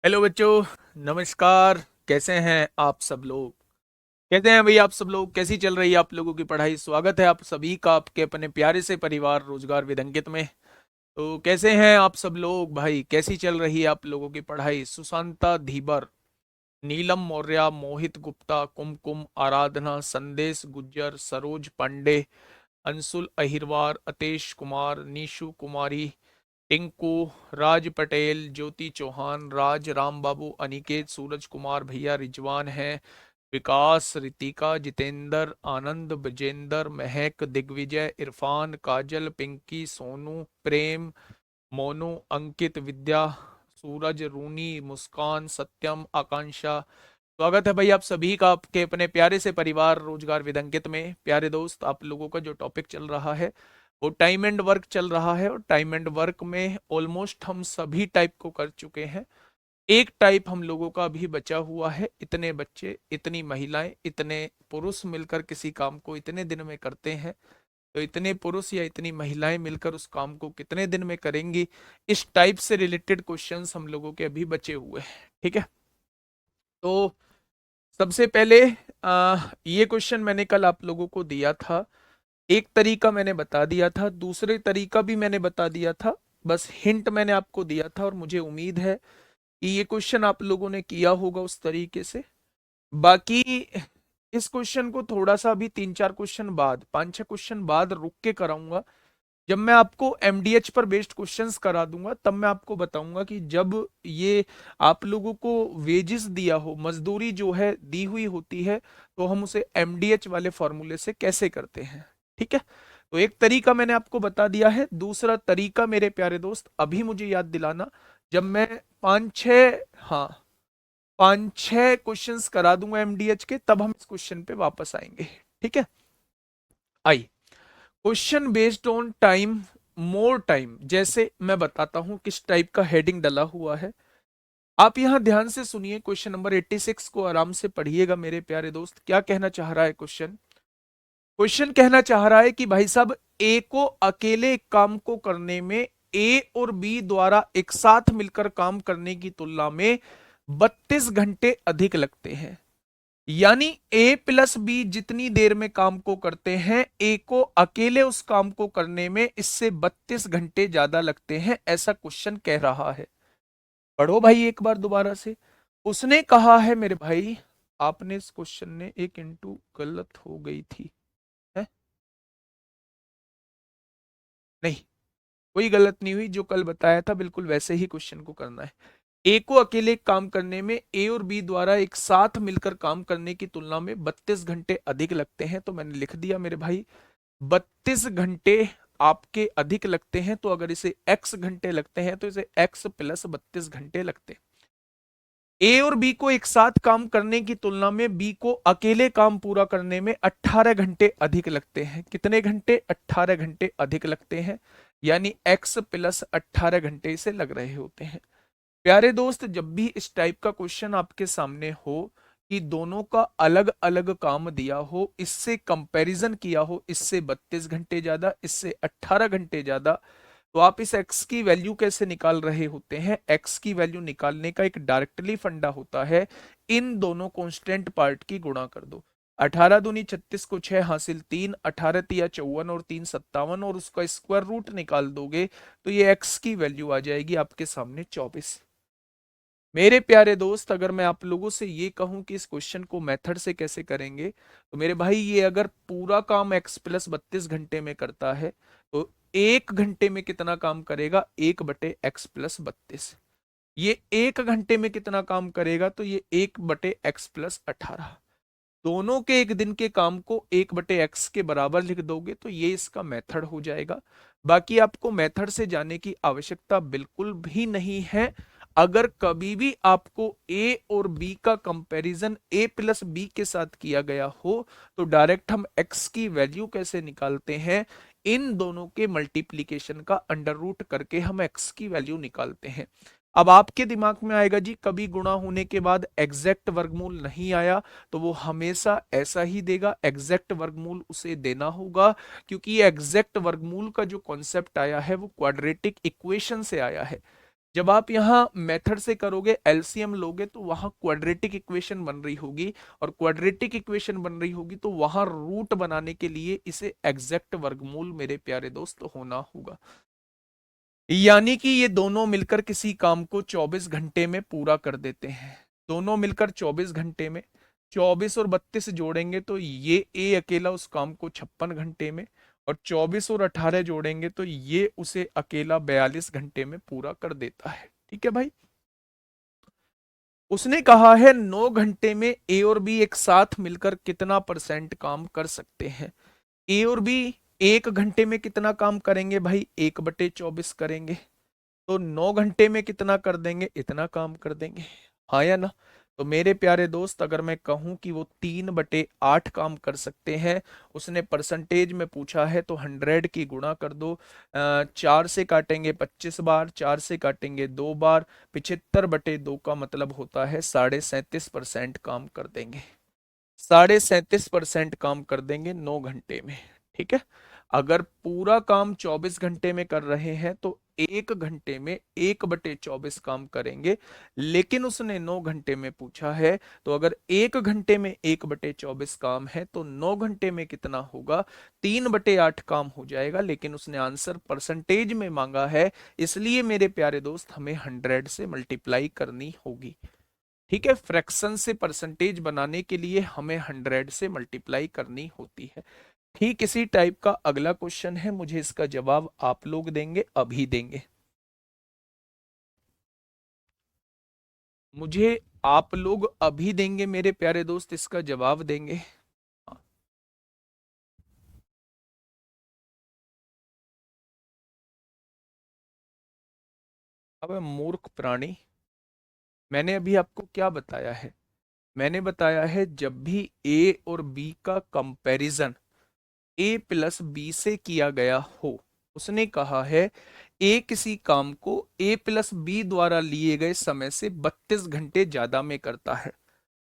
Hello बच्चों। नमस्कार। कैसे हैं आप सब लोग? कैसे हैं भाई आप सब लोग? कैसी चल रही है आप लोगों की पढ़ाई? स्वागत है आप सभी का आपके अपने प्यारे से परिवार रोजगार विद अंकित में। तो कैसे हैं आप सब लोग भाई? कैसी चल रही है आप लोगों की पढ़ाई? सुशांता धीबर, नीलम मौर्य, मोहित गुप्ता, कुमकुम आराधना, संदेश गुज्जर, सरोज पांडे, अंशुल अहिरवार, अतेश कुमार, नीशु कुमारी, टिंकू, राज पटेल, ज्योति चौहान, राज राम बाबू, अनिकेत, सूरज कुमार भैया, रिजवान है, विकास, रितिका, जितेंद्र, आनंद, विजेंद्र, महक, दिग्विजय, इरफान, काजल, पिंकी, सोनू, प्रेम, मोनू, अंकित, विद्या, सूरज, रूनी, मुस्कान, सत्यम, आकांक्षा। स्वागत है भाई आप सभी का आपके अपने प्यारे से परिवार रोजगार विद अंकित में। प्यारे दोस्त, आप लोगों का जो टॉपिक चल रहा है वो टाइम एंड वर्क चल रहा है, और टाइम एंड वर्क में ऑलमोस्ट हम सभी टाइप को कर चुके हैं। एक टाइप हम लोगों का अभी बचा हुआ है। इतने बच्चे, इतनी महिलाएं, इतने पुरुष मिलकर किसी काम को इतने दिन में करते हैं, तो इतने पुरुष या इतनी महिलाएं मिलकर उस काम को कितने दिन में करेंगी? इस टाइप से रिलेटेड क्वेश्चंस हम लोगों के अभी बचे हुए हैं। ठीक है, तो सबसे पहले ये क्वेश्चन मैंने कल आप लोगों को दिया था। एक तरीका मैंने बता दिया था, दूसरे तरीका भी मैंने बता दिया था। बस हिंट मैंने आपको दिया था, और मुझे उम्मीद है कि ये क्वेश्चन आप लोगों ने किया होगा उस तरीके से। बाकी इस क्वेश्चन को थोड़ा सा अभी 3-4 क्वेश्चन बाद, 5-6 क्वेश्चन बाद रुक के कराऊंगा। जब मैं आपको एमडीएच पर बेस्ड क्वेश्चंस करा दूंगा तब मैं आपको बताऊंगा कि जब ये आप लोगों को वेजेस दिया हो, मजदूरी जो है दी हुई होती है, तो हम उसे एमडीएच वाले फॉर्मूले से कैसे करते हैं। ठीक है, तो एक तरीका मैंने आपको बता दिया है। दूसरा तरीका मेरे प्यारे दोस्त अभी मुझे याद दिलाना, जब मैं पांच छः हाँ 5-6 क्वेश्चंस करा दूंगा एमडीएच के, तब हम इस क्वेश्चन पे वापस आएंगे। ठीक है, आई question based on time, more time. जैसे मैं बताता हूं किस टाइप का हेडिंग डला हुआ है, आप यहां ध्यान से सुनिए। क्वेश्चन नंबर 86 को आराम से पढ़िएगा मेरे प्यारे दोस्त। क्या कहना चाह रहा है क्वेश्चन? क्वेश्चन कहना चाह रहा है कि भाई साहब, ए को अकेले एक काम को करने में ए और बी द्वारा एक साथ मिलकर काम करने की तुलना में 32 घंटे अधिक लगते हैं। यानी ए प्लस बी जितनी देर में काम को करते हैं, ए को अकेले उस काम को करने में इससे 32 घंटे ज्यादा लगते हैं, ऐसा क्वेश्चन कह रहा है। पढ़ो भाई एक बार दोबारा से। उसने कहा है मेरे भाई, आपने इस क्वेश्चन ने एक इंटू गलत हो गई थी, है? नहीं, कोई गलत नहीं हुई। जो कल बताया था बिल्कुल वैसे ही क्वेश्चन को करना है। ए को अकेले काम करने में ए और बी द्वारा एक साथ मिलकर काम करने की तुलना में 32 घंटे अधिक लगते हैं, तो मैंने लिख दिया मेरे भाई 32 घंटे आपके अधिक लगते हैं। तो अगर इसे x घंटे लगते हैं तो इसे x प्लस 32 घंटे लगते हैं। ए और बी को एक साथ काम करने की तुलना में बी को अकेले काम पूरा करने में 18 घंटे अधिक लगते हैं। कितने घंटे? 18 घंटे अधिक लगते हैं, यानी x प्लस 18 घंटे इसे लग रहे होते हैं। प्यारे दोस्त, जब भी इस टाइप का क्वेश्चन आपके सामने हो कि दोनों का अलग अलग काम दिया हो, इससे कंपैरिजन किया हो, इससे 32 घंटे ज्यादा, इससे 18 घंटे ज्यादा, तो आप इस x की वैल्यू कैसे निकाल रहे होते हैं? x की वैल्यू निकालने का एक डायरेक्टली फंडा होता है, इन दोनों कांस्टेंट पार्ट की गुणा कर दो। 18 दूनी 36 को 6 हासिल 3, 18 तिया 54 और 3 57, और उसका स्क्वायर रूट निकाल दोगे तो ये x की वैल्यू आ जाएगी आपके सामने 24। मेरे प्यारे दोस्त, अगर मैं आप लोगों से ये कहूं कि इस क्वेश्चन को मेथड से कैसे करेंगे, तो मेरे भाई ये अगर पूरा काम x प्लस 32 घंटे में करता है, तो 1 घंटे में कितना काम करेगा? 1/x+32। ये 1 घंटे में कितना काम करेगा? तो ये 1/x+18। दोनों के एक दिन के काम को 1/x के बराबर लिख दोगे तो ये इसका मेथड हो जाएगा। बाकी आपको मेथड से जाने की आवश्यकता बिल्कुल भी नहीं है। अगर कभी भी आपको ए और बी का कंपैरिजन ए प्लस बी के साथ किया गया हो, तो डायरेक्ट हम एक्स की वैल्यू कैसे निकालते हैं? इन दोनों के मल्टीप्लीकेशन का अंडर रूट करके हम एक्स की वैल्यू निकालते हैं। अब आपके दिमाग में आएगा जी, कभी गुणा होने के बाद एग्जैक्ट वर्गमूल नहीं आया, तो वो हमेशा ऐसा ही देगा, एग्जैक्ट वर्गमूल उसे देना होगा, क्योंकि ये एग्जैक्ट वर्गमूल का जो कॉन्सेप्ट आया है वो क्वाड्रेटिक इक्वेशन से आया है। जब आप यहाँ मेथड से करोगे, एलसीएम लोगे, तो वहां क्वाड्रेटिक इक्वेशन बन रही होगी, और क्वाड्रेटिक इक्वेशन बन रही होगी तो वहां रूट बनाने के लिए इसे एग्जैक्ट वर्गमूल मेरे प्यारे दोस्त होना होगा। यानी कि ये दोनों मिलकर किसी काम को 24 घंटे में पूरा कर देते हैं। दोनों मिलकर 24 घंटे में, 24 और 32 जोड़ेंगे तो ये ए अकेला उस काम को 56 घंटे में, और 24 और 18 जोड़ेंगे तो ये उसे अकेला 42 घंटे में पूरा कर देता है। ठीक है भाई। उसने कहा है 9 घंटे में ए और बी एक साथ मिलकर कितना परसेंट काम कर सकते हैं। ए और बी 1 घंटे में कितना काम करेंगे भाई, 1/24 करेंगे। तो 9 घंटे में कितना कर देंगे, इतना काम कर देंगे। हाँ या ना। तो मेरे प्यारे दोस्त, अगर मैं कहूं कि वो 3/8 काम कर सकते हैं, उसने परसेंटेज में पूछा है, तो 100 की गुणा कर दो। 4 से काटेंगे 25 बार, 4 से काटेंगे 2 बार, 75/2 का मतलब होता है 37.5% काम कर देंगे। 37.5% काम कर देंगे 9 घंटे में। ठीक है। अगर पूरा काम 24 घंटे में कर रहे हैं तो 1 घंटे में 1/24 काम करेंगे, लेकिन उसने 9 घंटे में पूछा है, तो अगर 1 घंटे में 1/24 काम है तो 9 घंटे में कितना होगा, 3/8 काम हो जाएगा। लेकिन उसने आंसर परसेंटेज में मांगा है, इसलिए मेरे प्यारे दोस्त हमें 100 से मल्टीप्लाई करनी होगी। ठीक है। फ्रैक्शन से परसेंटेज बनाने के लिए हमें 100 से मल्टीप्लाई करनी होती है। ठीक इसी टाइप का अगला क्वेश्चन है, मुझे इसका जवाब आप लोग देंगे, अभी देंगे। मुझे आप लोग अभी देंगे मेरे प्यारे दोस्त, इसका जवाब देंगे। हाँ। अब मूर्ख प्राणी, मैंने अभी आपको क्या बताया है, मैंने बताया है जब भी ए और बी का कंपैरिजन ए प्लस बी से किया गया हो, उसने कहा है ए किसी काम को ए प्लस बी द्वारा लिए गए समय से 32 घंटे ज्यादा में करता है,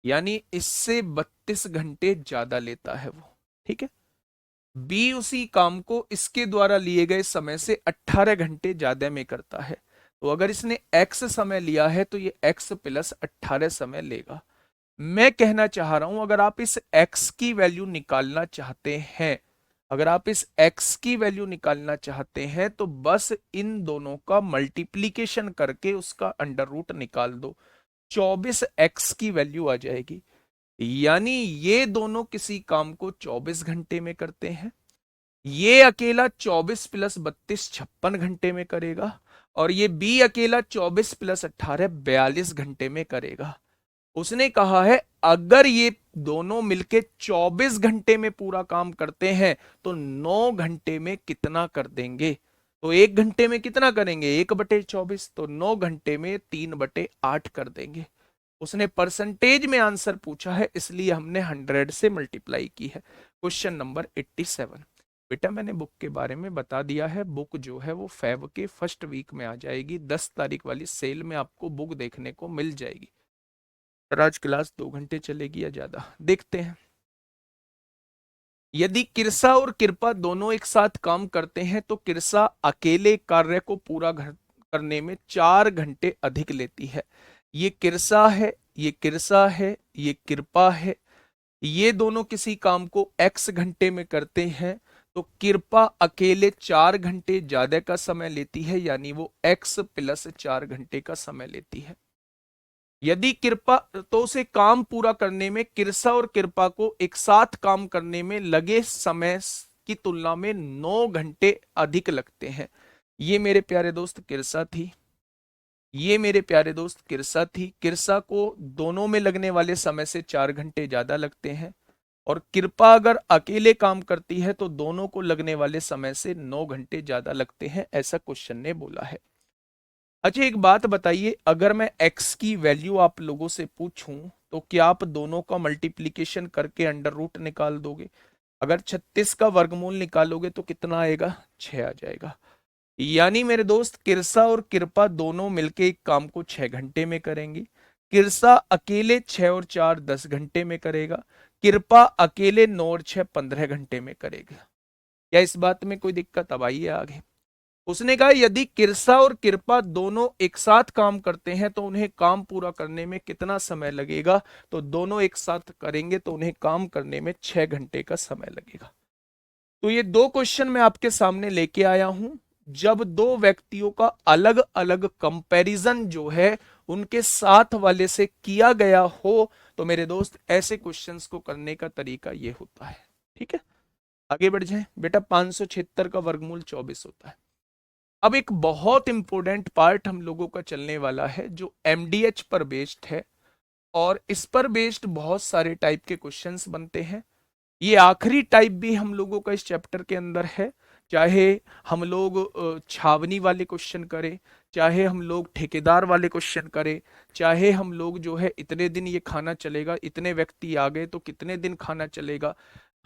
यानी इससे 32 घंटे ज्यादा लेता है वो। ठीक है। बी उसी काम को इसके द्वारा लिए गए समय से 18 घंटे ज्यादा में करता है। तो अगर इसने एक्स समय लिया है तो ये एक्स प्लस 18 समय लेगा। मैं कहना चाह रहा हूं, अगर आप इस x की वैल्यू निकालना चाहते हैं, अगर आप इस x की वैल्यू निकालना चाहते हैं तो बस इन दोनों का मल्टीप्लीकेशन करके उसका अंडर रूट निकाल दो, 24x की वैल्यू आ जाएगी। यानी ये दोनों किसी काम को 24 घंटे में करते हैं, ये अकेला 24 प्लस 32 56 घंटे में करेगा, और ये बी अकेला 24 प्लस 18 42 घंटे में करेगा। उसने कहा है अगर ये दोनों मिलके 24 घंटे में पूरा काम करते हैं तो 9 घंटे में कितना कर देंगे। तो 1 घंटे में कितना करेंगे, 1/24, तो 9 घंटे में 3/8 कर देंगे। उसने परसेंटेज में आंसर पूछा है, इसलिए हमने 100 से मल्टीप्लाई की है। Question number 87। बेटा मैंने बुक के बारे में बता दिया है, बुक जो है वो फेब के फर्स्ट वीक में आ जाएगी, 10 तारीख वाली सेल में आपको बुक देखने को मिल जाएगी। पर आज क्लास 2 घंटे चलेगी या ज्यादा, देखते हैं। यदि किरसा और कृपा दोनों एक साथ काम करते हैं तो किरसा अकेले कार्य को पूरा करने में 4 घंटे अधिक लेती है। ये किरसा है, ये किरसा है, ये कृपा है। ये दोनों किसी काम को x घंटे में करते हैं, तो कृपा अकेले 4 घंटे ज्यादा का समय लेती है, यानी वो x प्लस 4 घंटे का समय लेती है। यदि कृपा, तो उसे काम पूरा करने में किरसा और कृपा को एक साथ काम करने में लगे समय की तुलना में 9 घंटे अधिक लगते हैं। ये मेरे प्यारे दोस्त किरसा थी, ये मेरे प्यारे दोस्त किरसा थी। किरसा को दोनों में लगने वाले समय से 4 घंटे ज्यादा लगते हैं, और कृपा अगर अकेले काम करती है तो दोनों को लगने वाले समय से 9 घंटे ज्यादा लगते हैं, ऐसा क्वेश्चन ने बोला है। अच्छा एक बात बताइए, अगर मैं x की वैल्यू आप लोगों से पूछूं तो क्या आप दोनों का मल्टीप्लीकेशन करके अंडर रूट निकाल दोगे। अगर 36 का वर्गमूल निकालोगे तो कितना आएगा, 6 आ जाएगा। यानी मेरे दोस्त किरसा और कृपा दोनों मिलके एक काम को 6 घंटे में करेंगी। किरसा अकेले 6 और 4 10 घंटे में करेगा, कृपा अकेले 9 और 6 15 घंटे में करेगा। क्या इस बात में कोई दिक्कत अब आई है आगे। उसने कहा यदि किरसा और कृपा दोनों एक साथ काम करते हैं तो उन्हें काम पूरा करने में कितना समय लगेगा। तो दोनों एक साथ करेंगे तो उन्हें काम करने में 6 घंटे का समय लगेगा। तो ये दो क्वेश्चन मैं आपके सामने लेके आया हूं। जब दो व्यक्तियों का अलग अलग कंपैरिजन जो है उनके साथ वाले से किया गया हो तो मेरे दोस्त ऐसे क्वेश्चंस को करने का तरीका ये होता है। ठीक है, आगे बढ़ जाए बेटा। 576 का वर्गमूल 24 होता है। अब एक बहुत इंपॉर्टेंट पार्ट हम लोगों का चलने वाला है जो एमडीएच पर बेस्ड है, और इस पर बेस्ड बहुत सारे टाइप के क्वेश्चंस बनते हैं। ये आखिरी टाइप भी हम लोगों का इस चैप्टर के अंदर है। चाहे हम लोग छावनी वाले क्वेश्चन करें, चाहे हम लोग ठेकेदार वाले क्वेश्चन करें, चाहे हम लोग जो है इतने दिन ये खाना चलेगा, इतने व्यक्ति आ गए तो कितने दिन खाना चलेगा,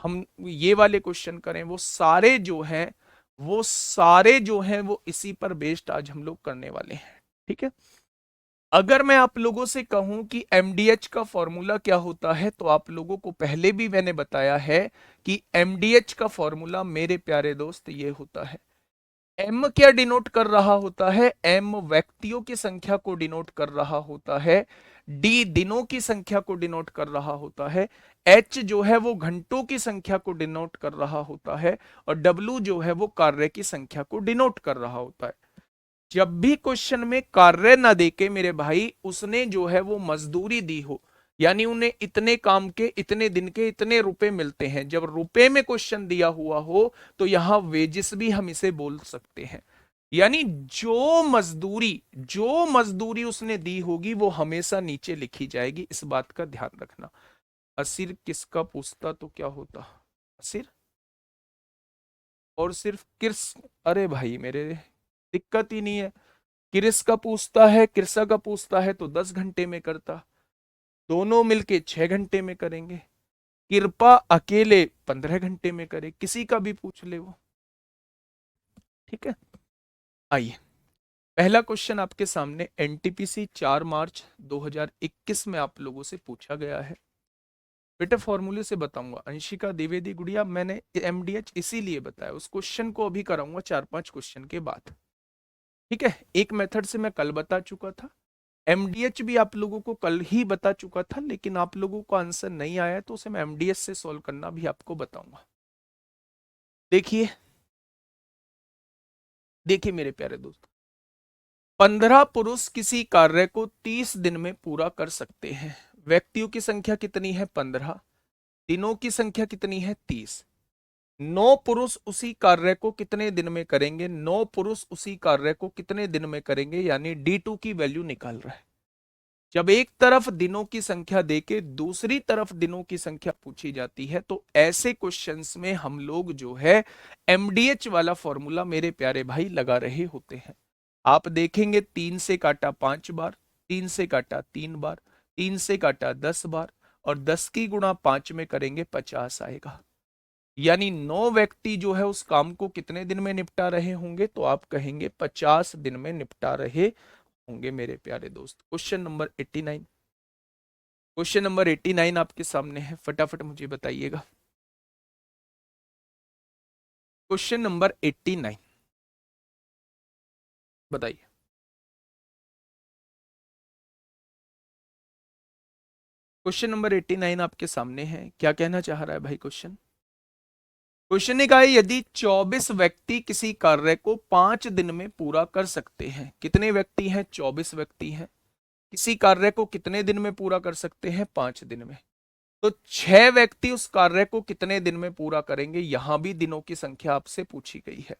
हम ये वाले क्वेश्चन करें, वो सारे जो हैं वो इसी पर बेस्ड आज हम लोग करने वाले हैं। ठीक है, अगर मैं आप लोगों से कहूं कि एमडीएच का फॉर्मूला क्या होता है तो आप लोगों को पहले भी मैंने बताया है कि एमडीएच का फॉर्मूला मेरे प्यारे दोस्त ये होता है। एम क्या डिनोट कर रहा होता है? एम व्यक्तियों की संख्या को डिनोट कर रहा होता है। डी दिनों की संख्या को डिनोट कर रहा होता है। एच जो है वो घंटों की संख्या को डिनोट कर रहा होता है। और डब्ल्यू जो है वो कार्य की संख्या को डिनोट कर रहा होता है। जब भी क्वेश्चन में कार्य ना देके मेरे भाई उसने जो है वो मजदूरी दी हो, यानी उन्हें इतने काम के इतने दिन के इतने रुपए मिलते हैं, जब रुपए में क्वेश्चन दिया हुआ हो तो यहां वेजिस भी हम इसे बोल सकते हैं। यानी जो मजदूरी उसने दी होगी वो हमेशा नीचे लिखी जाएगी, इस बात का ध्यान रखना। असिर किसका पूछता तो क्या होता? असिर और सिर्फ किर्स। अरे भाई मेरे, दिक्कत ही नहीं है। किरिस का पूछता है, किरसा का पूछता है तो 10 घंटे में करता, दोनों मिलके 6 घंटे में करेंगे। कृपा अकेले 15 घंटे में करे, किसी का भी पूछ ले वो। ठीक है, आइए पहला क्वेश्चन आपके सामने एनटीपीसी 4 मार्च 2021 में आप लोगों से पूछा गया है। बेटा फॉर्मूले से बताऊंगा अंशिका द्विवेदी गुड़िया, मैंने एमडीएच इसीलिए बताया, उस क्वेश्चन को अभी कराऊंगा 4-5 क्वेश्चन के बाद। ठीक है, एक मेथड से मैं कल बता चुका था, एमडीएच भी आप लोगों को कल ही बता चुका था, लेकिन आप लोगों को आंसर नहीं आया तो उसे मैं एमडीएच से सॉल्व करना भी आपको बताऊंगा। देखिए देखिए मेरे प्यारे दोस्त, 15 पुरुष किसी कार्य को 30 दिन में पूरा कर सकते हैं। व्यक्तियों की संख्या कितनी है? 15। दिनों की संख्या कितनी है? 30। 9 पुरुष उसी कार्य को कितने दिन में करेंगे? 9 पुरुष उसी कार्य को कितने दिन में करेंगे, यानी D2 की वैल्यू निकाल रहा है। जब एक तरफ दिनों की संख्या देके दूसरी तरफ दिनों की संख्या पूछी जाती है तो ऐसे क्वेश्चंस में हम लोग जो है एमडीएच वाला फॉर्मूला मेरे प्यारे भाई लगा रहे होते हैं। आप देखेंगे 3 से काटा 5 बार, 3 से काटा 3 बार, 3 से काटा 10 बार, और 10 की गुणा 5 में करेंगे 50 आएगा। यानी 9 व्यक्ति जो है उस काम को कितने दिन में निपटा रहे होंगे? तो आप कहेंगे 50 दिन में निपटा रहे होंगे मेरे प्यारे दोस्त। क्वेश्चन नंबर 89, क्वेश्चन नंबर 89 आपके सामने है, फटाफट मुझे बताइएगा। क्वेश्चन नंबर 89 बताइए। क्वेश्चन नंबर 89 आपके सामने है, क्या कहना चाह रहा है भाई क्वेश्चन? क्वेश्चन ने कहा है यदि 24 व्यक्ति किसी कार्य को 5 दिन में पूरा कर सकते हैं। कितने व्यक्ति हैं? 24 व्यक्ति हैं। किसी कार्य को कितने दिन में पूरा कर सकते हैं? 5 दिन में। तो 6 व्यक्ति उस कार्य को कितने दिन में पूरा करेंगे? यहां भी दिनों की संख्या आपसे पूछी गई है।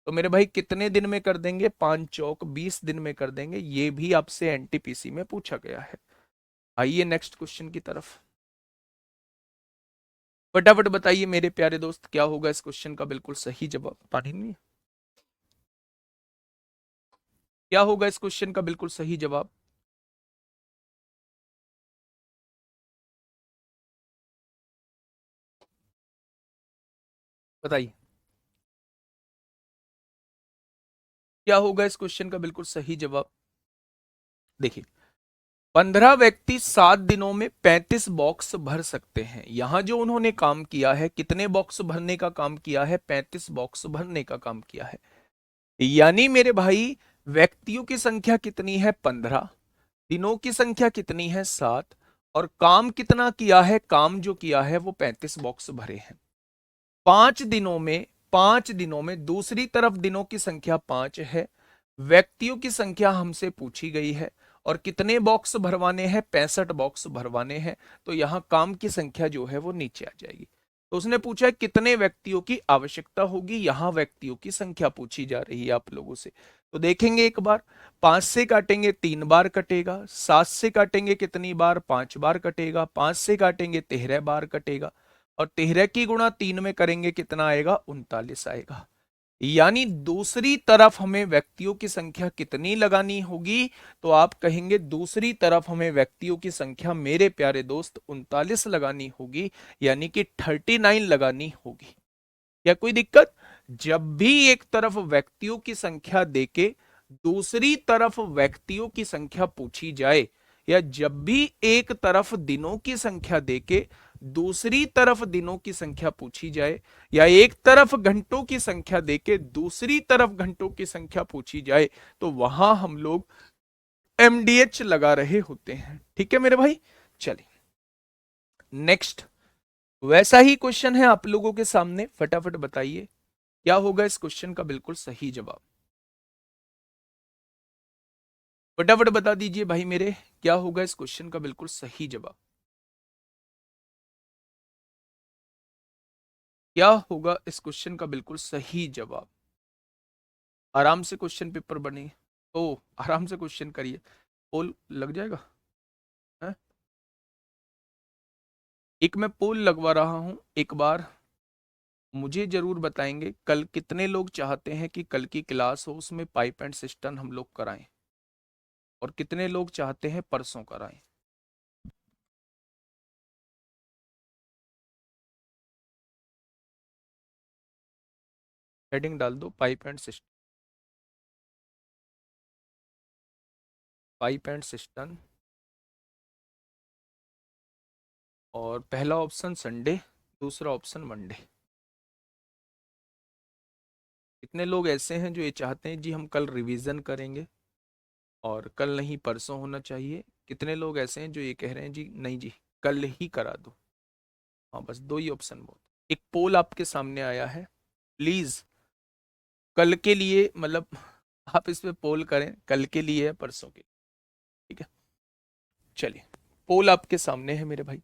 तो मेरे भाई कितने दिन में कर देंगे? 5 चौक 20 दिन में कर देंगे। ये भी आपसे एनटीपीसी में पूछा गया है। आइए नेक्स्ट क्वेश्चन की तरफ, फटाफट बताइए मेरे प्यारे दोस्त क्या होगा इस क्वेश्चन का बिल्कुल सही जवाब? पानी नहीं है? क्या होगा इस क्वेश्चन का बिल्कुल सही जवाब? बताइए क्या होगा इस क्वेश्चन का बिल्कुल सही जवाब? देखिए 15 व्यक्ति 7 दिनों में 35 बॉक्स भर सकते हैं। यहां जो उन्होंने काम किया है, कितने बॉक्स भरने का काम किया है? 35 बॉक्स भरने का काम किया है। यानी मेरे भाई व्यक्तियों की संख्या कितनी है 15, दिनों की संख्या कितनी है 7, और काम कितना किया है, काम जो किया है वो 35 बॉक्स भरे हैं। 5 दिनों में, 5 दिनों में दूसरी तरफ दिनों की संख्या 5 है, व्यक्तियों की संख्या हमसे पूछी गई है, और कितने बॉक्स भरवाने हैं, 65 बॉक्स भरवाने हैं। तो यहां काम की संख्या जो है वो नीचे आ जाएगी। तो उसने पूछा है कितने व्यक्तियों की आवश्यकता होगी, यहां व्यक्तियों की संख्या पूछी जा रही है आप लोगों से। तो देखेंगे एक बार, 5 से काटेंगे 3 बार कटेगा, 7 से काटेंगे कितनी बार, 5 बार कटेगा, 5 से काटेंगे 13 बार कटेगा, और 13 की गुणा 3 में करेंगे कितना आएगा, 39 आएगा। यानी दूसरी तरफ हमें व्यक्तियों की संख्या कितनी लगानी होगी, तो आप कहेंगे दूसरी तरफ हमें व्यक्तियों की संख्या मेरे प्यारे दोस्त 39 लगानी होगी, यानी कि 39 लगानी होगी। क्या कोई दिक्कत? जब भी एक तरफ व्यक्तियों की संख्या देके दूसरी तरफ व्यक्तियों की संख्या पूछी जाए, या जब भी एक तरफ दिनों की संख्या देके दूसरी तरफ दिनों की संख्या पूछी जाए, या एक तरफ घंटों की संख्या देके दूसरी तरफ घंटों की संख्या पूछी जाए, तो वहां हम लोग एमडीएच लगा रहे होते हैं। ठीक है मेरे भाई, चलिए नेक्स्ट। वैसा ही क्वेश्चन है आप लोगों के सामने, फटाफट बताइए क्या होगा इस क्वेश्चन का बिल्कुल सही जवाब। फटाफट बता दीजिए भाई मेरे, क्या होगा इस क्वेश्चन का बिल्कुल सही जवाब। क्या होगा इस क्वेश्चन का बिल्कुल सही जवाब। आराम से क्वेश्चन पेपर बने, ओ आराम से क्वेश्चन करिए, पोल लग जाएगा है? एक मैं पोल लगवा रहा हूं, एक बार मुझे जरूर बताएंगे कल कितने लोग चाहते हैं कि कल की क्लास हो उसमें पाइप एंड सिस्टम हम लोग कराएं, और कितने लोग चाहते हैं परसों कराएं। हेडिंग डाल दो, pipe and system, pipe and system, और पहला ऑप्शन संडे, दूसरा ऑप्शन मंडे। कितने लोग ऐसे हैं जो ये चाहते हैं जी हम कल रिवीजन करेंगे और कल नहीं परसों होना चाहिए? कितने लोग ऐसे हैं जो ये कह रहे हैं जी नहीं जी कल ही करा दो? हाँ बस दो ही ऑप्शन बहुत। एक पोल आपके सामने आया है, प्लीज कल के लिए, मतलब आप इस पे पोल करें, कल के लिए है परसों के, ठीक है? चलिए, पोल आपके सामने है मेरे भाई।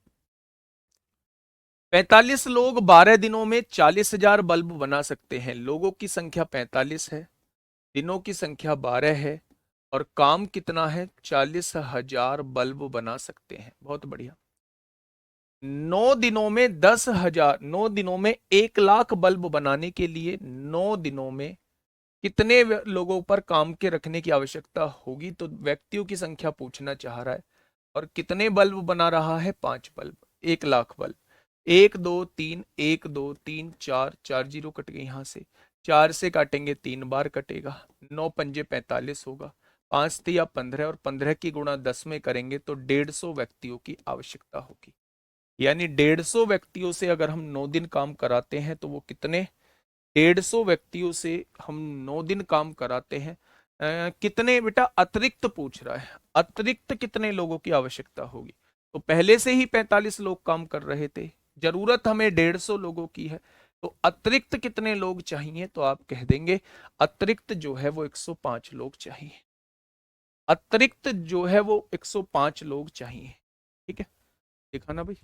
45 लोग 12 दिनों में 40,000 बल्ब बना सकते हैं। लोगों की संख्या 45 है, दिनों की संख्या 12 है, और काम कितना है, 40,000 बल्ब बना सकते हैं। बहुत बढ़िया। 9 दिनों में 1 लाख बल्ब बनाने के लिए 9 दिनों में कितने लोगों पर काम के रखने की आवश्यकता होगी? तो व्यक्तियों की संख्या पूछना चाह रहा है, और कितने बल्ब बना रहा है, 5 bulb, 1 lakh bulb. 1 2 3, 1 2 3 4, 4 zero cut गए यहां से, 4 से काटेंगे 3 बार कटेगा, 9 पंजे 45 होगा, 5 तिया 15, और 15 की गुणा 10 में करेंगे तो 150 व्यक्तियों की आवश्यकता होगी। यानी 150 व्यक्तियों से अगर हम 9 दिन काम कराते हैं तो वो कितने, 150 व्यक्तियों से हम 9 दिन काम कराते हैं, कितने बेटा अतिरिक्त पूछ रहा है, अतिरिक्त कितने लोगों की आवश्यकता होगी? तो पहले से ही 45 लोग काम कर रहे थे, जरूरत हमें 150 लोगों की है, तो अतिरिक्त कितने लोग चाहिए? तो आप कह देंगे अतिरिक्त जो है वो 105 लोग चाहिए, अतिरिक्त जो है वो 105 लोग चाहिए। ठीक है, देखा ना भाई?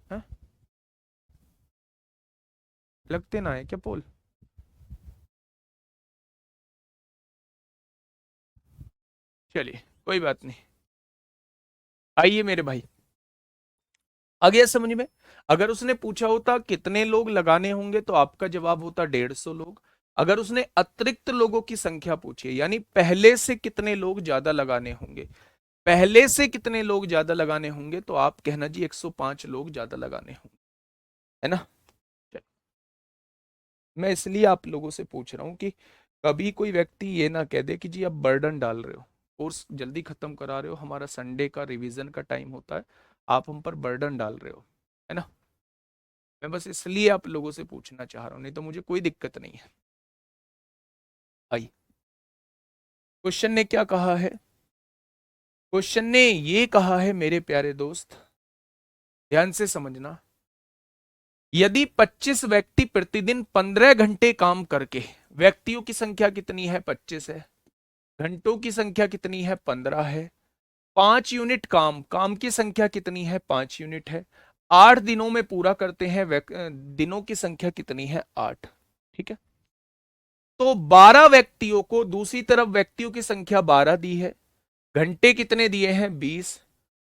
हाँ? लगते ना है क्या पोल? चलिए कोई बात नहीं, आइए मेरे भाई, आ गया समझ में? अगर उसने पूछा होता कितने लोग लगाने होंगे तो आपका जवाब होता 150 लोग। अगर उसने अतिरिक्त लोगों की संख्या पूछी है, यानी पहले से कितने लोग ज्यादा लगाने होंगे, पहले से कितने लोग ज्यादा लगाने होंगे, तो आप कहना जी 105 लोग ज्यादा लगाने होंगे, है ना? चलिए, मैं इसलिए आप लोगों से पूछ रहा हूं कि कभी कोई व्यक्ति ये ना कह दे कि जी आप बर्डन डाल रहे हो, कोर्स जल्दी खत्म करा रहे हो, हमारा संडे का रिवीजन का टाइम होता है, आप हम पर बर्डन डाल रहे हो, है ना? मैं बस इसलिए आप लोगों से पूछना चाह रहा हूँ, नहीं तो मुझे कोई दिक्कत नहीं है। आई। क्वेश्चन ने क्या कहा है? क्वेश्चन ने ये कहा है मेरे प्यारे दोस्त, ध्यान से समझना, यदि 25 व्यक्ति प्रतिदिन 15 घंटे काम करके, व्यक्तियों की संख्या कितनी है? 25 है। घंटों की संख्या कितनी है? 15 है। 5 यूनिट काम, काम की संख्या कितनी है? 5 यूनिट है। 8 दिनों में पूरा करते हैं, दिनों की संख्या कितनी है? 8। ठीक है, तो 12 व्यक्तियों को, दूसरी तरफ व्यक्तियों की संख्या 12 दी है, घंटे कितने दिए हैं? 20।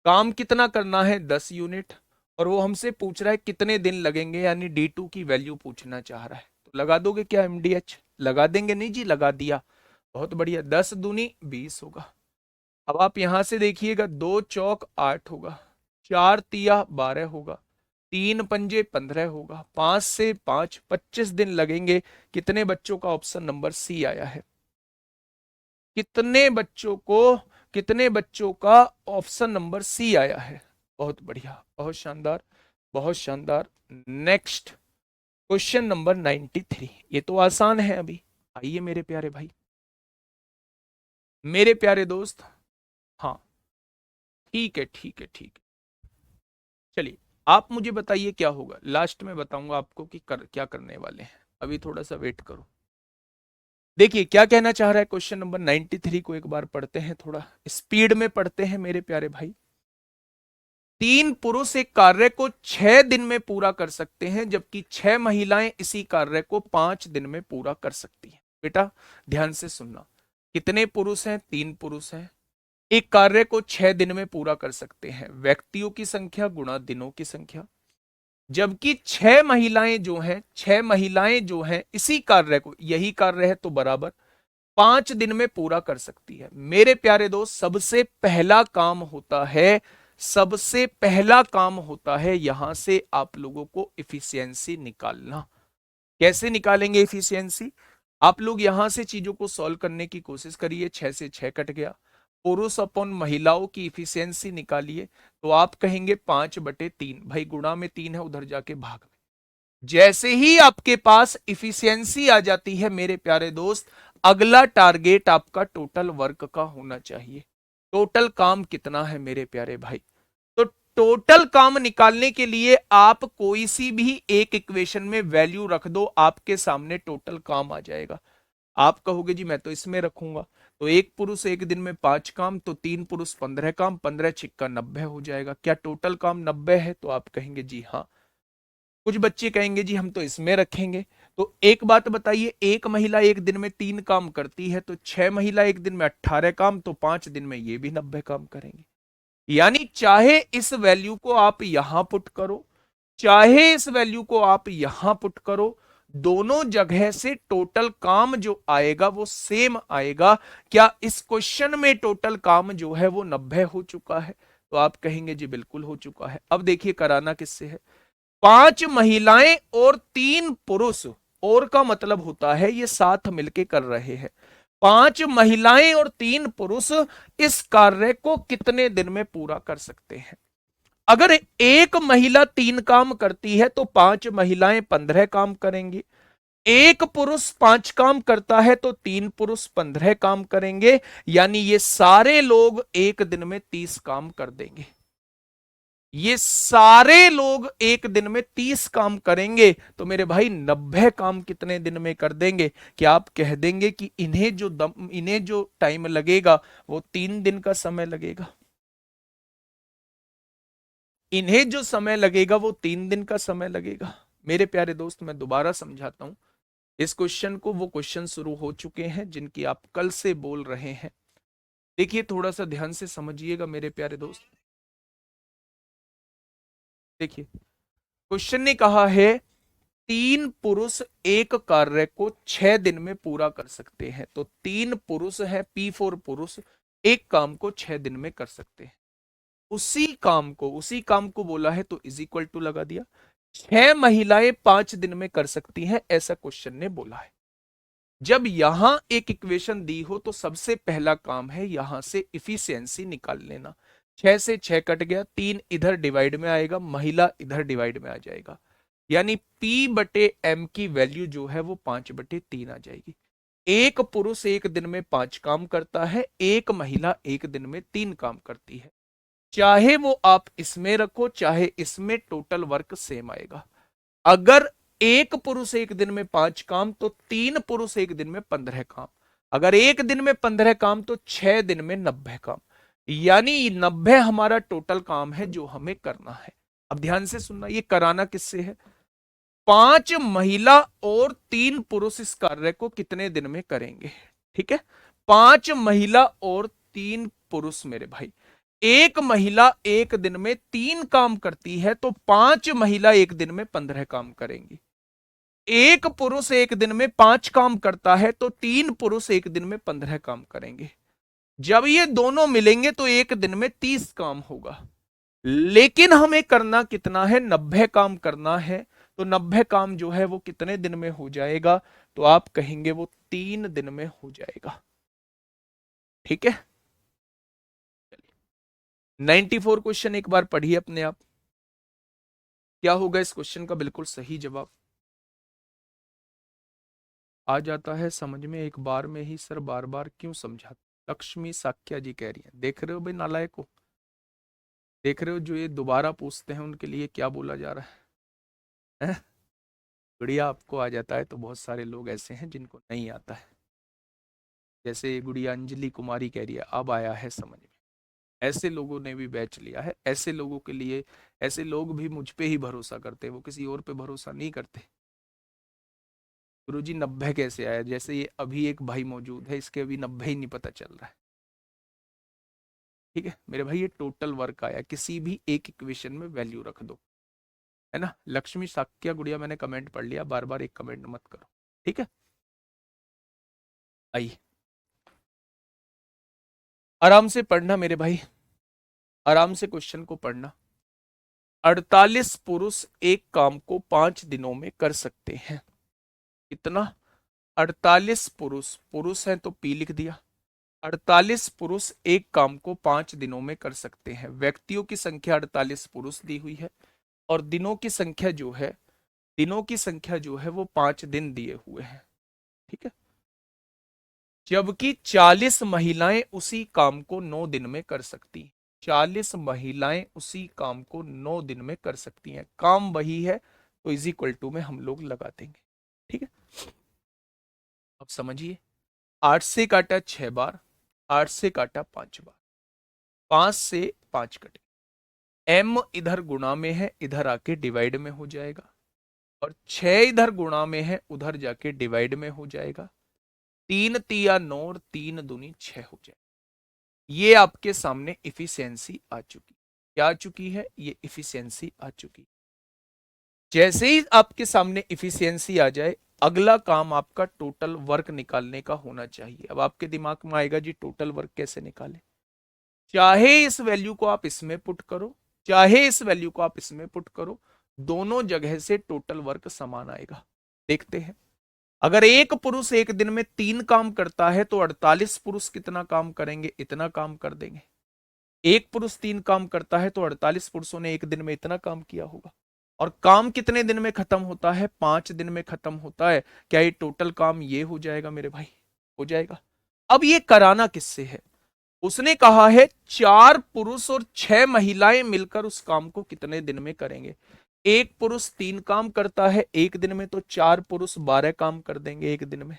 काम कितना करना है? 10 यूनिट। और वो हमसे पूछ रहा है कितने दिन लगेंगे, यानी D2 की वैल्यू पूछना चाह रहा है। तो लगा दोगे क्या MDH? लगा देंगे? नहीं जी, लगा दिया। बहुत बढ़िया। 10 दूनी 20 होगा। अब आप यहां से देखिएगा, 2 चौक 8 होगा, 4 तिया 12 होगा, 3 पंजे 15 होगा, 5 से 5 25 दिन लगेंगे। कितने बच्चों का? ऑप्शन नंबर सी आया है। कितने बच्चों को? कितने बच्चों का? ऑप्शन नंबर सी आया है। बहुत बढ़िया, बहुत शानदार, बहुत शानदार। Next question number 93। ये तो आसान है अभी। आइए मेरे प्यारे भाई, मेरे प्यारे दोस्त। हाँ, ठीक है, ठीक है, ठीक है। चलिए, आप मुझे बताइए क्या होगा। लास्ट में बताऊंगा आपको कि क्या करने वाले हैं। अभी थोड़ा सा वेट करो। देखिए क्या कहना चाह रहा है। क्वेश्चन नंबर 93 को एक बार पढ़ते हैं, थोड़ा स्पीड में पढ़ते हैं मेरे प्यारे भाई। 3 पुरुष एक कार्य को 6 दिन में पूरा कर सकते हैं, जबकि 6 महिलाएं इसी कार्य को 5 दिन में पूरा कर सकती हैं। बेटा ध्यान से सुनना, कितने पुरुष हैं? 3 पुरुष हैं, एक कार्य को 6 दिन में पूरा कर सकते हैं, व्यक्तियों की संख्या गुणा दिनों की संख्या। जबकि 6 महिलाएं जो हैं, 6 महिलाएं जो हैं इसी कार्य को, यही कार्य है तो बराबर 5 दिन में पूरा कर सकती है। मेरे प्यारे दोस्त, सबसे पहला काम होता है, सबसे पहला काम होता है यहां से आप लोगों को इफिशियंसी निकालना। कैसे निकालेंगे इफिशियंसी? आप लोग यहां से चीजों को सॉल्व करने की कोशिश करिए। 6 से 6 कट गया। पुरुष अपॉन महिलाओं की इफिशियंसी निकालिए, तो आप कहेंगे 5/3। भाई गुणा में 3 है, उधर जाके भाग में। जैसे ही आपके पास इफिशियंसी आ जाती है मेरे प्यारे दोस्त, अगला टारगेट आपका टोटल वर्क का होना चाहिए। टोटल काम कितना है मेरे प्यारे भाई? तो टोटल काम निकालने के लिए आप कोई सी भी एक इक्वेशन में वैल्यू रख दो, आपके सामने टोटल काम आ जाएगा। आप कहोगे जी मैं तो इसमें रखूंगा, तो एक पुरुष एक दिन में 5 काम, तो 3 पुरुष 15 काम, 15 छिक्का 90 हो जाएगा। क्या टोटल काम 90 है? तो आप कहेंगे जी हाँ। कुछ बच्चे कहेंगे जी हम तो इसमें रखेंगे। तो एक बात बताइए, एक महिला एक दिन में 3 काम करती है, तो 6 महिला एक दिन में 18 काम, तो 5 दिन में ये भी 90 काम करेंगे। यानी चाहे इस वैल्यू को आप यहां पुट करो, चाहे इस वैल्यू को आप यहां पुट करो, दोनों जगह से टोटल काम जो आएगा वो सेम आएगा। क्या इस क्वेश्चन में टोटल काम जो है वो 90 हो चुका है? तो आप कहेंगे जी बिल्कुल हो चुका है। अब देखिए कराना किससे है। 5 महिलाएं और 3 पुरुष, और का मतलब होता है ये साथ मिलके कर रहे हैं। 5 महिलाएं और 3 पुरुष इस कार्य को कितने दिन में पूरा कर सकते हैं? अगर एक महिला 3 काम करती है तो 5 महिलाएं 15 काम करेंगी। एक पुरुष 5 काम करता है तो 3 पुरुष 15 काम करेंगे। यानी ये सारे लोग एक दिन में 30 काम कर देंगे। ये सारे लोग एक दिन में 30 काम करेंगे, तो मेरे भाई 90 काम कितने दिन में कर देंगे? क्या आप कह देंगे कि इन्हें जो टाइम लगेगा वो 3 दिन का समय लगेगा? इन्हें जो समय लगेगा वो 3 दिन का समय लगेगा? मेरे प्यारे दोस्त मैं दोबारा समझाता हूं इस क्वेश्चन को। वो क्वेश्चन शुरू हो चुके हैं जिनकी आप कल से बोल रहे हैं। देखिए थोड़ा सा ध्यान से समझिएगा मेरे प्यारे दोस्त। देखिए क्वेश्चन ने कहा है 3 पुरुष एक कार्य को 6 दिन में पूरा कर सकते हैं। तो 3 पुरुष है, P4 पुरुष एक काम को 6 दिन में कर सकते हैं। उसी काम को बोला है तो इज इक्वल टू लगा दिया। 6 महिलाएं 5 दिन में कर सकती हैं, ऐसा क्वेश्चन ने बोला है। जब यहां एक इक्वेशन दी हो तो सबसे पहला काम है यहां से इफिशियंसी निकाल लेना। 6 से 6 कट गया, 3 इधर डिवाइड में आएगा, महिला इधर डिवाइड में आ जाएगा। यानी P/M की वैल्यू जो है वो 5/3 आ जाएगी। एक पुरुष एक दिन में 5 काम करता है, एक महिला एक दिन में 3 काम करती है। चाहे वो आप इसमें रखो चाहे इसमें, टोटल वर्क सेम आएगा। अगर एक पुरुष एक दिन में 5 काम तो 3 पुरुष एक दिन में 15 काम। अगर एक दिन में 15 काम तो 6 दिन में 90 काम। यानी 90 हमारा टोटल काम है जो हमें करना है। अब ध्यान से सुनना, ये कराना किससे है? 5 महिला और 3 पुरुष इस कार्य को कितने दिन में करेंगे? ठीक है, 5 महिला और 3 पुरुष मेरे भाई। एक महिला एक दिन में 3 काम करती है तो 5 महिला एक दिन में 15 काम करेंगी। एक पुरुष एक दिन में 5 काम करता है तो 3 पुरुष एक दिन में 15 काम करेंगे। जब ये दोनों मिलेंगे तो एक दिन में 30 काम होगा। लेकिन हमें करना कितना है? 90 काम करना है। तो 90 काम जो है वो कितने दिन में हो जाएगा? तो आप कहेंगे वो 3 दिन में हो जाएगा। ठीक है, 94 क्वेश्चन एक बार पढ़िए अपने आप। क्या होगा इस क्वेश्चन का बिल्कुल सही जवाब? आ जाता है समझ में एक बार में ही सर, बार बार क्यों समझाते? लक्ष्मी साक्या जी कह रही है। देख रहे हो भाई नालायक को, देख रहे हो जो ये दोबारा पूछते हैं उनके लिए क्या बोला जा रहा है? गुड़िया आपको आ जाता है तो बहुत सारे लोग ऐसे हैं जिनको नहीं आता है। जैसे गुड़िया अंजलि कुमारी कह रही है अब आया है समझ में। ऐसे लोगों ने भी बैच लिया है। ऐसे लोगों के लिए, ऐसे लोग भी मुझ पे ही भरोसा करते हैं, वो किसी और पे भरोसा नहीं करते। गुरुजी 90 कैसे आया? जैसे ये अभी एक भाई मौजूद है, इसके अभी 90 ही नहीं पता चल रहा है। ठीक है मेरे भाई, ये टोटल वर्क आया। किसी भी एक इक्वेशन में वैल्यू रख दो, है ना। लक्ष्मी साक्या गुड़िया मैंने कमेंट पढ़ लिया, बार बार एक कमेंट मत करो। ठीक है, आइए आराम से पढ़ना मेरे भाई, आराम से क्वेश्चन को पढ़ना। 48 पुरुष एक काम को 5 दिनों में कर सकते हैं। कितना? 48 पुरुष, पुरुष है तो पी लिख दिया। 48 पुरुष एक काम को 5 दिनों में कर सकते हैं। व्यक्तियों की संख्या 48 पुरुष दी हुई है और दिनों की संख्या जो है, दिनों की संख्या जो है वो 5 दिन दिए हुए हैं। ठीक है, जबकि 40 महिलाएं उसी काम को 9 दिन में कर सकती हैं। 40 महिलाएं उसी काम को 9 दिन में कर सकती हैं। काम वही है तो इज इक्वल टू में हम लोग लगा देंगे। ठीक है, अब समझिए। 8 से काटा 6 बार, 8 से काटा 5 बार, 5 से 5 कटे। m इधर गुणा में है, इधर आके डिवाइड में हो जाएगा। और 6 इधर गुणा में है, उधर जाके डिवाइड में हो जाएगा। 3 तिया 9 और 3 दूनी 6 हो जाए। ये आपके सामने इफिशियंसी आ चुकी। क्या आ चुकी है? ये इफिशियंसी आ चुकी। जैसे ही आपके सामने इफिशियंसी आ जाए, अगला काम आपका टोटल वर्क निकालने का होना चाहिए। अब आपके दिमाग में आएगा जी टोटल वर्क कैसे निकालें? चाहे इस वैल्यू को आप इसमें पुट करो, चाहे इस वैल्यू को आप इसमें पुट करो, दोनों जगह से टोटल वर्क समान आएगा। देखते हैं, अगर एक पुरुष एक दिन में 3 काम करता है तो 48 पुरुष कितना काम करेंगे? इतना काम कर देंगे। एक पुरुष 3 काम करता है तो 48 पुरुषों ने एक दिन में इतना काम किया होगा। और काम कितने दिन में खत्म होता है? 5 दिन में खत्म होता है। क्या ये टोटल काम ये हो जाएगा मेरे भाई? हो जाएगा। अब ये कराना किससे है? उसने कहा है 4 पुरुष और 6 महिलाएं मिलकर उस काम को कितने दिन में करेंगे। एक पुरुष 3 काम करता है एक दिन में तो 4 पुरुष 12 काम कर देंगे एक दिन में।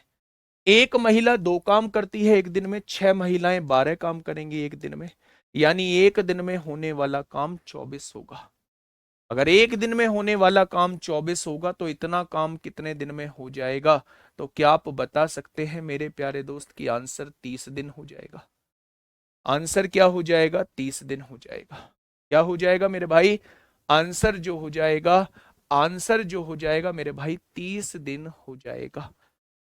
एक महिला 2 काम करती है एक दिन में, 6 महिलाएं 12 काम करेंगी एक दिन में। यानी एक दिन में होने वाला काम 24 होगा। अगर एक दिन में होने वाला काम 24 होगा तो इतना काम कितने दिन में हो जाएगा? तो क्या आप बता सकते हैं मेरे प्यारे दोस्त की आंसर 30 दिन हो जाएगा? आंसर क्या हो जाएगा? 30 दिन हो जाएगा। क्या हो जाएगा मेरे भाई? आंसर जो हो जाएगा, आंसर जो हो जाएगा मेरे भाई 30 दिन हो जाएगा।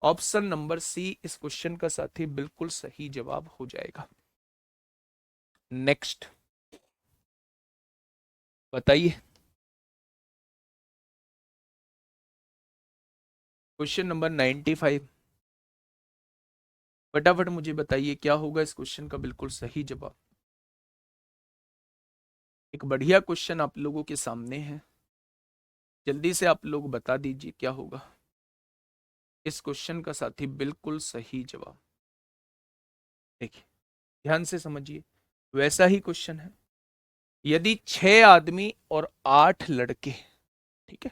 ऑप्शन नंबर सी इस क्वेश्चन का साथी बिल्कुल सही जवाब हो जाएगा। नेक्स्ट बताइए, क्वेश्चन नंबर 95। फटाफट मुझे बताइए क्या होगा इस क्वेश्चन का बिल्कुल सही जवाब। एक बढ़िया क्वेश्चन आप लोगों के सामने है, जल्दी से आप लोग बता दीजिए क्या होगा। इस क्वेश्चन का साथी बिल्कुल सही जवाब। देखिए ध्यान से समझिए, वैसा ही क्वेश्चन है। यदि 6 आदमी और 8 लड़के, ठीक है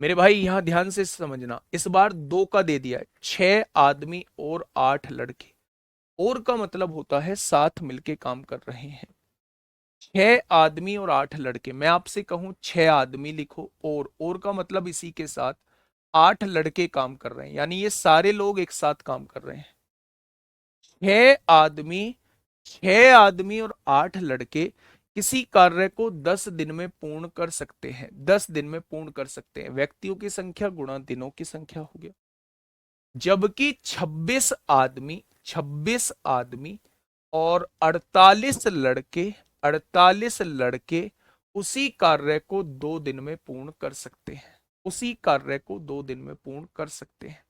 मेरे भाई, यहां ध्यान से समझना, इस बार दो का दे दिया है, 6 आदमी और 8 लड़के। और का मतलब होता है साथ मिलके काम कर रहे हैं। 6 आदमी और 8 लड़के, मैं आपसे कहूं 6 आदमी लिखो, और का मतलब इसी के साथ 8 लड़के काम कर रहे हैं, यानी ये सारे लोग एक साथ काम कर रहे हैं। 6 आदमी, 6 आदमी और 8 लड़के किसी कार्य को 10 दिन में पूर्ण कर सकते हैं, 10 दिन में पूर्ण कर सकते हैं। व्यक्तियों की संख्या गुणा दिनों की संख्या हो गया। जबकि 26 आदमी, 26 आदमी और 48 लड़के, 48 लड़के उसी कार्य को 2 दिन में पूर्ण कर सकते हैं, उसी कार्य को 2 दिन में पूर्ण कर सकते हैं।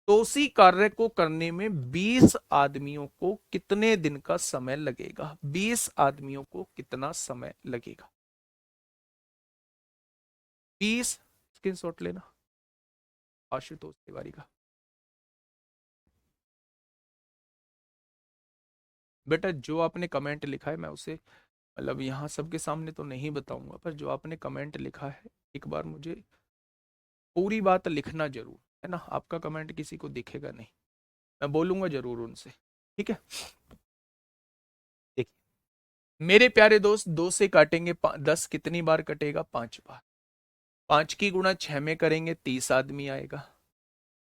तो उसी कार्य को करने में 20 आदमियों को कितने दिन का समय लगेगा? 20 आदमियों को कितना समय लगेगा? 20, स्क्रीनशॉट लेना आशुतोष तिवारी का। बेटा जो आपने कमेंट लिखा है मैं उसे, मतलब यहाँ सबके सामने तो नहीं बताऊंगा, पर जो आपने कमेंट लिखा है एक बार मुझे पूरी बात लिखना जरूर, है ना। आपका कमेंट किसी को दिखेगा नहीं, मैं बोलूंगा जरूर उनसे, ठीक है। देखिए मेरे प्यारे दोस्त, 2 से काटेंगे 10, कितनी बार कटेगा? 5 बार। 5 की गुणा 6 में करेंगे 30 आदमी आएगा।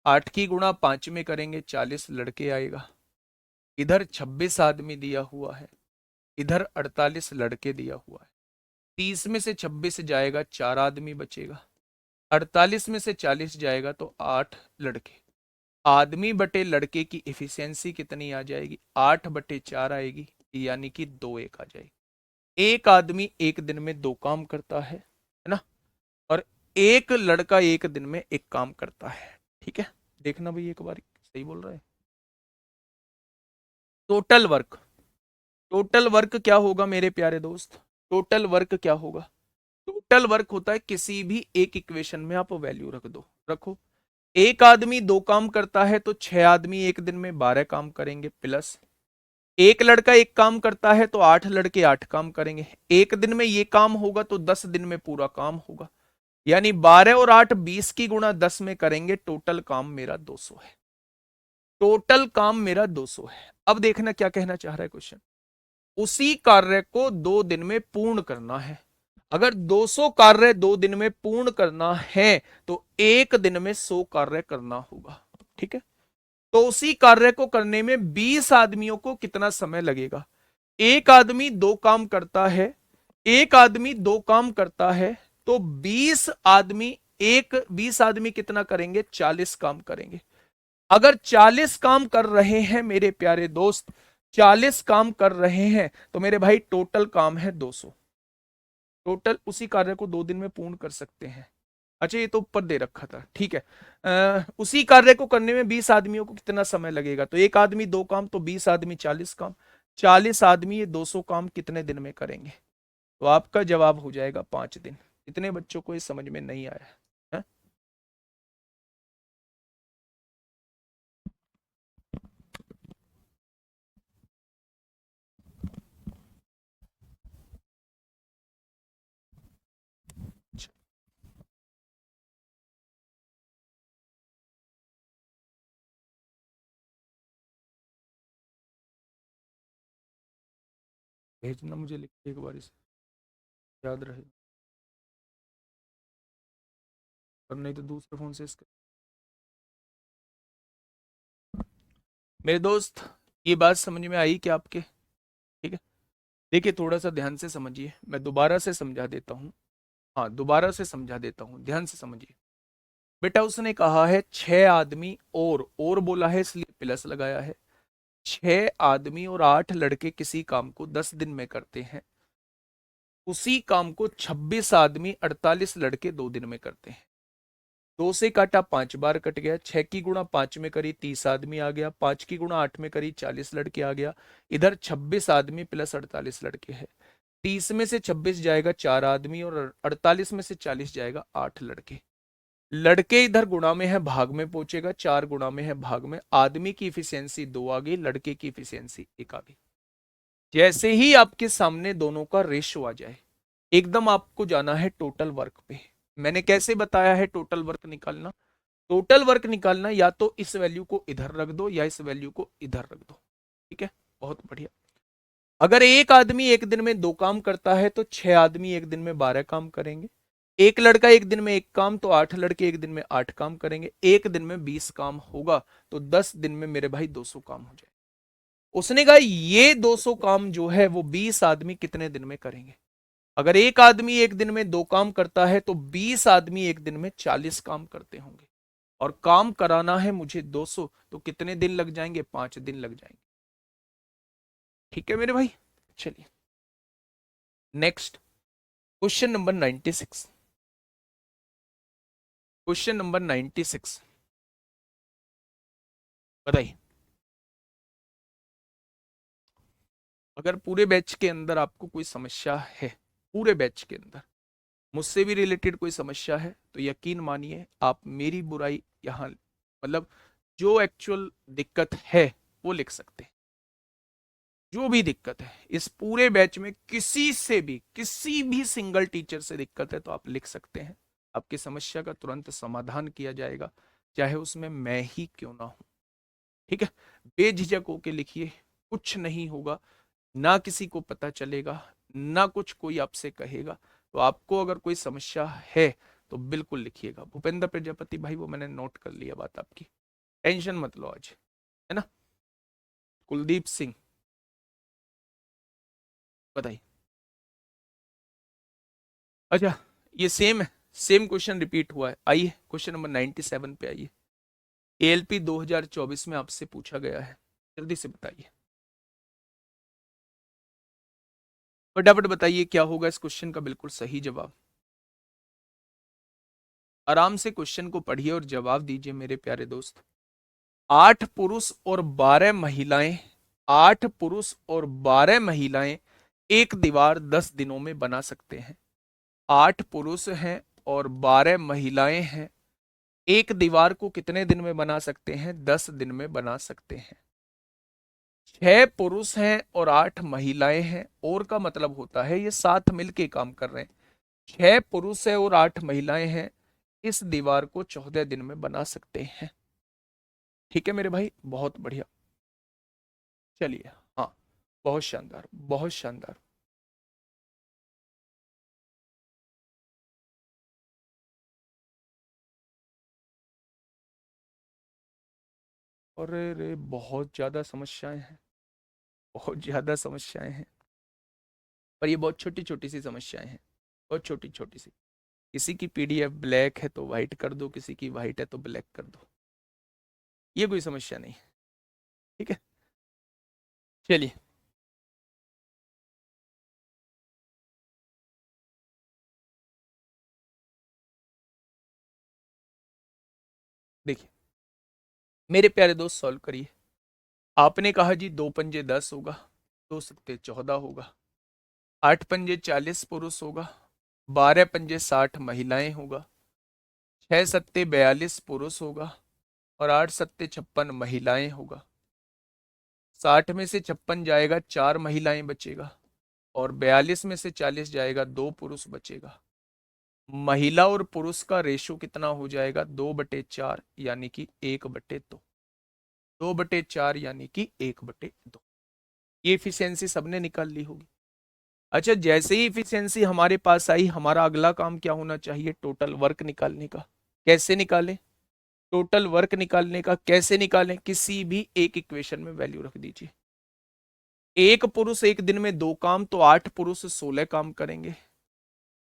8 की गुणा 5 में करेंगे 40 लड़के आएगा। इधर 26 आदमी दिया हुआ है, इधर 48 लड़के दिया हुआ है। 30 में से 26 जाएगा, 4 आदमी बचेगा। 48 में से 40 जाएगा तो 8 लड़के। आदमी बटे लड़के की इफिशियंसी कितनी आ जाएगी? 8/4 आएगी, यानी कि 2:1 आ जाएगी। एक आदमी एक दिन में 2 काम करता है ना, और एक लड़का एक दिन में एक काम करता है, ठीक है। देखना भाई एक बार, सही बोल रहा है। टोटल वर्क, टोटल वर्क क्या होगा मेरे प्यारे दोस्त? टोटल वर्क क्या होगा? टोटल वर्क होता है, किसी भी एक इक्वेशन में आप वैल्यू रख दो, रखो। एक आदमी 2 काम करता है तो 6 आदमी एक दिन में 12 काम करेंगे, प्लस एक लड़का एक काम करता है तो 8 लड़के 8 काम करेंगे। एक दिन में ये काम होगा तो 10 दिन में पूरा काम होगा, यानी 12 और 8, 20 की गुणा 10 में करेंगे। टोटल काम मेरा 200 है, टोटल काम मेरा 200 है। अब देखना क्या कहना चाह रहा है क्वेश्चन। उसी कार्य को 2 दिन में पूर्ण करना है। अगर 200 कार्य 2 दिन में पूर्ण करना है तो एक दिन में 100 कार्य करना होगा, ठीक है। तो उसी कार्य को करने में 20 आदमियों को कितना समय लगेगा? एक आदमी 2 काम करता है, एक आदमी 2 काम करता है, तो 20 आदमी, एक 20 आदमी कितना करेंगे? 40 काम करेंगे। अगर 40 काम कर रहे हैं मेरे प्यारे दोस्त, 40 काम कर रहे हैं तो मेरे भाई टोटल काम है 200। टोटल उसी कार्य को 2 दिन में पूर्ण कर सकते हैं। अच्छा ये तो ऊपर दे रखा था, ठीक है। उसी कार्य को करने में 20 आदमियों को कितना समय लगेगा? तो एक आदमी 2 काम, तो 20 आदमी 40 काम, 40 आदमी ये 200 काम कितने दिन में करेंगे? तो आपका जवाब हो जाएगा 5 दिन। इतने बच्चों को ये समझ में नहीं आया है? अच्छा, भेजना मुझे लिख के एक बार, इसे याद रहे, और नहीं तो दूसरे फोन से इसका। मेरे दोस्त ये बात समझ में आई क्या आपके? ठीक है, देखिए थोड़ा सा ध्यान से समझिए, मैं दोबारा से समझा देता हूँ। हाँ दोबारा से समझा देता हूँ, ध्यान से समझिए। बेटा उसने कहा है 6 आदमी, और बोला है इसलिए प्लस लगाया है। 6 आदमी और 8 लड़के किसी काम को 10 दिन में करते हैं, उसी काम को 26 आदमी 48 लड़के 2 दिन में करते हैं। 2 से काटा 5 बार कट गया। 6 की गुणा 5 में करी 30 आदमी आ गया। 5 की गुणा 8 में करी 40 लड़के आ गया। इधर 26 आदमी प्लस 48 लड़के हैं। 30 में से 26 जाएगा 4 आदमी, और 48 में से 40 जाएगा 8 लड़के। लड़के इधर गुणा में है भाग में पहुंचेगा, 4 गुणा में है भाग में, आदमी की इफिशियंसी 2 आ गई, लड़के की इफिशियंसी 1 आ गई। जैसे ही आपके सामने दोनों का रेशो आ जाए, एकदम आपको जाना है टोटल वर्क पे। मैंने कैसे बताया है टोटल वर्क निकालना? टोटल वर्क निकालना या तो इस वैल्यू को इधर रख दो या इस वैल्यू को इधर रख दो। ठीक है, बहुत बढ़िया। अगर एक आदमी एक दिन में 2 काम करता है तो 6 आदमी एक दिन में 12 काम करेंगे। एक लड़का एक दिन में 1 काम तो 8 लड़के एक दिन में 8 काम करेंगे। एक दिन में 20 काम होगा तो 10 दिन में मेरे भाई 200 काम हो जाए। उसने कहा ये 200 काम जो है वो 20 आदमी कितने दिन में करेंगे? अगर एक आदमी एक दिन में 2 काम करता है तो 20 आदमी एक दिन में 40 काम करते होंगे, और काम कराना है मुझे 200, तो कितने दिन लग जाएंगे? 5 दिन लग जाएंगे। ठीक है मेरे भाई, चलिए next question number 96। Question number 96 बताइए। अगर पूरे बैच के अंदर आपको कोई समस्या है, पूरे बैच के अंदर मुझसे भी रिलेटेड कोई समस्या है, तो यकीन मानिए आप मेरी बुराई यहाँ, मतलब जो एक्चुअल दिक्कत है वो लिख सकते हैं। जो भी दिक्कत है इस पूरे बैच में, किसी से भी, किसी भी सिंगल टीचर से दिक्कत है तो आप लिख सकते हैं। आपकी समस्या का तुरंत समाधान किया जाएगा, चाहे उसमें मैं ही क्यों ना हूं। ठीक है, बेझिझक होके लिखिए, कुछ नहीं होगा, ना किसी को पता चलेगा, ना कुछ कोई आपसे कहेगा। तो आपको अगर कोई समस्या है तो बिल्कुल लिखिएगा। भूपेंद्र प्रजापति भाई, वो मैंने नोट कर लिया बात आपकी, टेंशन मत लो आज, है ना। कुलदीप सिंह बताइए। अच्छा, ये सेम है, सेम क्वेश्चन रिपीट हुआ है। आइए क्वेश्चन नंबर 97 पे आइए। एएलपी 2024 में आपसे पूछा गया है, जल्दी से बताइए, फटाफट बताइए क्या होगा इस क्वेश्चन का बिल्कुल सही जवाब। आराम से क्वेश्चन को पढ़िए और जवाब दीजिए मेरे प्यारे दोस्त। 8 पुरुष और 12 महिलाएं, 8 पुरुष और 12 महिलाएं एक दीवार 10 दिनों में बना सकते हैं। 8 पुरुष हैं और 12 महिलाएं हैं, एक दीवार को कितने दिन में बना सकते हैं? 10 दिन में बना सकते हैं। 6 पुरुष हैं और 8 महिलाएं हैं, और का मतलब होता है ये साथ मिलके काम कर रहे हैं। 6 पुरुष है और 8 महिलाएं हैं, इस दीवार को 14 दिन में बना सकते हैं। ठीक है मेरे भाई, बहुत बढ़िया। चलिए, हाँ, बहुत शानदार, बहुत शानदार। अरे रे, बहुत ज्यादा समस्याएं हैं, बहुत ज्यादा समस्याएं हैं, पर ये बहुत छोटी छोटी सी समस्याएं हैं, बहुत छोटी छोटी सी। किसी की पीडीएफ ब्लैक है तो वाइट कर दो, किसी की वाइट है तो ब्लैक कर दो, ये कोई समस्या नहीं है। ठीक है, चलिए देखिए मेरे प्यारे दोस्त, सॉल्व करिए। आपने कहा जी 2 पंजे 10 होगा, 2 सत्ते 14 होगा, 8 पंजे 40 पुरुष होगा, 12 पंजे 60 महिलाएं होगा, 6 सत्ते 42 पुरुष होगा, और 8 सत्ते 56 महिलाएं होगा। 60 में से 56 जाएगा, 4 महिलाएं बचेगा, और 42 में से 40 जाएगा, 2 पुरुष बचेगा। महिला और पुरुष का रेशो कितना हो जाएगा? 2/4 यानी कि 1/2। 2/4 यानी कि 1/2। ये इफिशियंसी सबने निकाल ली होगी। अच्छा, जैसे ही इफिशियंसी हमारे पास आई, हमारा अगला काम क्या होना चाहिए? टोटल वर्क निकालने का। कैसे निकालें टोटल वर्क निकालने का? कैसे निकालें? किसी भी एक इक्वेशन में वैल्यू रख दीजिए। एक पुरुष एक दिन में 2 काम तो 8 पुरुष 16 काम करेंगे।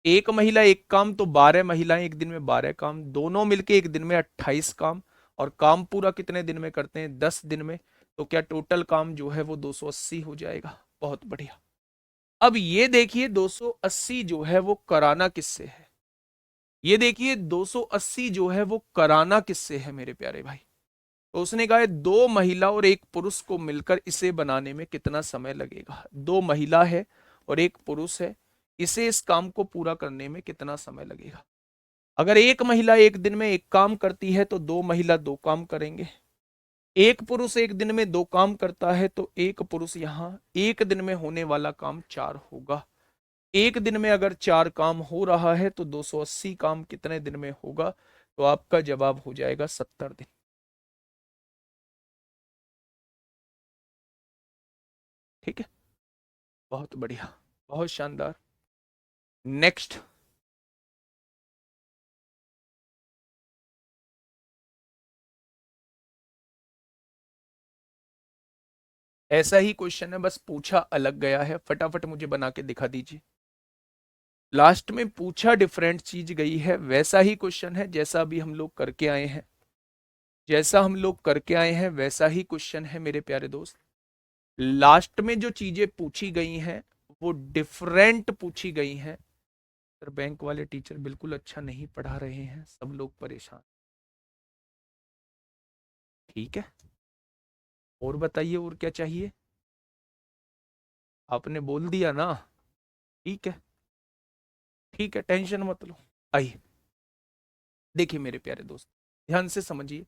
एक महिला 1 काम तो 12 महिलाएं एक दिन में 12 काम, दोनों मिलके एक दिन में 28 काम। और काम पूरा कितने दिन में करते हैं? 10 दिन में। तो क्या टोटल काम जो है वो 280 हो जाएगा? बहुत बढ़िया। अब ये देखिए 280 जो है वो कराना किससे है? ये देखिए 280 जो है वो कराना किससे है मेरे प्यारे भाई? तो उसने कहा है 2 महिला और 1 पुरुष को मिलकर इसे बनाने में कितना समय लगेगा? 2 महिला है और 1 पुरुष है, इसे इस काम को पूरा करने में कितना समय लगेगा? अगर एक महिला एक दिन में एक काम करती है तो दो महिला दो काम करेंगे। एक पुरुष एक दिन में दो काम करता है तो एक पुरुष यहां एक दिन में होने वाला काम चार होगा। एक दिन में अगर चार काम हो रहा है तो 280 काम कितने दिन में होगा? तो आपका जवाब हो जाएगा 70 दिन। ठीक है, बहुत बढ़िया, बहुत शानदार। नेक्स्ट। ऐसा ही क्वेश्चन है, बस पूछा अलग गया है। फटाफट मुझे बना के दिखा दीजिए। लास्ट में पूछा डिफरेंट चीज गई है, वैसा ही क्वेश्चन है जैसा अभी हम लोग करके आए हैं। जैसा हम लोग करके आए हैं वैसा ही क्वेश्चन है मेरे प्यारे दोस्त। लास्ट में जो चीजें पूछी गई हैं वो डिफरेंट पूछी गई हैं। सर बैंक वाले टीचर बिल्कुल अच्छा नहीं पढ़ा रहे हैं, सब लोग परेशान। ठीक है, और बताइए और क्या चाहिए? आपने बोल दिया ना। ठीक है, ठीक है, टेंशन मत लो। आइए, देखिए मेरे प्यारे दोस्त, ध्यान से समझिए,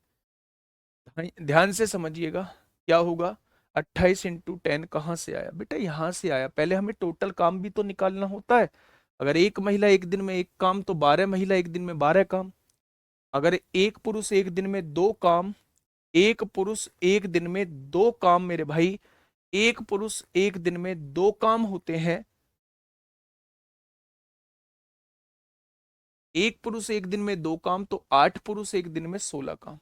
ध्यान से समझिएगा। क्या होगा? 28 × 10 कहाँ से आया बेटा? यहां से आया। पहले हमें टोटल काम भी तो निकालना होता है। अगर एक महिला एक दिन में एक काम तो 12 महिला एक दिन में 12 काम। अगर एक पुरुष एक दिन में दो काम, एक पुरुष एक दिन में दो काम मेरे भाई, एक पुरुष एक दिन में दो काम होते हैं। एक पुरुष एक दिन में दो काम तो 8 पुरुष एक दिन में 16 काम।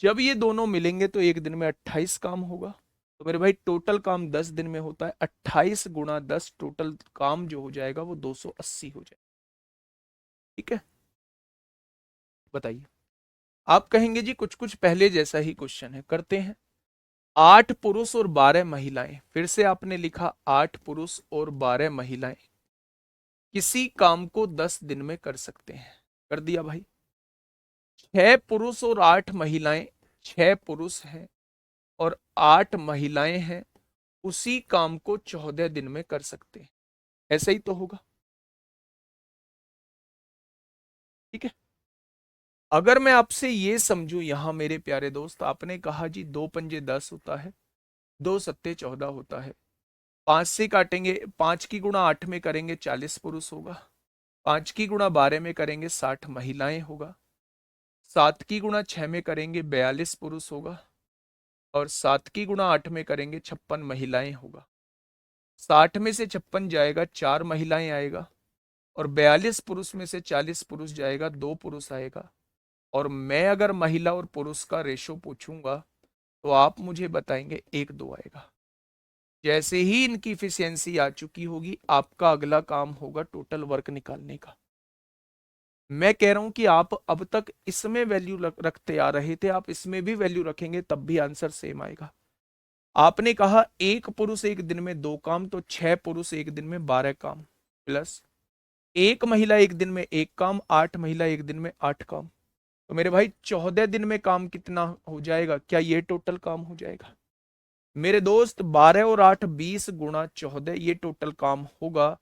जब ये दोनों मिलेंगे तो एक दिन में 28 काम होगा। तो मेरे भाई टोटल काम 10 दिन में होता है। 28 × 10 टोटल काम जो हो जाएगा वो 280 हो जाएगा। ठीक है, बताइए। आप कहेंगे जी कुछ कुछ पहले जैसा ही क्वेश्चन है, करते हैं। 8 पुरुष और 12 महिलाएं, फिर से आपने लिखा 8 पुरुष और 12 महिलाएं किसी काम को 10 दिन में कर सकते हैं। कर दिया भाई। 6 पुरुष और 8 महिलाएं, 6 पुरुष हैं और 8 महिलाएं हैं, उसी काम को 14 दिन में कर सकते हैं। ऐसा ही तो होगा। ठीक है, अगर मैं आपसे ये समझूं यहां मेरे प्यारे दोस्त, आपने कहा जी 2 पंजे 10 होता है, 2 सत्ते 14 होता है। 5 से काटेंगे, 5 की गुणा 8 में करेंगे 40 पुरुष होगा। 5 की गुणा 12 में करेंगे 60 महिलाएं होगा। 7 की गुणा 6 में करेंगे 42 पुरुष होगा। और 7 की गुणा 8 में करेंगे 56 महिलाएं होगा। 60 में से 56 जाएगा 4 महिलाएं आएगा। और 42 पुरुष में से 40 पुरुष जाएगा 2 पुरुष आएगा। और मैं अगर महिला और पुरुष का रेशो पूछूंगा तो आप मुझे बताएंगे 1:2 आएगा। जैसे ही इनकी इफिशियंसी आ चुकी होगी, आपका अगला काम होगा टोटल वर्क निकालने का। मैं कह रहा हूं कि आप अब तक इसमें वैल्यू रखते आ रहे थे, आप इसमें भी वैल्यू रखेंगे तब भी आंसर सेम आएगा। आपने कहा एक पुरुष एक दिन में दो काम तो 6 पुरुष एक दिन में 12 काम, प्लस एक महिला एक दिन में एक काम, 8 महिला एक दिन में 8 काम। तो मेरे भाई 14 दिन में काम कितना हो जाएगा? क्या ये टोटल काम हो जाएगा? मेरे दोस्त 12 और 8 20 × 14 ये टोटल काम होगा।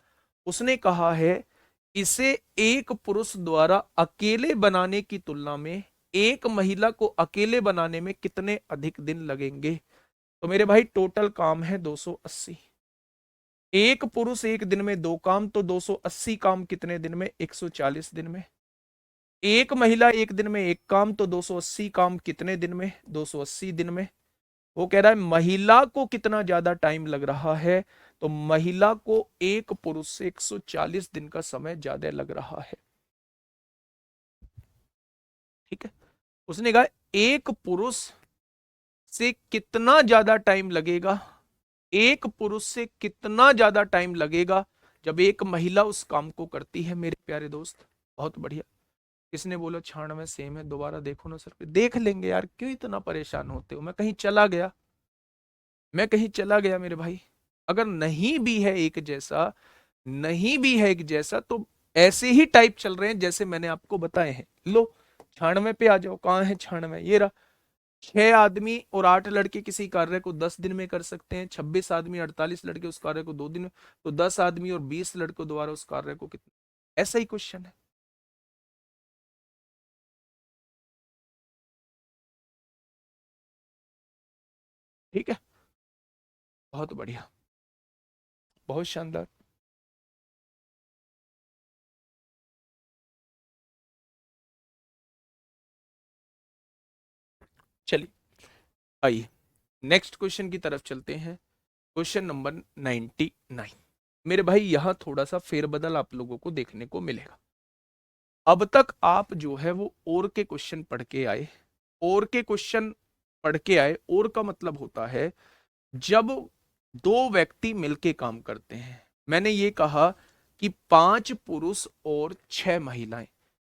उसने कहा है इसे एक पुरुष द्वारा अकेले बनाने की तुलना में एक महिला को अकेले बनाने में कितने अधिक दिन लगेंगे? तो मेरे भाई टोटल काम है 280। एक पुरुष एक दिन में दो काम तो 280 काम कितने दिन में? 140 दिन में। एक महिला एक दिन में एक काम तो 280 काम कितने दिन में? 280 दिन में। वो कह रहा है महिला को कितना ज्यादा टाइम लग रहा है? तो महिला को एक पुरुष से 140 दिन का समय ज्यादा लग रहा है। ठीक है, उसने कहा एक पुरुष से कितना ज्यादा टाइम लगेगा, एक पुरुष से कितना ज्यादा टाइम लगेगा जब एक महिला उस काम को करती है मेरे प्यारे दोस्त। बहुत बढ़िया। किसने बोला 96 सेम है? दोबारा देखो ना सर, देख लेंगे यार, क्यों इतना परेशान होते हो? मैं कहीं चला गया, मैं कहीं चला गया मेरे भाई। अगर नहीं भी है एक जैसा, नहीं भी है एक जैसा, तो ऐसे ही टाइप चल रहे हैं जैसे मैंने आपको बताए हैं। लो 96 पे आ जाओ, कहाँ है 96? ये रहा। 6 आदमी और 8 लड़के किसी कार्य को 10 दिन में कर सकते हैं। 26 आदमी 48 लड़के उस कार्य को 2 दिन में। तो 10 आदमी और 20 लड़कों द्वारा उस कार्य को कितना? ऐसा ही क्वेश्चन है। ठीक है, बहुत बढ़िया, बहुत शानदार। चलिए आइए नेक्स्ट क्वेश्चन की तरफ चलते हैं। Question number 99। मेरे भाई यहां थोड़ा सा फेरबदल आप लोगों को देखने को मिलेगा। अब तक आप जो है वो और के क्वेश्चन पढ़ के आए, और के क्वेश्चन पढ़ के आए। और का मतलब होता है जब दो व्यक्ति मिलके काम करते हैं। मैंने ये कहा कि 5 पुरुष और 6 महिलाएं,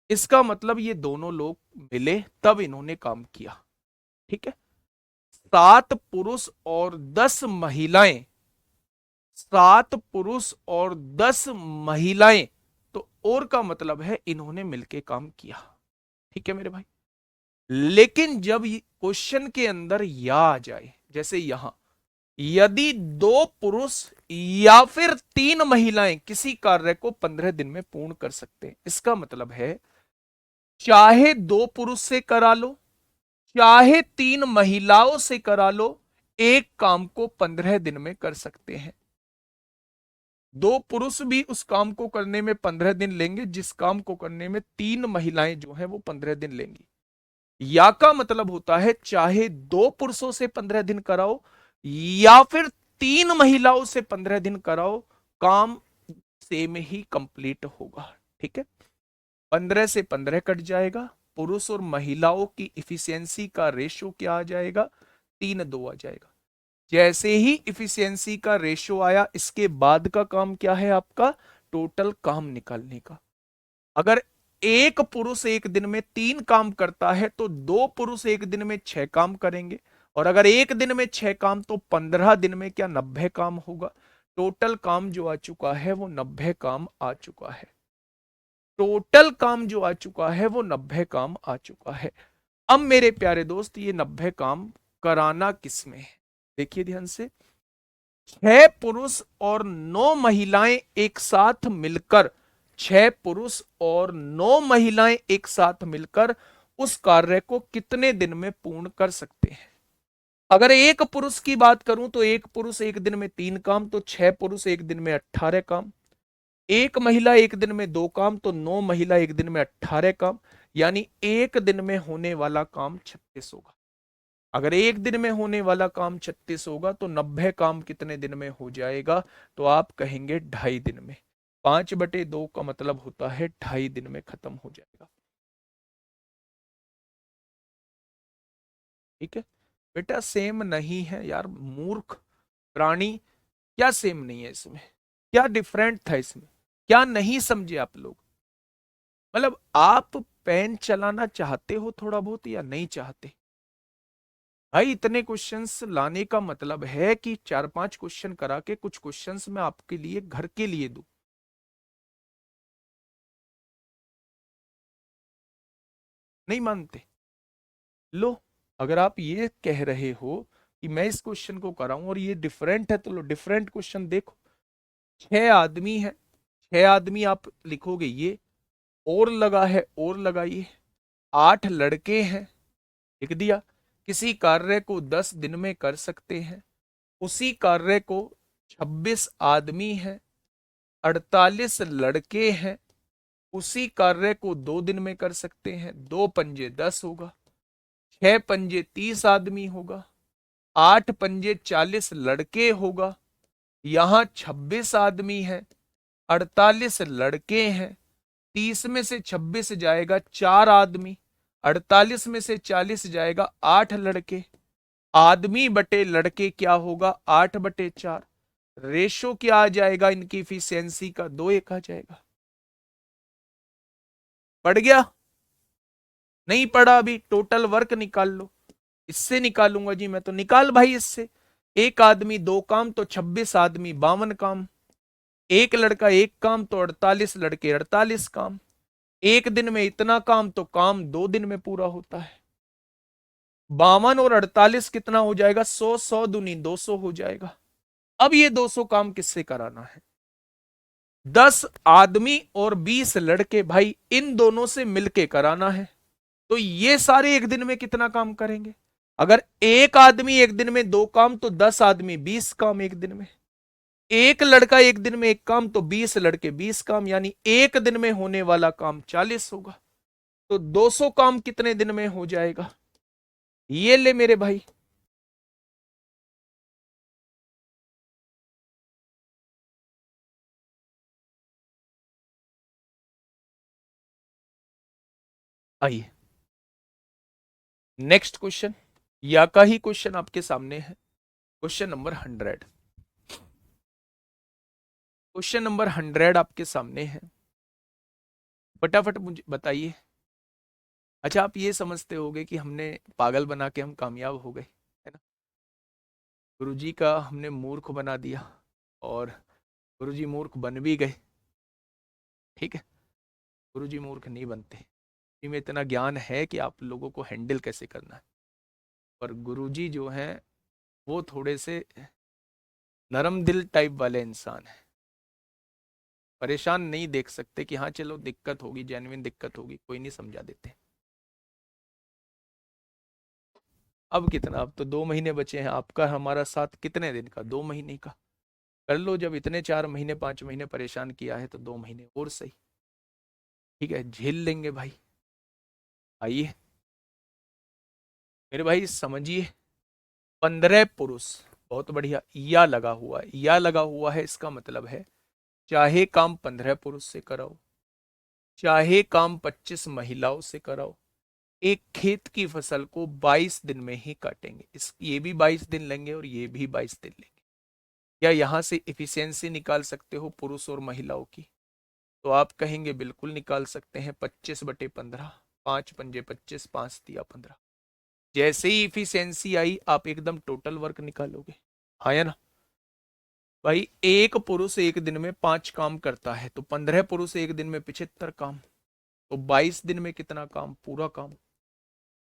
इसका मतलब ये दोनों लोग मिले तब इन्होंने काम किया। ठीक है, 7 पुरुष और 10 महिलाएं, 7 पुरुष और 10 महिलाएं, तो और का मतलब है इन्होंने मिलके काम किया। ठीक है मेरे भाई, लेकिन जब क्वेश्चन के अंदर या आ जाए, जैसे यहां, यदि 2 पुरुष या फिर 3 महिलाएं किसी कार्य को 15 दिन में पूर्ण कर सकते हैं, इसका मतलब है चाहे 2 पुरुष से करा लो चाहे 3 महिलाओं से करा लो, एक काम को 15 दिन में कर सकते हैं। 2 पुरुष भी उस काम को करने में 15 दिन लेंगे जिस काम को करने में 3 महिलाएं जो है वो 15 दिन लेंगी। या का मतलब होता है चाहे 2 पुरुषों से 15 दिन कराओ या फिर 3 महिलाओं से 15 दिन कराओ, काम सेम ही कंप्लीट होगा। ठीक है, 15 से 15 कट जाएगा, पुरुष और महिलाओं की इफिशियंसी का रेशो क्या आ जाएगा, 3:2 आ जाएगा। जैसे ही इफिशियंसी का रेशो आया, इसके बाद का काम क्या है आपका, टोटल काम निकालने का। अगर एक पुरुष एक दिन में 3 काम करता है तो 2 पुरुष एक दिन में 6 काम करेंगे, और अगर एक दिन में 6 काम तो 15 दिन में क्या 90 काम होगा। टोटल काम जो आ चुका है वो 90 काम आ चुका है। टोटल काम जो आ चुका है वो 90 काम आ चुका है। अब मेरे प्यारे दोस्त, ये 90 काम कराना किसमें है, देखिए ध्यान से। 6 पुरुष और 9 महिलाएं एक साथ मिलकर, 6 पुरुष और 9 महिलाएं एक साथ मिलकर उस कार्य को कितने दिन में पूर्ण कर सकते हैं। अगर एक पुरुष की बात करूं तो एक पुरुष एक दिन में 3 काम, तो 6 पुरुष एक दिन में 18 काम। एक महिला एक दिन में 2 काम, तो 9 महिला एक दिन में 18 काम। यानी एक दिन में होने वाला काम 36 होगा। अगर एक दिन में होने वाला काम 36 होगा तो 90 काम कितने दिन में हो जाएगा, तो आप कहेंगे 2.5 दिन में। 5/2 का मतलब होता है 2.5 दिन में खत्म हो जाएगा। ठीक है बेटा, सेम नहीं है यार मूर्ख प्राणी। क्या सेम नहीं है इसमें, क्या डिफरेंट था इसमें, क्या नहीं समझे आप लोग। मतलब आप पेन चलाना चाहते हो थोड़ा बहुत या नहीं चाहते। भाई इतने क्वेश्चंस लाने का मतलब है कि 4-5 क्वेश्चन करा के कुछ क्वेश्चंस मैं आपके लिए घर के लिए दूं। नहीं मानते, लो। अगर आप ये कह रहे हो कि मैं इस क्वेश्चन को कराऊं और ये डिफरेंट है, तो लो डिफरेंट क्वेश्चन देखो। 6 आदमी है, 6 आदमी आप लिखोगे ये, और लगा है और लगाइए। 8 लड़के हैं, लिख दिया। किसी कार्य को 10 दिन में कर सकते हैं, उसी कार्य को 26 आदमी हैं, 48 लड़के हैं, उसी कार्य को 2 दिन में कर सकते हैं। 2 पंजे 10 होगा, 6 पंजे 30 आदमी होगा, 8 पंजे 40 लड़के होगा। यहां 26 आदमी हैं, 48 लड़के हैं, 30 में से 26 जाएगा 4 आदमी, 48 में से 40 जाएगा 8 लड़के। आदमी बटे लड़के क्या होगा, 8/4। रेशो क्या आ जाएगा इनकी इफिशियंसी का, 2:1 आ जाएगा। पड़ गया, नहीं पड़ा अभी, टोटल वर्क निकाल लो। इससे निकालूंगा जी मैं, तो निकाल भाई इससे। एक आदमी 2 काम तो 26 आदमी 52 काम। एक लड़का 1 काम तो 48 लड़के 48 काम। एक दिन में इतना काम तो काम 2 दिन में पूरा होता है। 52 और 48 कितना हो जाएगा, 100, 100 दूनी 200 हो जाएगा। अब ये 200 काम किससे कराना है, 10 आदमी और 20 लड़के, भाई इन दोनों से मिलके कराना है। तो ये सारे एक दिन में कितना काम करेंगे, अगर एक आदमी एक दिन में 2 काम तो 10 आदमी 20 काम एक दिन में। एक लड़का एक दिन में एक काम तो 20 लड़के 20 काम, यानी एक दिन में होने वाला काम 40 होगा। तो 200 काम कितने दिन में हो जाएगा? ये ले मेरे भाई। आइए नेक्स्ट क्वेश्चन, या का ही क्वेश्चन आपके सामने है। Question number 100। क्वेश्चन नंबर 100 आपके सामने है। फटाफट मुझे बताइए। अच्छा, आप ये समझते होगे कि हमने पागल बना के हम कामयाब हो गए, है ना? गुरुजी का हमने मूर्ख बना दिया और गुरुजी मूर्ख बन भी गए। ठीक है, गुरुजी मूर्ख नहीं बनते। में इतना ज्ञान है कि आप लोगों को हैंडल कैसे करना है। पर गुरुजी जो हैं वो थोड़े से नरम दिल टाइप वाले इंसान हैं। परेशान नहीं देख सकते कि हाँ चलो दिक्कत होगी, जेन्युइन दिक्कत होगी, कोई नहीं, समझा देते। अब कितना, अब तो 2 महीने बचे हैं। आपका हमारा साथ कितने दिन का? 2 महीने का। कर लो, जब इतने 4 महीने 5 महीने परेशान किया है तो 2 महीने और सही। ठीक है, झेल लेंगे भाई। आइए मेरे भाई समझिए। 15 पुरुष, बहुत बढ़िया। या लगा हुआ है, या लगा हुआ है, इसका मतलब है चाहे काम 15 पुरुष से कराओ, चाहे काम 25 महिलाओं से कराओ, एक खेत की फसल को 22 दिन में ही काटेंगे। इस ये भी 22 दिन लेंगे और ये भी 22 दिन लेंगे। क्या यहां से इफिशियंसी निकाल सकते हो पुरुष और महिलाओं की? तो आप कहेंगे बिल्कुल निकाल सकते हैं। 25/15, 5 पंजे 25, 5 तिया 15। जैसे ही इफिशियंसी आई आप एकदम टोटल वर्क निकालोगे। हाँ या ना भाई? एक पुरुष एक दिन में 5 काम करता है, तो 15 पुरुष एक दिन में 75 काम। तो 22 दिन में कितना काम? पूरा काम।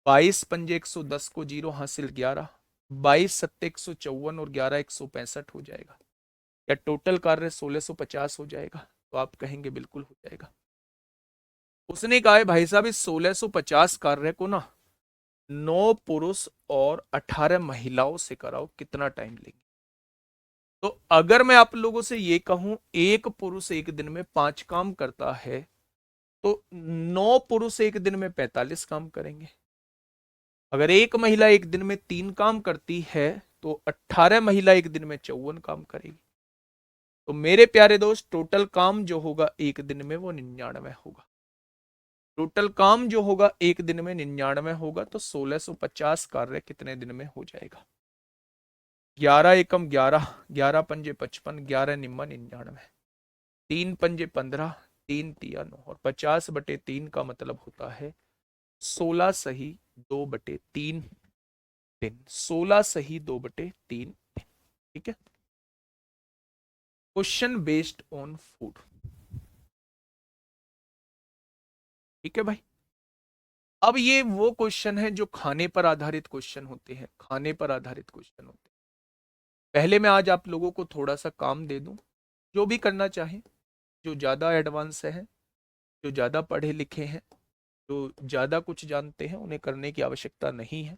22 पंजे 110 को जीरो हासिल 11, 22 सत्ते 154 और 11 165 हो जाएगा। या टोटल कार्य 1650 हो जाएगा? तो आप कहेंगे बिल्कुल हो जाएगा। उसने कहा है भाई साहब इस 1650 कार्य को ना 9 पुरुष और 18 महिलाओं से कराओ, कितना टाइम लेंगे? तो अगर मैं आप लोगों से ये कहूं एक पुरुष एक दिन में 5 काम करता है, तो 9 पुरुष एक दिन में 45 काम करेंगे। अगर एक महिला एक दिन में 3 काम करती है तो 18 महिला एक दिन में 54 काम करेगी। तो मेरे प्यारे दोस्त टोटल काम जो होगा एक दिन में वो 99 होगा। टोटल काम जो होगा एक दिन में 99 होगा। तो 1650 कार्य कितने दिन में हो जाएगा? 11 एकम 11, 11 पंजे 55, 11 निम्मा 99, 3 पंजे 15, 3 तिया 9 और 50/3 का मतलब होता है 16 सही 2/3 दिन। 16 सही 2/3 दिन। ठीक है, क्वेश्चन बेस्ड ऑन फूड। ठीक है भाई। अब ये वो क्वेश्चन है जो खाने पर आधारित क्वेश्चन होते हैं, खाने पर आधारित क्वेश्चन होते हैं। पहले मैं आज आप लोगों को थोड़ा सा काम दे दूं, जो भी करना चाहें, जो ज़्यादा एडवांस है, जो ज़्यादा पढ़े लिखे हैं, जो ज़्यादा कुछ जानते हैं, उन्हें करने की आवश्यकता नहीं है।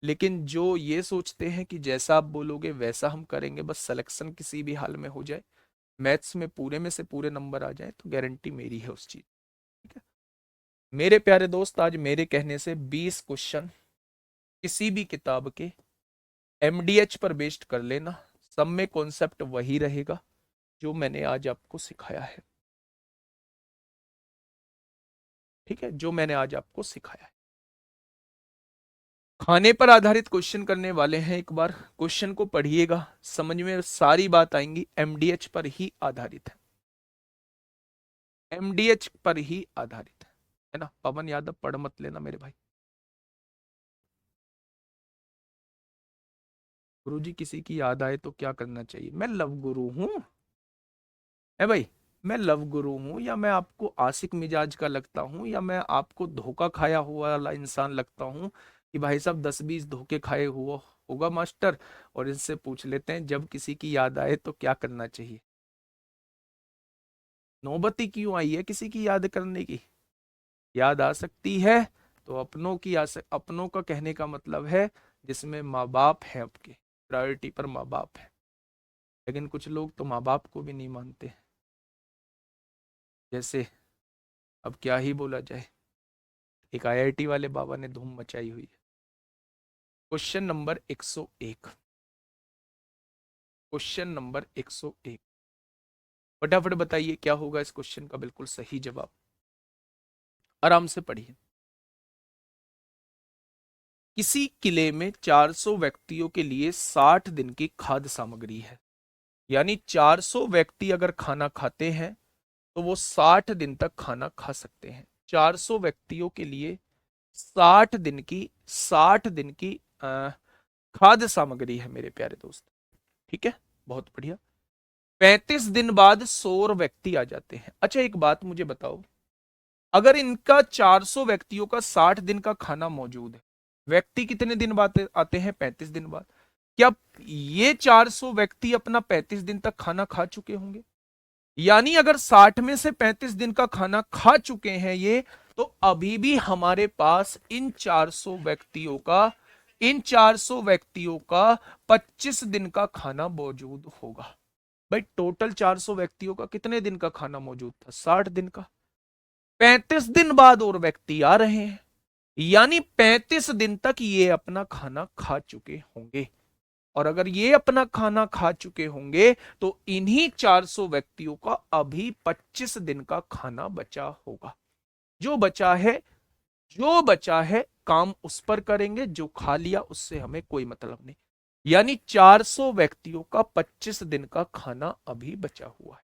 लेकिन जो ये सोचते हैं कि जैसा आप बोलोगे वैसा हम करेंगे, बस सिलेक्शन किसी भी हाल में हो जाए, मैथ्स में पूरे में से पूरे नंबर आ जाए, तो गारंटी मेरी है उस चीज। ठीक है मेरे प्यारे दोस्त, आज मेरे कहने से 20 क्वेश्चन किसी भी किताब के एमडीएच पर बेस्ड कर लेना। सब में कॉन्सेप्ट वही रहेगा जो मैंने आज आपको सिखाया है। ठीक है, जो मैंने आज आपको सिखाया है। खाने पर आधारित क्वेश्चन करने वाले हैं। एक बार क्वेश्चन को पढ़िएगा, समझ में सारी बात आएंगी। एमडीएच पर ही आधारित है, एमडीएच पर ही आधारित है ना? पवन यादव पढ़ मत लेना मेरे भाई। गुरुजी किसी की याद आए तो क्या करना चाहिए? मैं लव गुरु हूं है भाई। मैं लव गुरु हूं या मैं आपको आशिक मिजाज का लगता हूं, या मैं आपको धोखा खाया हुआ वाला इंसान लगता हूं कि भाई साहब 10-20 धोखे खाए हुआ होगा मास्टर, और इनसे पूछ लेते हैं जब किसी की याद आए तो क्या करना चाहिए। नौबती क्यों आई है किसी की याद करने की? याद आ सकती है तो अपनों की अपनों का कहने का मतलब है जिसमें माँ बाप है, आपके प्रायोरिटी पर माँ बाप है। लेकिन कुछ लोग तो माँ बाप को भी नहीं मानते। जैसे अब क्या ही बोला जाए, एक आईआईटी वाले बाबा ने धूम मचाई हुई है। क्वेश्चन नंबर 101, क्वेश्चन नंबर 101, फटाफट बताइए क्या होगा इस क्वेश्चन का बिल्कुल सही जवाब। आराम से पढ़िए। किसी किले में 400 व्यक्तियों के लिए 60 दिन की खाद्य सामग्री है। यानी 400 व्यक्ति अगर खाना खाते हैं तो वो 60 दिन तक खाना खा सकते हैं। 400 व्यक्तियों के लिए 60 दिन की खाद्य सामग्री है मेरे प्यारे दोस्त। ठीक है, बहुत बढ़िया। 35 दिन बाद 100 व्यक्ति आ जाते हैं। अच्छा एक बात मुझे बताओ, अगर इनका 400 व्यक्तियों का 60 दिन का खाना मौजूद है, व्यक्ति कितने दिन बाद आते हैं? 35 दिन बाद। क्या ये 400 व्यक्ति अपना 35 दिन तक खाना खा चुके होंगे? यानी अगर 60 में से 35 दिन का खाना खा चुके हैं ये, तो अभी भी हमारे पास इन 400 व्यक्तियों का 25 दिन का खाना मौजूद होगा। भाई टोटल 400 व्यक्तियों का कितने दिन का खाना मौजूद था? 60 दिन का। 35 दिन बाद और व्यक्ति आ रहे हैं, यानी 35 दिन तक ये अपना खाना खा चुके होंगे। और अगर ये अपना खाना खा चुके होंगे तो इन्हीं 400 व्यक्तियों का अभी 25 दिन का खाना बचा होगा। जो बचा है काम उस पर करेंगे, जो खा लिया उससे हमें कोई मतलब नहीं। यानी 400 व्यक्तियों का 25 दिन का खाना अभी बचा हुआ है।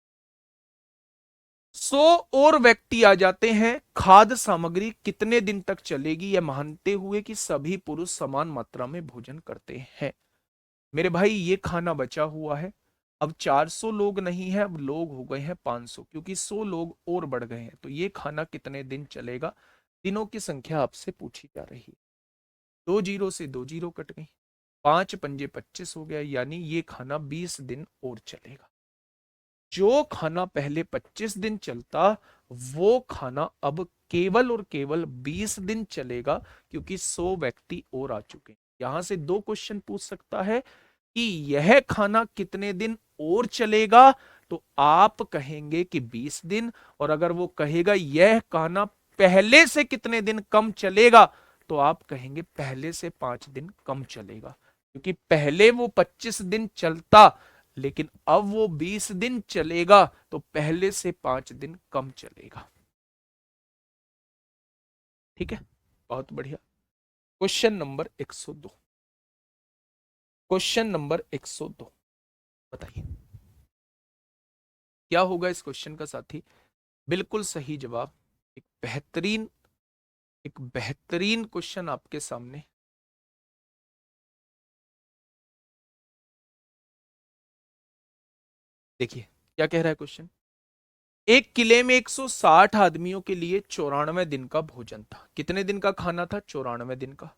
100 और व्यक्ति आ जाते हैं। खाद्य सामग्री कितने दिन तक चलेगी, यह मानते हुए कि सभी पुरुष समान मात्रा में भोजन करते हैं। मेरे भाई ये खाना बचा हुआ है। अब 400 लोग नहीं है, अब लोग हो गए हैं 500, क्योंकि 100 लोग और बढ़ गए हैं। तो ये खाना कितने दिन चलेगा? दिनों की संख्या आपसे पूछी जा रही है। 2 जीरो से 2 जीरो कट गई, 5 पंजे 25 हो गया, यानी ये खाना 20 दिन और चलेगा। जो खाना पहले 25 दिन चलता, वो खाना अब केवल और केवल 20 दिन चलेगा, क्योंकि 100 व्यक्ति और आ चुके हैं। यहां से 2 क्वेश्चन पूछ सकता है कि यह खाना कितने दिन और चलेगा, तो आप कहेंगे कि 20 दिन। और अगर वो कहेगा यह खाना पहले से कितने दिन कम चलेगा, तो आप कहेंगे पहले से 5 दिन कम चलेगा, क्योंकि पहले वो 25 दिन चलता, लेकिन अब वो 20 दिन चलेगा, तो पहले से 5 दिन कम चलेगा। ठीक है, बहुत बढ़िया। क्वेश्चन नंबर 102, क्वेश्चन नंबर 102, बताइए क्या होगा इस क्वेश्चन का साथी? बिल्कुल सही जवाब। एक बेहतरीन क्वेश्चन आपके सामने। देखिए क्या कह रहा है क्वेश्चन। एक किले में 160 आदमियों के लिए 94 दिन का भोजन था। कितने दिन का खाना था? 94 दिन का।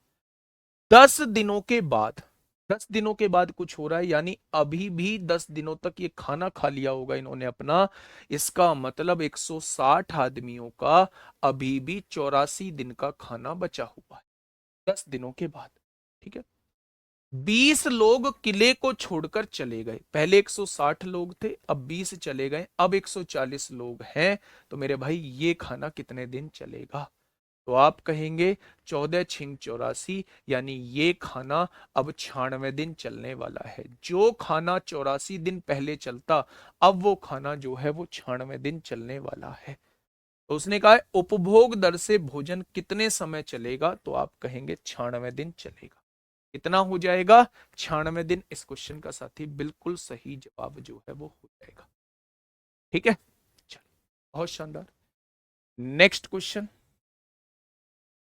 10 दिनों के बाद, 10 दिनों के बाद कुछ हो रहा है, यानी अभी भी 10 दिनों तक ये खाना खा लिया होगा इन्होंने अपना। इसका मतलब 160 आदमियों का अभी भी 84 दिन का खाना बचा हुआ है 10 दिनों के बाद। ठीक है, 20 लोग किले को छोड़कर चले गए। पहले 160 लोग थे, अब 20 चले गए, अब 140 लोग हैं। तो मेरे भाई ये खाना कितने दिन चलेगा? तो आप कहेंगे 14 छिंग 84, यानी ये खाना अब 96 दिन चलने वाला है। जो खाना 84 दिन पहले चलता, अब वो खाना जो है वो 96 दिन चलने वाला है। तो उसने कहा उपभोग दर से भोजन कितने समय चलेगा, तो आप कहेंगे 96 दिन चलेगा। कितना हो जाएगा? 96 दिन। इस क्वेश्चन का साथी बिल्कुल सही जवाब जो है वो हो जाएगा। ठीक है, चलो बहुत शानदार। नेक्स्ट क्वेश्चन,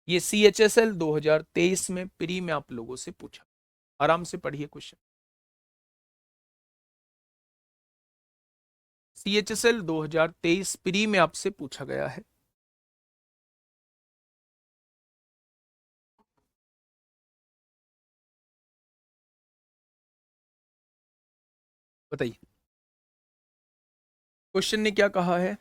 ये CHSL 2023 में प्री में आप लोगों से पूछा। आराम से पढ़िए क्वेश्चन। CHSL 2023 प्री में आपसे पूछा गया है। बताइए क्वेश्चन ने क्या कहा है।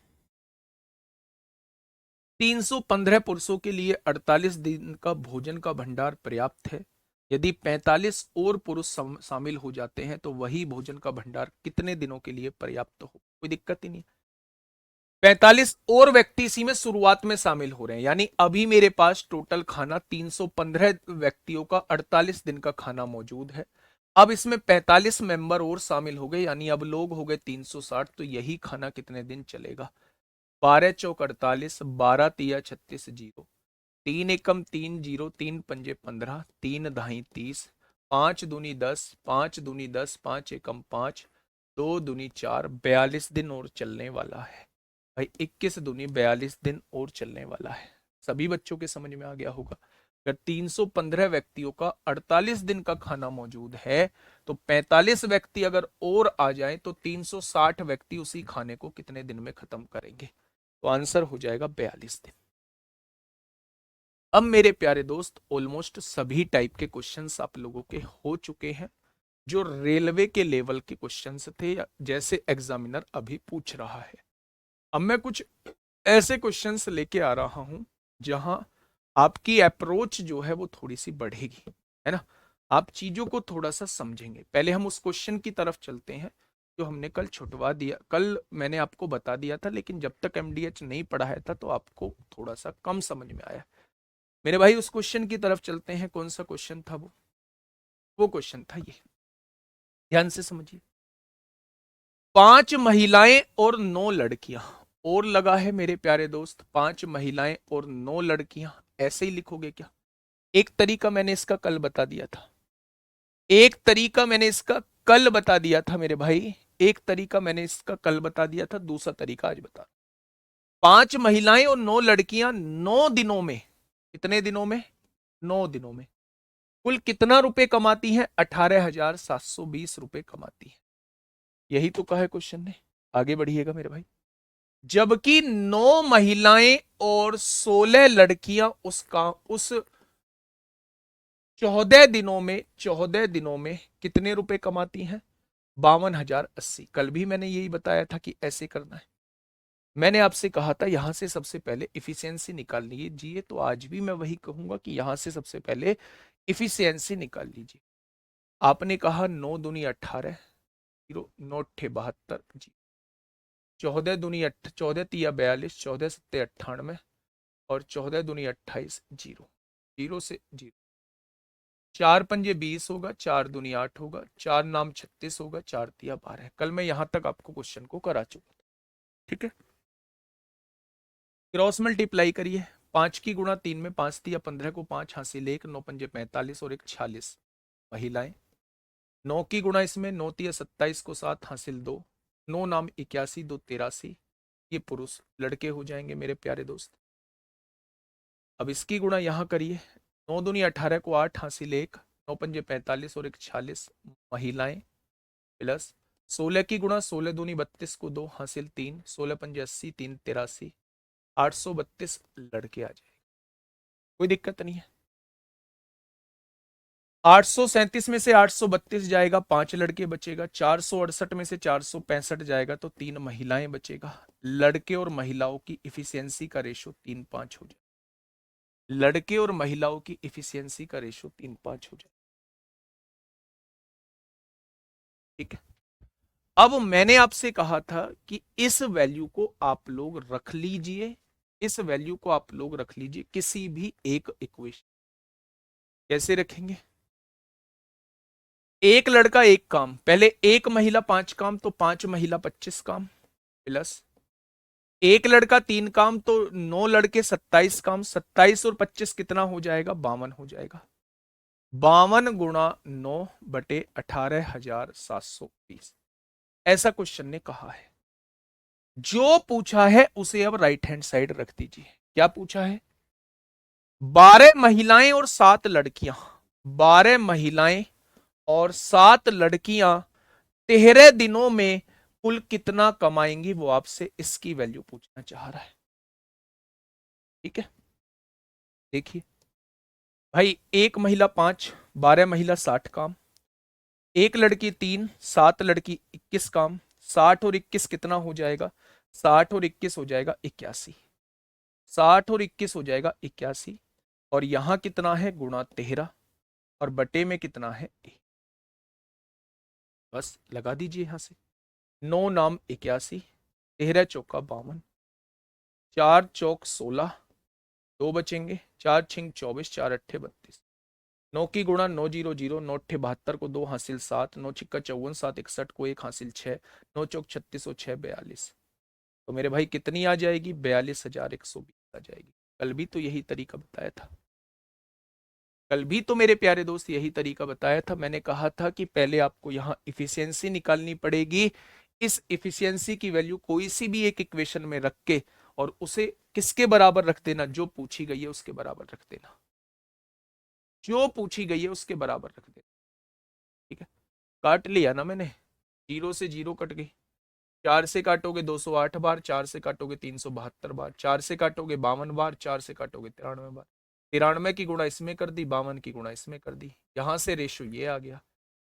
315 पुरुषों के लिए 48 दिन का भोजन का भंडार पर्याप्त है। यदि 45 और पुरुष शामिल हो जाते हैं तो वही भोजन का भंडार कितने दिनों के लिए पर्याप्त हो? कोई दिक्कत ही नहीं। 45 और व्यक्ति इसी में शुरुआत में शामिल हो रहे हैं, यानी अभी मेरे पास टोटल खाना 315 व्यक्तियों का 48 दिन का खाना मौजूद है। अब इसमें 45 मेंबर और शामिल हो गए, यानी अब लोग हो गए 360। तो यही खाना कितने दिन चलेगा? 12 चौक 48, 12 तिया 36, जीरो, 3 एकम 3 जीरो, 3 पंजे 15, 3 धाई 30, 5 दूनी 10, 5 दूनी 10, 5 एकम 5, 2 दूनी 4, 42 दिन और चलने वाला है। भाई 21 दूनी 42 दिन और चलने वाला है। सभी बच्चों के समझ में आ गया होगा। अगर 315 व्यक्तियों का 48 दिन का खाना मौजूद है तो 45 व्यक्ति अगर और आ जाएं तो 360 व्यक्ति उसी खाने को कितने दिन में खत्म करेंगे? तो आंसर हो जाएगा 42 दिन। अब मेरे प्यारे दोस्त, ऑलमोस्ट सभी टाइप के क्वेश्चंस आप लोगों के हो चुके हैं जो रेलवे के लेवल के क्वेश्चंस थे, जैसे एग्जामिनर अभी पूछ रहा है। अब मैं कुछ ऐसे क्वेश्चंस लेके आ रहा हूं जहां आपकी अप्रोच जो है वो थोड़ी सी बढ़ेगी, है ना। आप चीजों को थोड़ा सा समझेंगे। पहले हम उस क्वेश्चन की तरफ चलते हैं जो हमने कल छुटवा दिया। कल मैंने आपको बता दिया था, लेकिन जब तक एमडीएच नहीं पढ़ाया था तो आपको थोड़ा सा कम समझ में आया। मेरे भाई उस क्वेश्चन की तरफ चलते हैं। कौन सा क्वेश्चन था वो क्वेश्चन था ये, ध्यान से समझिए। 5 महिलाएं और 9 लड़कियां, और लगा है मेरे प्यारे दोस्त 5 महिलाएं और 9 लड़कियां, ऐसे ही लिखोगे क्या? एक तरीका मैंने इसका कल बता दिया था, एक तरीका मैंने इसका कल बता दिया था मेरे भाई, एक तरीका मैंने इसका कल बता दिया था, दूसरा तरीका आज बता। 5 महिलाएं और 9 लड़कियां 9 दिनों में, कितने दिनों में? 9 दिनों में कुल कितना रुपए कमाती हैं? 18,720 रुपए कमाती है। यही तो कहा है क्वेश्चन ने। आगे बढ़िएगा मेरे भाई। जबकि 9 महिलाएं और 16 लड़कियां उस 14 दिनों में कितने रुपए कमाती हैं? 52,080। कल भी मैंने यही बताया था कि ऐसे करना है। मैंने आपसे कहा था यहां से सबसे पहले इफिशियंसी निकाल लीजिए, तो आज भी मैं वही कहूंगा कि यहां से सबसे पहले इफिशियंसी निकाल लीजिए। आपने कहा 9 दूनी 18, जीरो, 9 अट्ठे 72, जी, 14 दूनी 14 तिया 42, 14 सत्ते 98, और 14 दूनी 28, जीरो, जीरो से जीरो, 4 पंजे 20 होगा, 4 दूनी 8 होगा, 4 नाम 36 होगा, 4 तिया 12। कल मैं यहां तक आपको क्वेश्चन को करा चुका था, ठीक है। क्रॉस मल्टीप्लाई करिए। 5 की गुणा 3 में 5 तिया 15 को 5 हासिल 1, 9 पंजे 45 और 1 46 महिलाएं। 9 की गुणा इसमें 9 तिया 27 को 7 हासिल 2, 9 नाम 81, 2 83, ये पुरुष लड़के हो जाएंगे मेरे प्यारे दोस्त। अब इसकी गुणा यहां करिए। 9 दूनी 18 को 8 हासिल 1, 9 पंजे 45 और 1 46 महिलाएं, प्लस 16 की गुणा 16 दूनी 32 को 2 हासिल 3, 16 पंजे 80, 3 83, 832 लड़के आ जाएंगे। कोई दिक्कत नहीं है। 837 में से 832 जाएगा, 5 लड़के बचेगा। 468 में से 465 जाएगा तो 3 महिलाएं बचेगा। लड़के और महिलाओं की इफिशियंसी का रेशो 3:5 हो जाए। लड़के और महिलाओं की इफिशियंसी का रेशो 3:5 हो जाए, ठीक है। अब मैंने आपसे कहा था कि इस वैल्यू को आप लोग रख लीजिए, इस वैल्यू को आप लोग रख लीजिए किसी भी एक इक्वेशन। कैसे रखेंगे? एक लड़का एक काम, पहले एक महिला 5 काम तो 5 महिला 25 काम, प्लस एक लड़का 3 काम तो 9 लड़के 27 काम, 27 और 25 कितना हो जाएगा? 52 हो जाएगा। 52 गुणा 9 बटे 18,720, ऐसा क्वेश्चन ने कहा है। जो पूछा है उसे अब राइट हैंड साइड रख दीजिए। क्या पूछा है? 12 महिलाएं और 7 लड़कियां, 12 महिलाएं और 7 लड़कियां 13 दिनों में कुल कितना कमाएंगी, वो आपसे इसकी वैल्यू पूछना चाह रहा है, ठीक है। देखिए भाई, एक महिला 5, 12 महिला 60 काम, एक लड़की 3, 7 लड़की 21 काम, 60 और 21 कितना हो जाएगा? 60 और 21 हो जाएगा 81, 60 और 21 हो जाएगा 81, और यहां कितना है? गुणा 13, और बटे में कितना है a। बस लगा दीजिए यहां से। 9 नाम 81, 13 चौका 52, 4 चौक 16, 2 बचेंगे, 4 छिंग 24, 4 अट्ठे 32। 9 की गुणा 9 जीरो जीरो, 9 अट्ठे 72 को 2 हासिल 7, 9 छिक्का 54, 7 61 को 1 हासिल 6, 9 चौक 36 और 6 42। तो मेरे भाई कितनी आ जाएगी? 42,120 आ जाएगी। कल भी तो यही तरीका बताया था। कल भी तो मेरे प्यारे दोस्त यही तरीका बताया था। मैंने कहा था कि पहले आपको यहां इफिशियंसी निकालनी पड़ेगी। इस इफिशियंसी की वैल्यू कोई सी भी एक इक्वेशन में रख के और उसे किसके बराबर रख देना? जो पूछी गई है उसके बराबर रख देना। जो पूछी गई है उसके बराबर रख देना। ठीक है, काट लिया ना मैंने। जीरो से जीरो कट गई। 4 से काटोगे 208 बार, 4 से काटोगे 372 बार, 4 से काटोगे 52 बार, 4 से काटोगे 93 बार। 93 की गुणा इसमें कर दी, 52 की गुणा इसमें कर दी। यहां से रेशो ये आ गया।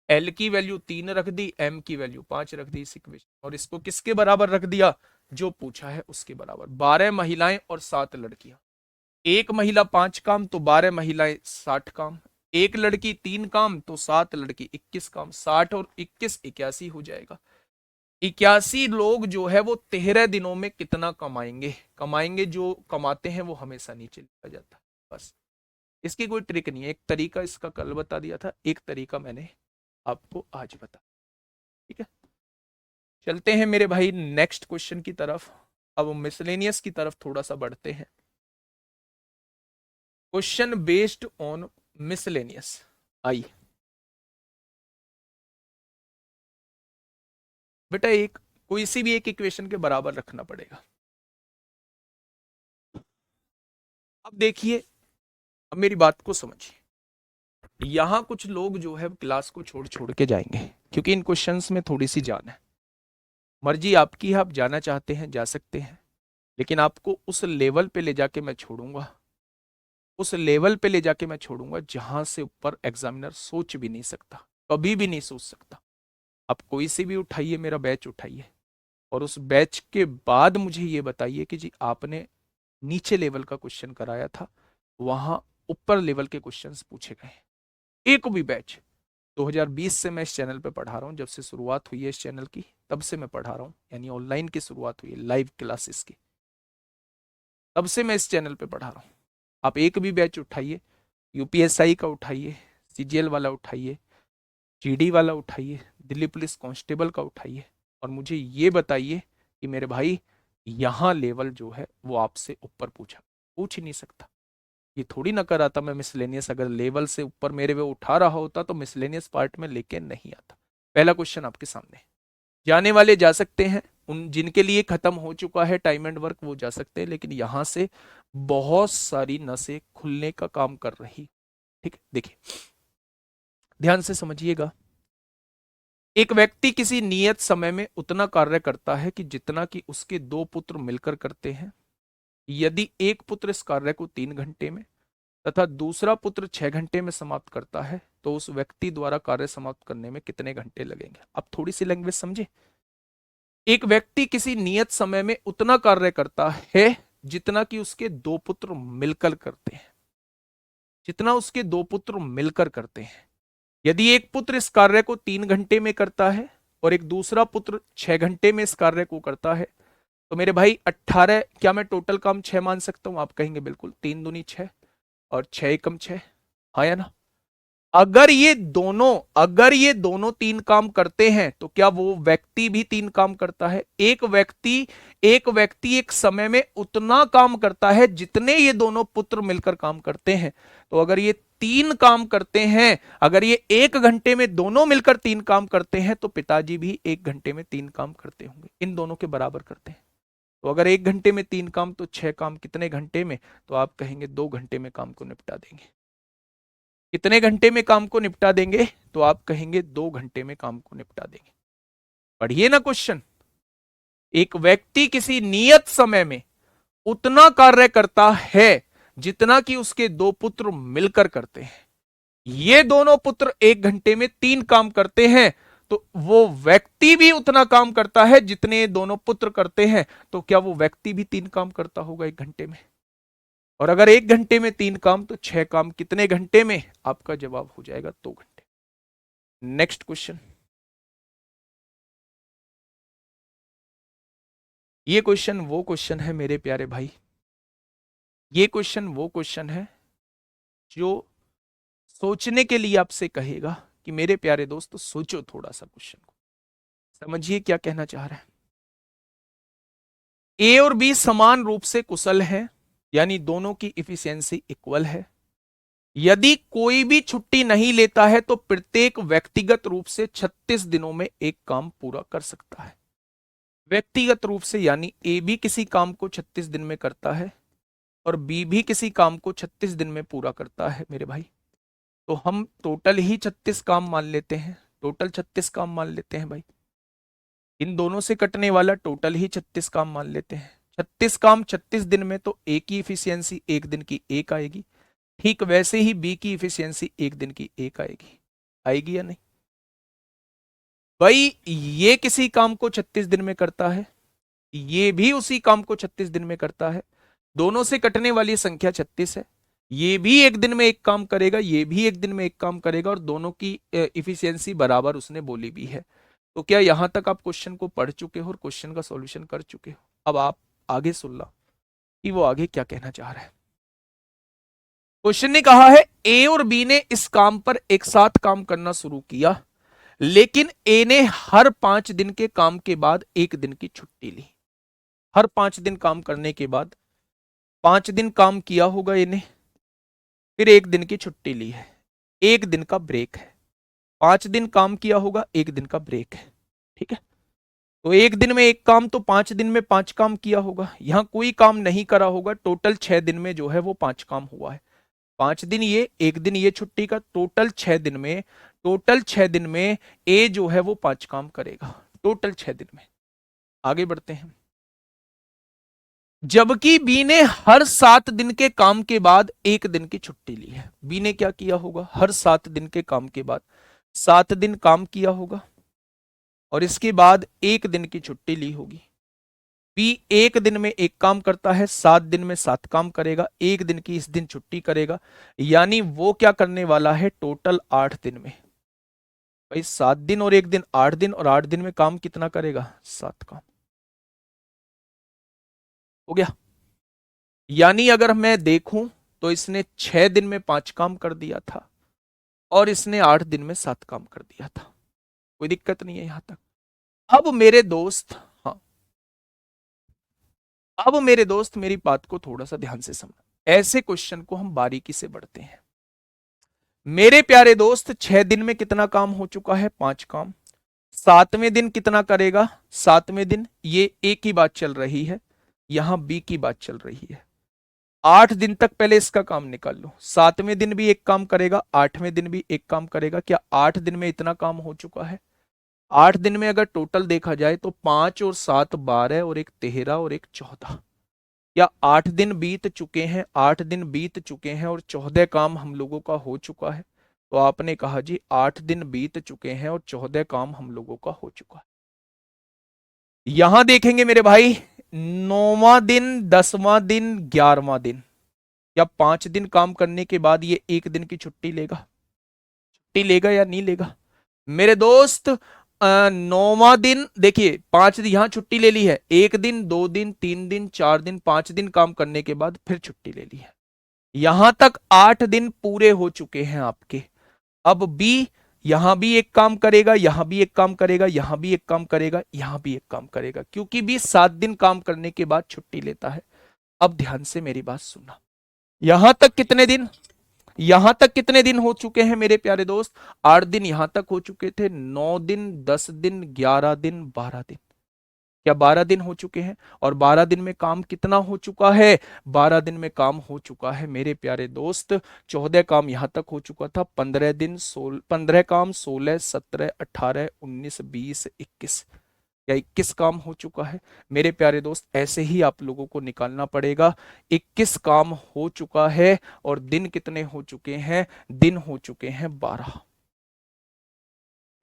एल की वैल्यू 3 रख दी, एम की वैल्यू 5 रख दी इस इक्वेशन, और इसको किसके बराबर रख दिया? जो पूछा है उसके बराबर। 12 महिलाएं और 7 लड़कियां। एक महिला 5 काम तो 12 महिलाएं 60 काम। एक लड़की 3 काम तो 7 लड़की 21 काम। 60 और 21 81 हो जाएगा। 81 लोग जो है वो 13 दिनों में कितना कमाएंगे? कमाएंगे, जो कमाते हैं वो हमेशा नीचे लिखा जाता है। बस, इसकी कोई ट्रिक नहीं है। एक तरीका इसका कल बता दिया था, एक तरीका मैंने आपको आज बता। ठीक है, चलते हैं मेरे भाई नेक्स्ट क्वेश्चन की तरफ। अब मिसलेनियस की तरफ थोड़ा सा बढ़ते हैं। Question based on miscellaneous. आई बेटा, एक कोई सी भी एक इक्वेशन के बराबर रखना पड़ेगा। अब देखिए, अब मेरी बात को समझिए। यहां कुछ लोग जो है क्लास को छोड़ छोड़ के जाएंगे, क्योंकि इन क्वेश्चंस में थोड़ी सी जान है। मर्जी आपकी है, आप जाना चाहते हैं जा सकते हैं, लेकिन आपको उस लेवल पे ले जाके मैं छोड़ूंगा। उस लेवल पे ले जाके मैं छोड़ूंगा जहां से ऊपर एग्जामिनर सोच भी नहीं सकता, कभी भी नहीं सोच सकता। आप कोई सी भी उठाइए, मेरा बैच उठाइए, और उस बैच के बाद मुझे ये बताइए कि जी आपने नीचे लेवल का क्वेश्चन कराया था, वहां ऊपर लेवल के क्वेश्चंस पूछे गए। एक भी बैच 2020 से मैं इस चैनल पे पढ़ा रहा हूं, जब से शुरुआत हुई है इस चैनल की तब से मैं पढ़ा रहा हूं, यानी ऑनलाइन की शुरुआत हुई है लाइव क्लासेस की, तब से मैं इस चैनल पे पढ़ा रहा हूं। आप एक भी बैच उठाइए, यूपीएसआई का उठाइए, सीजीएल वाला उठाइए, जीडी वाला उठाइए, दिल्ली पुलिस कांस्टेबल का उठाइए, और मुझे ये बताइए कि मेरे भाई यहां लेवल जो है वो आपसे ऊपर पूछ ही नहीं सकता। ये थोड़ी ना कराता मैं मिसलेनियस, अगर लेवल से ऊपर मेरे वो उठा रहा होता तो मिसलेनियस पार्ट में लेके नहीं आता। पहला क्वेश्चन आपके सामने। जाने वाले जा सकते हैं, उन जिनके लिए खत्म हो चुका है टाइम एंड वर्क वो जा सकते हैं, लेकिन यहां से बहुत सारी नसें खुलने का काम कर रही। ठीक है, देखिए ध्यान से समझिएगा। एक व्यक्ति किसी नियत समय में उतना कार्य करता है कि जितना कि उसके 2 पुत्र मिलकर करते हैं। यदि एक पुत्र इस कार्य को 3 घंटे में तथा दूसरा पुत्र 6 घंटे में समाप्त करता है, तो उस व्यक्ति द्वारा कार्य समाप्त करने में कितने घंटे लगेंगे? अब थोड़ी सी लैंग्वेज समझे। एक व्यक्ति किसी नियत समय में उतना कार्य करता है जितना कि उसके 2 पुत्र मिलकर करते हैं। जितना उसके 2 पुत्र मिलकर करते हैं। यदि एक पुत्र इस कार्य को 3 घंटे में करता है और एक दूसरा पुत्र 6 घंटे में इस कार्य को करता है, तो मेरे भाई 18, क्या मैं टोटल काम 6 मान सकता हूं? आप कहेंगे बिल्कुल, 3 दूनी 6 और 6 एकम 6, हाँ या ना? अगर ये दोनों 3 काम करते हैं तो क्या वो व्यक्ति भी 3 काम करता है? एक व्यक्ति एक समय में उतना काम करता है जितने ये दोनों पुत्र मिलकर काम करते हैं। तो अगर ये 3 काम करते हैं, अगर ये 1 घंटे में दोनों मिलकर 3 काम करते हैं, तो पिताजी भी 1 घंटे में 3 काम करते होंगे, इन दोनों के बराबर करते हैं। तो अगर 1 घंटे में 3 काम तो 6 काम कितने घंटे में? तो आप कहेंगे 2 घंटे में काम को निपटा देंगे। कितने घंटे में काम को निपटा देंगे? तो आप कहेंगे 2 घंटे में काम को निपटा देंगे। पढ़िए ना क्वेश्चन। एक व्यक्ति किसी नियत समय में उतना कार्य करता है जितना कि उसके 2 पुत्र मिलकर करते हैं। ये दोनों पुत्र 1 घंटे में 3 काम करते हैं, तो वो व्यक्ति भी उतना काम करता है जितने दोनों पुत्र करते हैं। तो क्या वो व्यक्ति भी 3 काम करता होगा 1 घंटे में? और अगर 1 घंटे में 3 काम तो 6 काम कितने घंटे में? आपका जवाब हो जाएगा 2 घंटे। Next question. ये क्वेश्चन वो क्वेश्चन है मेरे प्यारे भाई, ये क्वेश्चन वो क्वेश्चन है जो सोचने के लिए आपसे कहेगा कि मेरे प्यारे दोस्त सोचो थोड़ा सा क्वेश्चन को, समझिए क्या कहना चाह रहा है। ए और बी समान रूप से कुशल हैं, यानी दोनों की इफिशियंसी इक्वल है। यदि कोई भी छुट्टी नहीं लेता है तो प्रत्येक व्यक्तिगत रूप से 36 दिनों में एक काम पूरा कर सकता है। व्यक्तिगत रूप से यानी ए भी किसी काम को 36 दिन में करता है और बी भी किसी काम को 36 दिन में पूरा करता है मेरे भाई। तो हम टोटल ही 36 काम मान लेते हैं, टोटल 36 काम मान लेते हैं भाई। इन दोनों से कटने वाला टोटल ही 36 काम मान लेते हैं। 36 काम 36 दिन में तो ए की इफिशियंसी एक दिन की एक आएगी, ठीक वैसे ही बी की इफिशियंसी एक दिन की एक आएगी। आएगी या नहीं भाई? ये किसी काम को 36 दिन में करता है, ये भी उसी काम को 36 दिन में करता है, दोनों से कटने वाली संख्या 36 है। ये भी एक दिन में एक काम करेगा, ये भी एक दिन में एक काम करेगा, और दोनों की इफिशियंसी बराबर उसने बोली भी है। तो क्या यहां तक आप क्वेश्चन को पढ़ चुके हो और क्वेश्चन का सॉल्यूशन कर चुके हो? अब आप आगे सुन लो कि वो आगे क्या कहना चाह रहा है। क्वेश्चन ने कहा है ए और बी ने इस काम पर एक साथ काम करना शुरू किया, लेकिन ए ने हर 5 दिन के काम के बाद एक दिन की छुट्टी ली। हर 5 दिन काम करने के बाद 5 दिन काम किया होगा ए ने, फिर एक दिन की छुट्टी ली है, एक दिन का ब्रेक है। 5 दिन काम किया होगा, एक दिन का ब्रेक है, ठीक है। तो एक दिन में एक काम तो 5 दिन में 5 काम किया होगा, यहां कोई काम नहीं करा होगा। टोटल 6 दिन में जो है वो 5 काम हुआ है। 5 दिन ये, एक दिन ये छुट्टी का, टोटल 6 दिन में, टोटल 6 दिन में ए जो है वो 5 काम करेगा, टोटल 6 दिन में। आगे बढ़ते हैं। जबकि बी ने हर 7 दिन के काम के बाद एक दिन की छुट्टी ली है। बी ने क्या किया होगा? हर 7 दिन के काम के बाद 7 दिन काम किया होगा और इसके बाद एक दिन की छुट्टी ली होगी। बी एक दिन में एक काम करता है, 7 दिन में 7 काम करेगा, एक दिन की इस दिन छुट्टी करेगा, यानी वो क्या करने वाला है? टोटल 8 दिन में भाई, 7 दिन और एक दिन, 8 दिन, और 8 दिन में काम कितना करेगा? 7 काम। हो गया। यानी अगर मैं देखूं तो इसने 6 दिन में 5 काम कर दिया था और इसने 8 दिन में 7 काम कर दिया था। कोई दिक्कत नहीं है यहां तक। अब मेरे दोस्त, हाँ, अब मेरे दोस्त मेरी बात को थोड़ा सा ध्यान से समझ। ऐसे क्वेश्चन को हम बारीकी से बढ़ते हैं। मेरे प्यारे दोस्त 6 दिन में कितना काम हो चुका है? 5 काम। 7वें दिन कितना करेगा? 7वें दिन ये ए की बात चल रही है, यहां बी की बात चल रही है। 8 दिन तक पहले इसका काम निकाल लो। 7वें दिन भी एक काम करेगा, 8वें दिन भी एक काम करेगा। क्या 8 दिन में इतना काम हो चुका है? 8 दिन में अगर टोटल देखा जाए तो 5 और 7 12 और एक 13 और एक 14। या 8 दिन बीत चुके हैं, 8 दिन बीत चुके हैं और 14 काम हम लोगों का हो चुका है। तो आपने कहा जी 8 दिन बीत चुके हैं और 14 काम हम लोगों का हो चुका है। यहां देखेंगे मेरे भाई, 9वां दिन, 10वां दिन, 11वां दिन, या 5 दिन काम करने के बाद ये एक दिन की छुट्टी लेगा? छुट्टी लेगा या नहीं लेगा मेरे दोस्त? 9वां दिन देखिए, 5 दिन यहां छुट्टी ले ली है, 1 दिन, 2 दिन, 3 दिन, 4 दिन, 5 दिन काम करने के बाद फिर छुट्टी ले ली है। यहां तक 8 दिन पूरे हो चुके हैं आपके। अब बी यहां भी एक काम करेगा, यहां भी एक काम करेगा, यहां भी एक काम करेगा, यहां भी एक काम करेगा, क्योंकि बी 7 दिन काम करने के बाद छुट्टी लेता है। अब ध्यान से मेरी बात सुनना। यहां तक कितने दिन, यहां तक कितने दिन हो चुके हैं मेरे प्यारे दोस्त? 8 दिन यहां तक हो चुके थे, 9 दिन, 10 दिन, 11 दिन, 12 दिन। क्या 12 दिन हो चुके हैं? और 12 दिन में काम कितना हो चुका है? 12 दिन में काम हो चुका है मेरे प्यारे दोस्त 14 काम यहां तक हो चुका था। 15 दिन, 15 काम, 16, 17, 18, 19, 20, 21, या 21 काम हो चुका है मेरे प्यारे दोस्त। ऐसे ही आप लोगों को निकालना पड़ेगा। 21 काम हो चुका है और दिन कितने हो चुके हैं? दिन हो चुके हैं 12।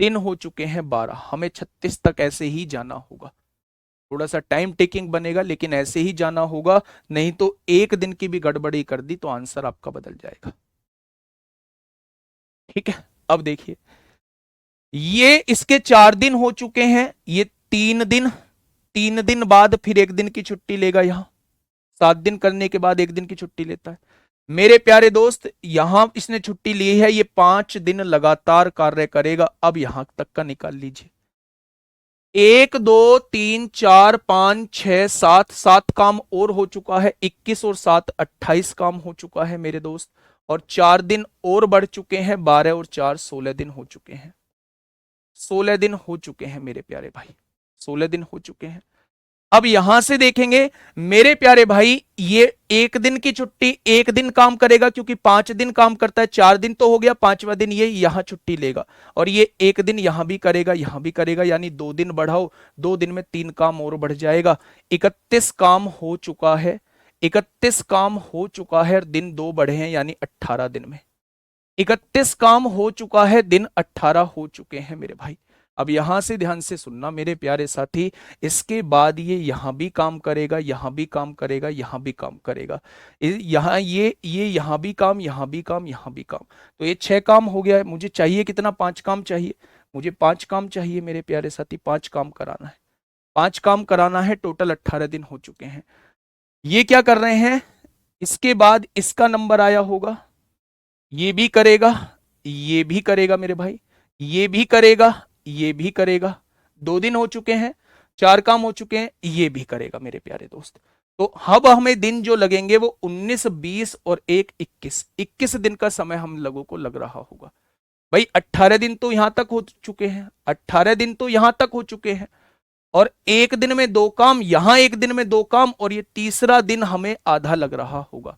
दिन हो चुके हैं 12। हमें 36 तक ऐसे ही जाना होगा। थोड़ा सा टाइम टेकिंग बनेगा, लेकिन ऐसे ही जाना होगा, नहीं तो एक दिन की भी गड़बड़ी कर दी तो आंसर आपका बदल जाएगा। ठीक है, अब देखिए, ये इसके 4 दिन हो चुके हैं, ये 3 दिन, 3 दिन बाद फिर एक दिन की छुट्टी लेगा यहां, 7 दिन करने के बाद एक दिन की छुट्टी लेता है। मेरे प्यारे दोस्त, यहां इसने छुट्टी ली है, ये 5 दिन लगातार कार्य करेगा। अब यहां तक का निकाल लीजिए, 1 2 3 4 5 6 7, 7 काम और हो चुका है, 21 और 7 28 काम हो चुका है मेरे दोस्त, और 4 दिन और बढ़ चुके हैं, 12 और 4 16 दिन हो चुके हैं, 16 दिन हो चुके हैं मेरे प्यारे भाई, 16 दिन हो चुके हैं। अब यहां से देखेंगे मेरे प्यारे भाई, ये एक दिन की छुट्टी, एक दिन काम करेगा, क्योंकि 5 दिन काम करता है, 4 दिन तो हो गया, 5वां दिन ये यहां छुट्टी लेगा, और ये एक दिन यहां भी करेगा, यहां भी करेगा, यानी 2 दिन बढ़ाओ, 2 दिन में 3 काम और बढ़ जाएगा, 31 काम हो चुका है, 31 काम हो चुका है, दिन 2 बढ़े हैं, यानी 18 दिन में 31 काम हो चुका है, दिन 18 हो चुके हैं मेरे भाई। अब यहां से ध्यान से सुनना मेरे प्यारे साथी, इसके बाद ये यहां भी काम करेगा, यहां भी काम करेगा, यहां भी काम करेगा, यहां ये यहां भी काम, यहां भी काम, यहां भी काम, तो ये 6 काम हो गया है। मुझे चाहिए कितना? 5 काम चाहिए, मुझे 5 काम चाहिए मेरे प्यारे साथी, 5 काम कराना है, 5 काम कराना है, टोटल 18 दिन हो चुके हैं। ये क्या कर रहे हैं, इसके बाद इसका नंबर आया होगा, ये भी करेगा, ये भी करेगा मेरे भाई, ये भी करेगा, ये भी करेगा, 2 दिन हो चुके हैं, 4 काम हो चुके हैं, ये भी करेगा मेरे प्यारे दोस्त। तो अब हमें दिन जो लगेंगे वो 19 20 और 1 21, 21 दिन का समय हम लोगों को लग रहा होगा भाई। 18 दिन तो यहां तक हो चुके हैं, 18 दिन तो यहां तक हो चुके हैं, और एक दिन में 2 काम, यहां एक दिन में 2 काम, और ये तीसरा दिन हमें आधा लग रहा होगा,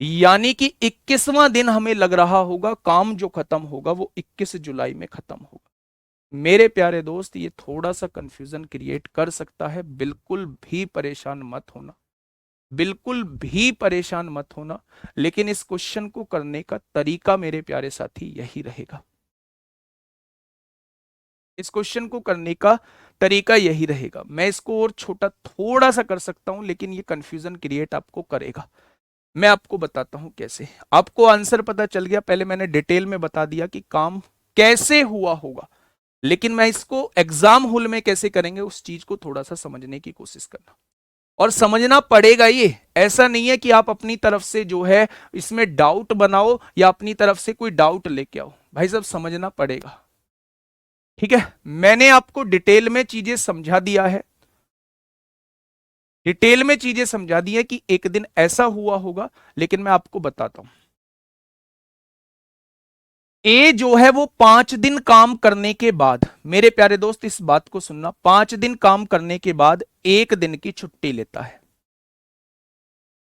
यानी कि 21वां दिन हमें लग रहा होगा, काम जो खत्म होगा वो 21 जुलाई में खत्म होगा। मेरे प्यारे दोस्त, ये थोड़ा सा कंफ्यूजन क्रिएट कर सकता है, बिल्कुल भी परेशान मत होना, बिल्कुल भी परेशान मत होना, लेकिन इस क्वेश्चन को करने का तरीका मेरे प्यारे साथी यही रहेगा, इस क्वेश्चन को करने का तरीका यही रहेगा। मैं इसको और छोटा थोड़ा सा कर सकता हूं, लेकिन ये कंफ्यूजन क्रिएट आपको करेगा। मैं आपको बताता हूं कैसे। आपको आंसर पता चल गया, पहले मैंने डिटेल में बता दिया कि काम कैसे हुआ होगा, लेकिन मैं इसको एग्जाम हॉल में कैसे करेंगे उस चीज को थोड़ा सा समझने की कोशिश करना, और समझना पड़ेगा। ये ऐसा नहीं है कि आप अपनी तरफ से जो है इसमें डाउट बनाओ या अपनी तरफ से कोई डाउट लेके आओ, भाई साहब समझना पड़ेगा। ठीक है, मैंने आपको डिटेल में चीजें समझा दिया है, डिटेल में चीजें समझा दी है कि एक दिन ऐसा हुआ होगा, लेकिन मैं आपको बताता हूं। ए जो है वो 5 दिन काम करने के बाद, मेरे प्यारे दोस्त इस बात को सुनना, 5 दिन काम करने के बाद एक दिन की छुट्टी लेता है,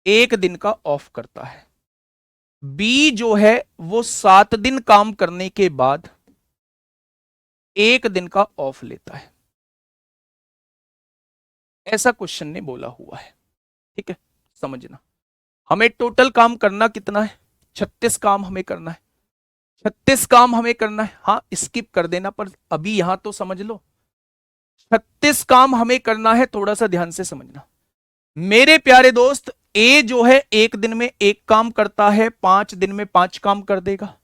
एक दिन का ऑफ करता है। बी जो है वो 7 दिन काम करने के बाद एक दिन का ऑफ लेता है, ऐसा क्वेश्चन ने बोला हुआ है। ठीक है, समझना, हमें टोटल काम करना कितना है? 36 काम हमें करना है, 36 काम हमें करना है। हाँ, स्किप कर देना, पर अभी यहां तो समझ लो, 36 काम हमें करना है, थोड़ा सा ध्यान से समझना मेरे प्यारे दोस्त। ए जो है एक दिन में 1 काम करता है, 5 दिन में 5 काम कर देगा,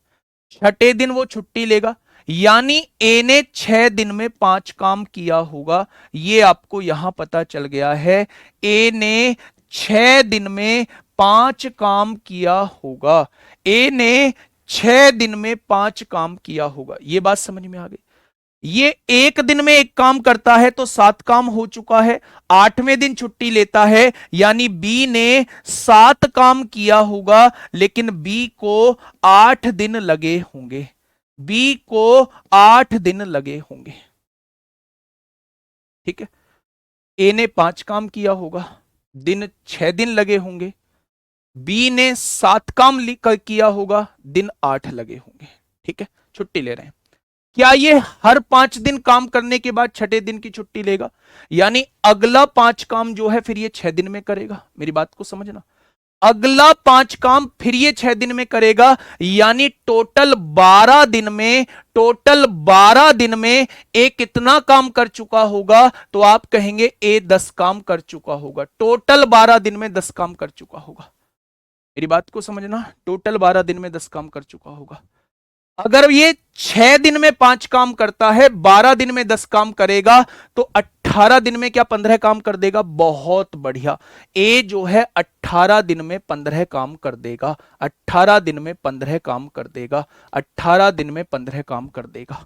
छठे दिन वो छुट्टी लेगा, यानी ए ने 6 दिन में 5 काम किया होगा। ये आपको यहां पता चल गया है, ए ने 6 दिन में 5 काम किया होगा, ए ने 6 दिन में 5 काम किया होगा। ये बात समझ में आ गई? ये एक दिन में 1 काम करता है तो 7 काम हो चुका है, 8वें दिन छुट्टी लेता है, यानी बी ने 7 काम किया होगा, लेकिन बी को 8 दिन लगे होंगे, बी को 8 दिन लगे होंगे। ठीक है, ए ने 5 काम किया होगा, दिन 6 दिन लगे होंगे, बी ने 7 काम किया होगा, दिन 8 लगे होंगे। ठीक है, छुट्टी ले रहे हैं। क्या ये हर 5 दिन काम करने के बाद छठे दिन की छुट्टी लेगा? यानी अगला 5 काम जो है फिर ये 6 दिन में करेगा। मेरी बात को समझना, अगला 5 काम फिर ये 6 दिन में करेगा, यानी टोटल 12 दिन में ए कितना काम कर चुका होगा? तो आप कहेंगे ए 10 काम कर चुका होगा। टोटल 12 दिन में 10 काम कर चुका होगा। मेरी बात को समझना, टोटल 12 दिन में 10 काम कर चुका होगा। अगर ये 6 दिन में 5 काम करता है, 12 दिन में 10 काम करेगा, तो 18 दिन में क्या 15 काम कर देगा? बहुत बढ़िया। ए जो है 18 दिन में 15 काम कर देगा। 18 दिन में 15 काम कर देगा। 18 दिन में 15 काम कर देगा।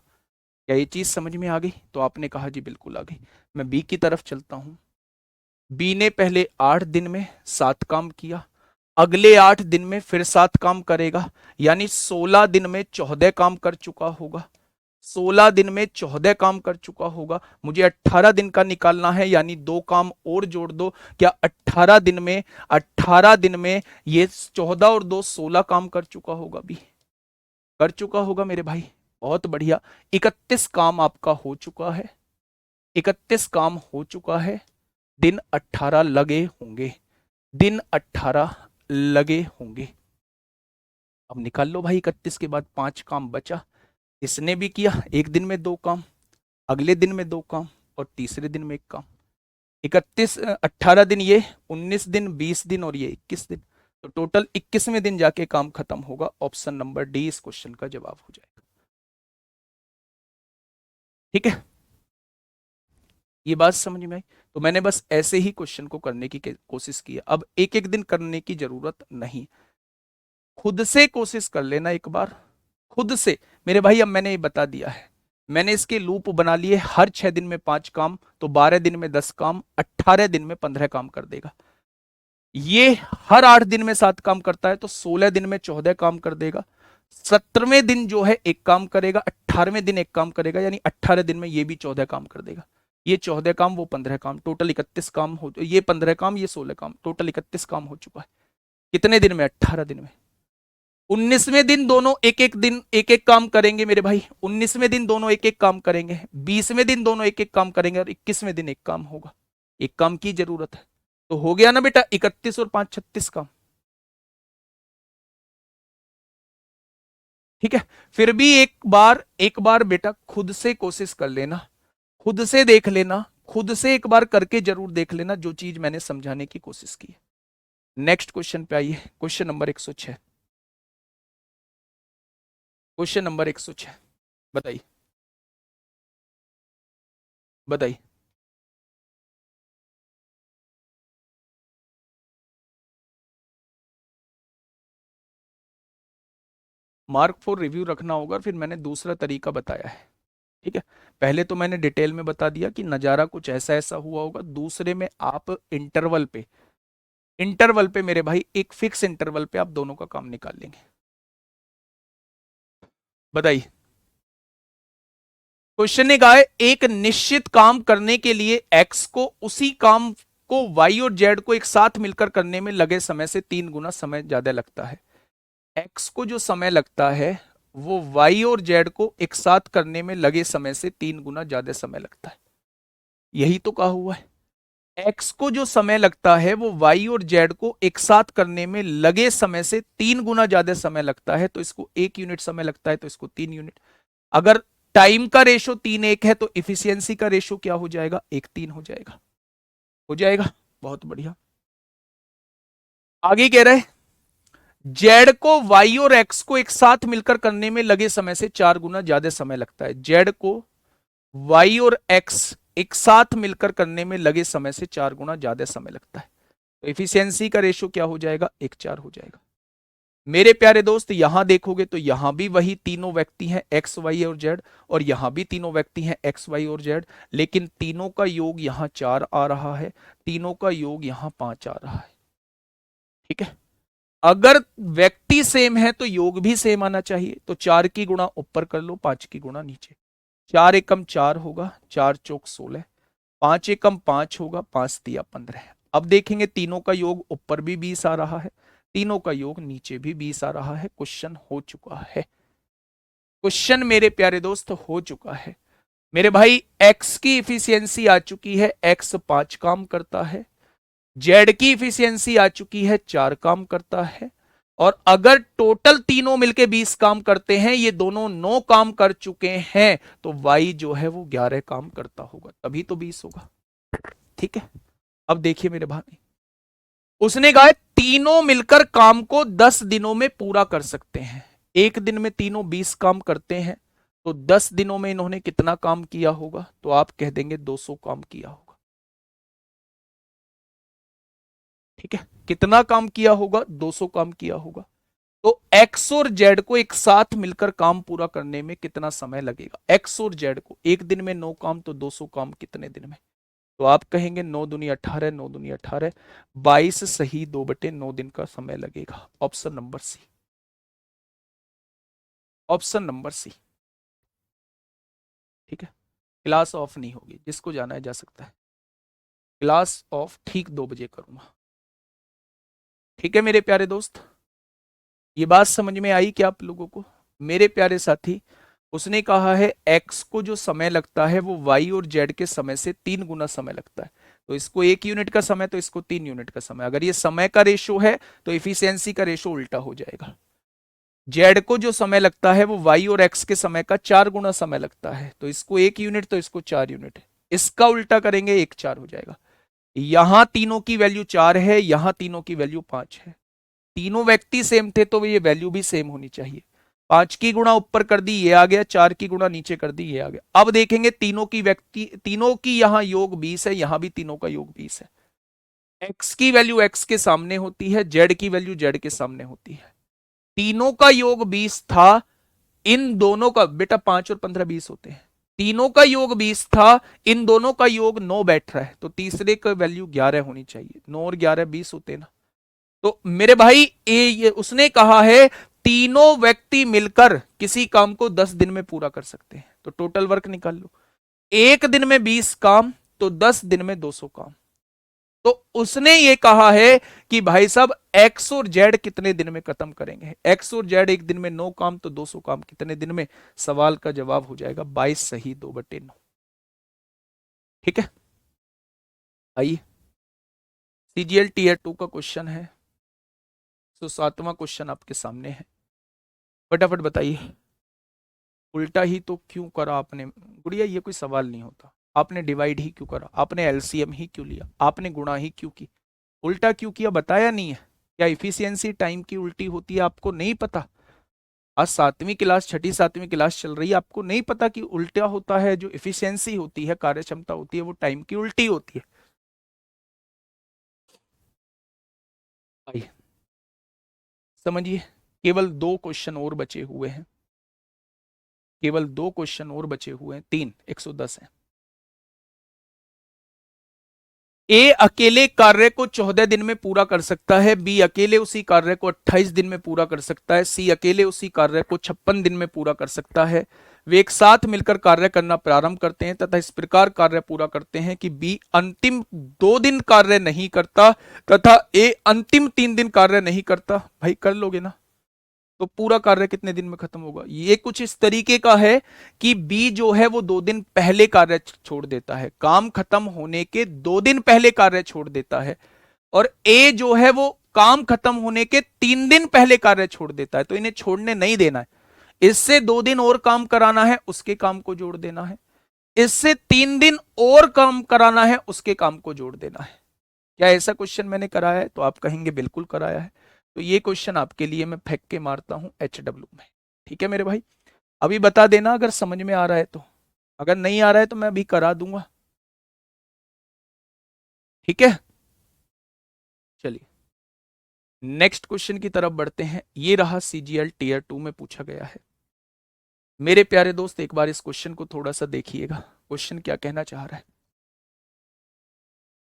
क्या ये चीज समझ में आ गई? तो आपने कहा जी बिल्कुल आ गई। मैं बी की तरफ चलता हूं। बी ने पहले 8 दिन में 7 काम किया, अगले 8 दिन में फिर 7 काम करेगा, यानी 16 दिन में 14 काम कर चुका होगा। 16 दिन में 14 काम कर चुका होगा। मुझे 18 दिन का निकालना है, यानी 2 काम और जोड़ दो। क्या 18 दिन में ये 14 और 2 16 काम कर चुका होगा? भी कर चुका होगा मेरे भाई। बहुत बढ़िया। 31 काम आपका हो चुका है। 31 काम हो चुका है। दिन 18 लगे होंगे। दिन 18 लगे होंगे। अब निकाल लो भाई, 31 के बाद 5 काम बचा। इसने भी किया, एक दिन में 2 काम, अगले दिन में 2 काम, और तीसरे दिन में 1 काम। 31 18 दिन ये, 19 दिन, 20 दिन और ये 21 दिन। तो टोटल 21वें दिन जाके काम खत्म होगा। ऑप्शन नंबर डी इस क्वेश्चन का जवाब हो जाएगा। ठीक है, ये बात समझ में आई? तो मैंने बस ऐसे ही क्वेश्चन को करने की कोशिश की है। अब एक एक दिन करने की जरूरत नहीं, खुद से कोशिश कर लेना एक बार, खुद से। मेरे भाई अब मैंने ये बता दिया है, मैंने इसके लूप बना लिए। हर 6 दिन में 5 काम, तो 12 दिन में 10 काम, 18 दिन में 15 काम कर देगा। ये हर 8 दिन में 7 काम करता है, तो 16 दिन में 14 काम कर देगा। 17वें दिन जो है 1 काम करेगा, 18वें दिन 1 काम करेगा, यानी 18 दिन में ये भी 14 काम कर देगा। ये 14 काम, वो 15 काम, टोटल 31 काम हो। ये 15 काम, ये 16 काम, टोटल 31 काम हो चुका है। कितने दिन में? 18 दिन में। 19वें दिन दोनों एक एक काम करेंगे मेरे भाई। 19वें दिन दोनों एक एक काम करेंगे। 20वें दिन दोनों एक एक काम करेंगे, और 21वें दिन 1 काम होगा। 1 काम की जरूरत है। तो हो गया ना बेटा 31 और 5 36 काम। ठीक है, फिर भी एक बार बेटा खुद से कोशिश कर लेना, खुद से देख लेना, खुद से एक बार करके जरूर देख लेना जो चीज मैंने समझाने की कोशिश की है। नेक्स्ट क्वेश्चन पे आइए। Question number 106। क्वेश्चन नंबर 106 बताइए, बताइए। मार्क फॉर रिव्यू रखना होगा, फिर मैंने दूसरा तरीका बताया है। ठीक है, पहले तो मैंने डिटेल में बता दिया कि नजारा कुछ ऐसा ऐसा हुआ होगा। दूसरे में आप इंटरवल पे मेरे भाई, एक फिक्स इंटरवल पे आप दोनों का काम निकाल लेंगे। बताइए। क्वेश्चन ने कहा है एक निश्चित काम करने के लिए एक्स को उसी काम को वाई और जेड को एक साथ मिलकर करने में लगे समय से 3 गुना समय ज्यादा लगता है। एक्स को जो समय लगता है वो वाई और जेड को एक साथ करने में लगे समय से 3 गुना ज्यादा समय लगता है। यही तो कहा हुआ है। एक्स को जो समय लगता है वो वाई और जेड को एक साथ करने में लगे समय से 3 गुना ज्यादा समय लगता है। तो इसको 1 यूनिट समय लगता है, तो इसको 3 यूनिट। अगर टाइम का रेशो 3:1 है, तो इफिशियंसी का रेशो क्या हो जाएगा? 1:3 हो जाएगा। हो जाएगा, बहुत बढ़िया। आगे कह रहे जेड को वाई और एक्स को एक साथ मिलकर करने में लगे समय से 4 गुना ज्यादा समय लगता है। जेड को वाई और एक्स एक साथ मिलकर करने में लगे समय से 4 गुना ज्यादा समय लगता है। तो इफिशियंसी का रेशो क्या हो जाएगा? 1:4 हो जाएगा। मेरे प्यारे दोस्त यहां देखोगे तो यहां भी वही तीनों व्यक्ति हैं, एक्स वाई और जेड, और यहां भी तीनों व्यक्ति हैं, एक्स वाई और जेड, लेकिन तीनों का योग यहां 4 आ रहा है, तीनों का योग यहां 5 आ रहा है। ठीक है, अगर व्यक्ति सेम है तो योग भी सेम आना चाहिए। तो 4 की गुणा ऊपर कर लो, 5 की गुणा नीचे। 4 एकम 4 होगा, 4 चौक 16, 5 एकम 5 होगा, 5 तिया 15। अब देखेंगे तीनों का योग ऊपर भी 20 आ रहा है, तीनों का योग नीचे भी 20 आ रहा है। क्वेश्चन हो चुका है। क्वेश्चन मेरे प्यारे दोस्त हो चुका है। मेरे भाई एक्स की इफिशियंसी आ चुकी है, एक्स 5 काम करता है, जेड की इफिशियंसी आ चुकी है 4 काम करता है, और अगर टोटल तीनों मिलके 20 काम करते हैं, ये दोनों 9 काम कर चुके हैं, तो वाई जो है वो 11 काम करता होगा, तभी तो 20 होगा। ठीक है, अब देखिए मेरे भाई, उसने कहा तीनों मिलकर काम को 10 दिनों में पूरा कर सकते हैं। एक दिन में तीनों 20 काम करते हैं, तो 10 दिनों में इन्होंने कितना काम किया होगा? तो आप कह देंगे 200 काम किया होगा। ठीक है, कितना काम किया होगा? 200 काम किया होगा। तो एक्स और जेड को एक साथ मिलकर काम पूरा करने में कितना समय लगेगा? एक्स और जेड को एक दिन में 9 काम, तो 200 काम कितने दिन में? तो आप कहेंगे 9 दूनी 18, 9 दूनी 18, 22 सही 2/9 दिन का समय लगेगा। Option number C, option number C. ठीक है, क्लास ऑफ नहीं होगी, जिसको जाना है जा सकता है। क्लास ऑफ ठीक 2 बजे करूंगा। ठीक है मेरे प्यारे दोस्त, ये बात समझ में आई क्या आप लोगों को? मेरे प्यारे साथी, उसने कहा है एक्स को जो समय लगता है वो वाई और जेड के समय से 3 गुना समय लगता है। तो इसको 1 यूनिट का समय, तो इसको 3 यूनिट का समय। अगर ये समय का रेशो है तो इफिशियंसी का रेशो उल्टा हो जाएगा। जेड को जो समय लगता है वो वाई और एक्स के समय का 4 गुना समय लगता है, तो इसको 1 यूनिट, तो इसको 4 यूनिट। इसका उल्टा करेंगे, 1 4 हो जाएगा। यहां तीनों की वैल्यू 4 है, यहां तीनों की वैल्यू 5 है। तीनों व्यक्ति सेम थे तो ये वैल्यू भी सेम होनी चाहिए। 5 की गुणा ऊपर कर दी, ये आ गया, 4 की गुणा नीचे कर दी, ये आ गया। अब देखेंगे तीनों की व्यक्ति, तीनों की यहां योग 20 है, यहां भी तीनों का योग 20 है। एक्स की वैल्यू एक्स के सामने होती है, जेड की वैल्यू जेड के सामने होती है। तीनों का योग 20 था, इन दोनों का, बेटा 5 और 15 20 होते हैं। तीनों का योग 20 था, इन दोनों का योग 9 बैठ रहा है, तो तीसरे का वैल्यू 11 होनी चाहिए। 9 और 11 20 होते हैं ना। तो मेरे भाई ये उसने कहा है तीनों व्यक्ति मिलकर किसी काम को 10 दिन में पूरा कर सकते हैं। तो टोटल वर्क निकाल लो, एक दिन में 20 काम, तो 10 दिन में 200 काम। तो उसने ये कहा है कि भाई साहब एक्स और जेड कितने दिन में खत्म करेंगे? एक्स और जेड एक दिन में 9 काम, तो 200 काम कितने दिन में? सवाल का जवाब हो जाएगा 22 सही 2/9। ठीक है, आइए सीजीएल टीयर 2 का क्वेश्चन है। तो 7वां क्वेश्चन आपके सामने है, फटाफट बताइए। उल्टा ही तो क्यों करा आपने गुड़िया? ये कोई सवाल नहीं होता। आपने डिवाइड ही क्यों करा? आपने एलसीएम ही क्यों लिया? आपने गुणा ही क्यों की? उल्टा क्यों किया? बताया नहीं है क्या? इफिशियंसी टाइम की उल्टी होती है, आपको नहीं पता? आज 7वीं क्लास, छठी 7वीं क्लास चल रही है, आपको नहीं पता कि उल्टा होता है? जो इफिशियंसी होती है, कार्य क्षमता होती है, वो टाइम की उल्टी होती है। आइए समझिए, केवल 2 क्वेश्चन और बचे हुए हैं, केवल 2 क्वेश्चन और बचे हुए हैं, 3 110 है। ए अकेले कार्य को 14 दिन में पूरा कर सकता है, बी अकेले उसी कार्य को 28 दिन में पूरा कर सकता है, सी अकेले उसी कार्य को 56 दिन में पूरा कर सकता है। वे एक साथ मिलकर कार्य करना प्रारंभ करते हैं तथा इस प्रकार कार्य पूरा करते हैं कि बी अंतिम 2 दिन कार्य नहीं करता तथा ए अंतिम 3 दिन कार्य नहीं करता। भाई कर लोगे ना? तो पूरा कार्य कितने दिन में खत्म होगा? ये कुछ इस तरीके का है कि बी जो है वो 2 दिन पहले कार्य छोड़ देता है, काम खत्म होने के 2 दिन पहले कार्य छोड़ देता है, और ए जो है वो काम खत्म होने के 3 दिन पहले कार्य छोड़ देता है। तो इन्हें छोड़ने नहीं देना है, इससे 2 दिन और काम कराना है, उसके काम को जोड़ देना है, इससे 3 दिन और काम कराना है, उसके काम को जोड़ देना है। क्या ऐसा क्वेश्चन मैंने कराया है? तो आप कहेंगे बिल्कुल कराया है। तो ये क्वेश्चन आपके लिए मैं फेंक के मारता हूं HW में। ठीक है मेरे भाई, अभी बता देना अगर समझ में आ रहा है तो, अगर नहीं आ रहा है तो मैं अभी करा दूंगा। ठीक है, चलिए नेक्स्ट क्वेश्चन की तरफ बढ़ते हैं। ये रहा सीजीएल टीयर 2 में पूछा गया है। मेरे प्यारे दोस्त एक बार इस क्वेश्चन को थोड़ा सा देखिएगा, क्वेश्चन क्या कहना चाह रहा है।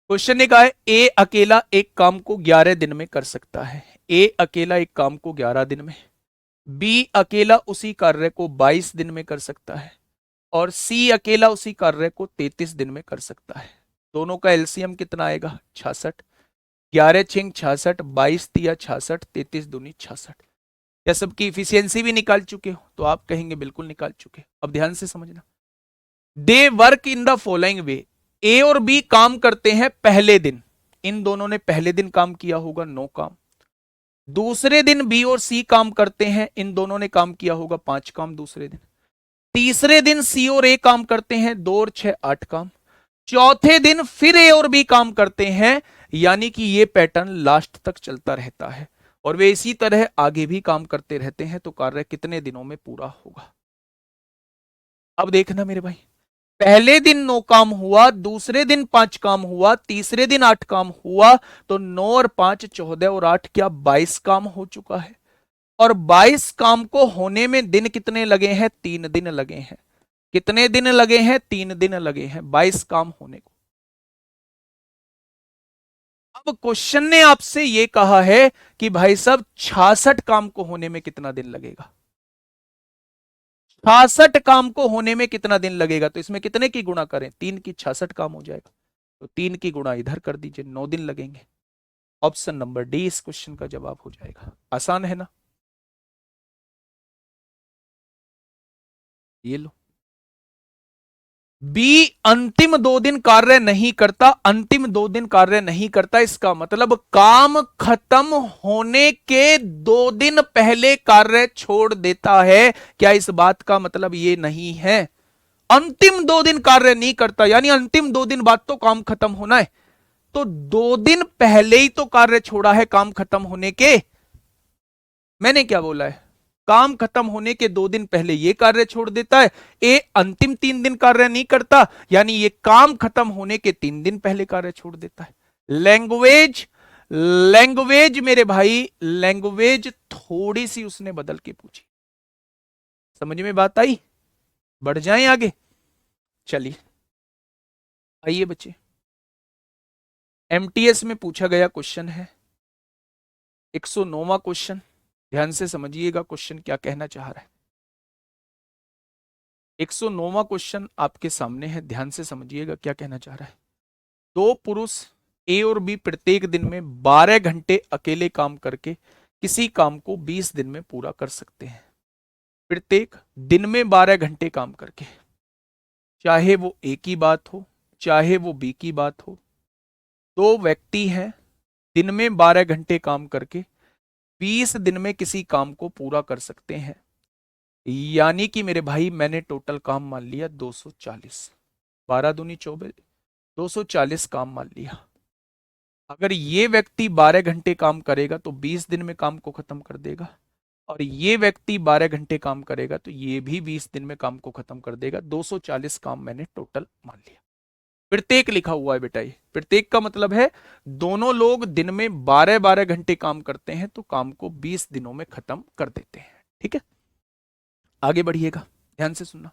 क्वेश्चन ने कहा है ए अकेला एक काम को 11 दिन में कर सकता है। ए अकेला एक काम को 11 दिन में, बी अकेला उसी कार्य को 22 दिन में कर सकता है, और सी अकेला उसी कार्य को 33 दिन में कर सकता है। दोनों का एलसीएम कितना आएगा? 66। 11 छिंग 66, 22 तिया 66, 33 दूनी 66। क्या सबकी इफिशियंसी भी निकाल चुके हो? तो आप कहेंगे बिल्कुल निकाल चुके। अब ध्यान से समझना, they work in the following way, A और बी काम करते हैं पहले दिन। इन दोनों ने पहले दिन काम किया होगा 9 काम। दूसरे दिन बी और सी काम करते हैं, इन दोनों ने काम किया होगा 5 काम दूसरे दिन। तीसरे दिन सी और ए काम करते हैं, 2 और 6 8 काम। चौथे दिन फिर ए और बी काम करते हैं, यानी कि ये पैटर्न लास्ट तक चलता रहता है और वे इसी तरह आगे भी काम करते रहते हैं। तो कार्य कितने दिनों में पूरा होगा? अब देखना मेरे भाई, पहले दिन 9 काम हुआ, दूसरे दिन 5 काम हुआ, तीसरे दिन 8 काम हुआ, तो 9 और 5 14 और 8 क्या 22 काम हो चुका है। और 22 काम को होने में दिन कितने लगे हैं? 3 दिन लगे हैं। कितने दिन लगे हैं? 3 दिन लगे हैं 22 काम होने को। अब क्वेश्चन ने आपसे यह कहा है कि भाई साहब 66 काम को होने में कितना दिन लगेगा? 66 काम को होने में कितना दिन लगेगा? तो इसमें कितने की गुणा करें? 3 की 66 काम हो जाएगा, तो 3 की गुणा इधर कर दीजिए, 9 दिन लगेंगे। ऑप्शन नंबर डी इस क्वेश्चन का जवाब हो जाएगा। आसान है ना? ये लो, बी अंतिम 2 दिन कार्य नहीं करता। अंतिम 2 दिन कार्य नहीं करता, इसका मतलब काम खत्म होने के 2 दिन पहले कार्य छोड़ देता है। क्या इस बात का मतलब ये नहीं है? अंतिम 2 दिन कार्य नहीं करता, यानी अंतिम 2 दिन बाद तो काम खत्म होना है, तो 2 दिन पहले ही तो कार्य छोड़ा है काम खत्म होने के। मैंने क्या बोला है? काम खत्म होने के 2 दिन पहले ये कार्य छोड़ देता है। ए अंतिम 3 दिन कार्य नहीं करता, यानी ये काम खत्म होने के 3 दिन पहले कार्य छोड़ देता है। लैंग्वेज, लैंग्वेज मेरे भाई, लैंग्वेज थोड़ी सी उसने बदल के पूछी। समझ में बात आई? बढ़ जाएं आगे, चलिए आइए बच्चे। एमटीएस में पूछा गया क्वेश्चन है 109वां क्वेश्चन। ध्यान से समझिएगा क्वेश्चन क्या कहना चाह रहा है। 109वां क्वेश्चन आपके सामने है, ध्यान से समझिएगा क्या कहना चाह रहा है। दो पुरुष ए और बी प्रत्येक दिन में 12 घंटे अकेले काम करके किसी काम को 20 दिन में पूरा कर सकते हैं। प्रत्येक दिन में 12 घंटे काम करके, चाहे वो ए की बात हो चाहे वो बी की बात हो, दो व्यक्ति हैं, दिन में 12 घंटे काम करके 20 दिन में किसी काम को पूरा कर सकते हैं। यानी कि मेरे भाई मैंने टोटल काम मान लिया 240, 12 दूनी 24, 240 काम मान लिया। अगर ये व्यक्ति 12 घंटे काम करेगा तो 20 दिन में काम को खत्म कर देगा, और ये व्यक्ति 12 घंटे काम करेगा तो ये भी 20 दिन में काम को खत्म कर देगा। 240 काम मैंने टोटल मान लिया। प्रत्येक लिखा हुआ है बेटा, ये प्रत्येक का मतलब है दोनों लोग दिन में 12-12 घंटे काम करते हैं तो काम को 20 दिनों में खत्म कर देते हैं। ठीक है, आगे बढ़िएगा, ध्यान से सुनना।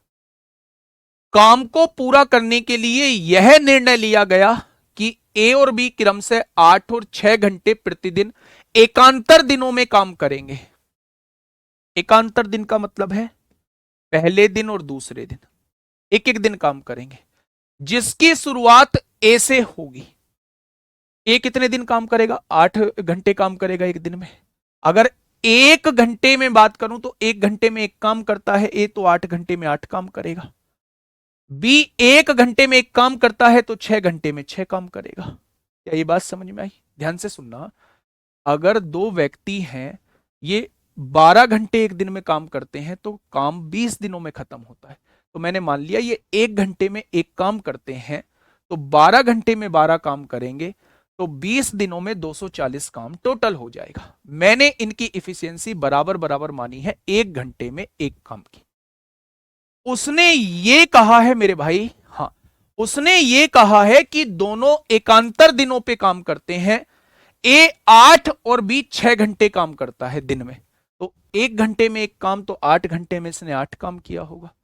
काम को पूरा करने के लिए यह निर्णय लिया गया कि ए और बी क्रम से 8 और 6 घंटे प्रतिदिन एकांतर दिनों में काम करेंगे। एकांतर दिन का मतलब है पहले दिन और दूसरे दिन एक एक दिन काम करेंगे, जिसकी शुरुआत ए से होगी। ए कितने दिन काम करेगा? 8 घंटे काम करेगा एक दिन में। अगर 1 घंटे में बात करूं तो 1 घंटे में एक काम करता है ए, तो 8 घंटे में 8 काम करेगा। बी 1 घंटे में एक काम करता है तो 6 घंटे में 6 काम करेगा। क्या ये बात समझ में आई? ध्यान से सुनना। अगर दो व्यक्ति हैं, ये 12 घंटे एक दिन में काम करते हैं तो काम 20 दिनों में खत्म होता है। तो मैंने मान लिया ये 1 घंटे में एक काम करते हैं, तो 12 घंटे में 12 काम करेंगे तो 20 दिनों में 240 काम टोटल हो जाएगा। मैंने इनकी इफिशियंसी बराबर बराबर मानी है 1 घंटे में एक काम की। उसने ये कहा है मेरे भाई, हाँ, उसने ये कहा है कि दोनों एकांतर दिनों पे काम करते हैं। ए 8 और बी 6 घंटे काम करता है दिन में, तो 1 घंटे में एक काम, तो 8 घंटे में इसने 8 काम किया होगा।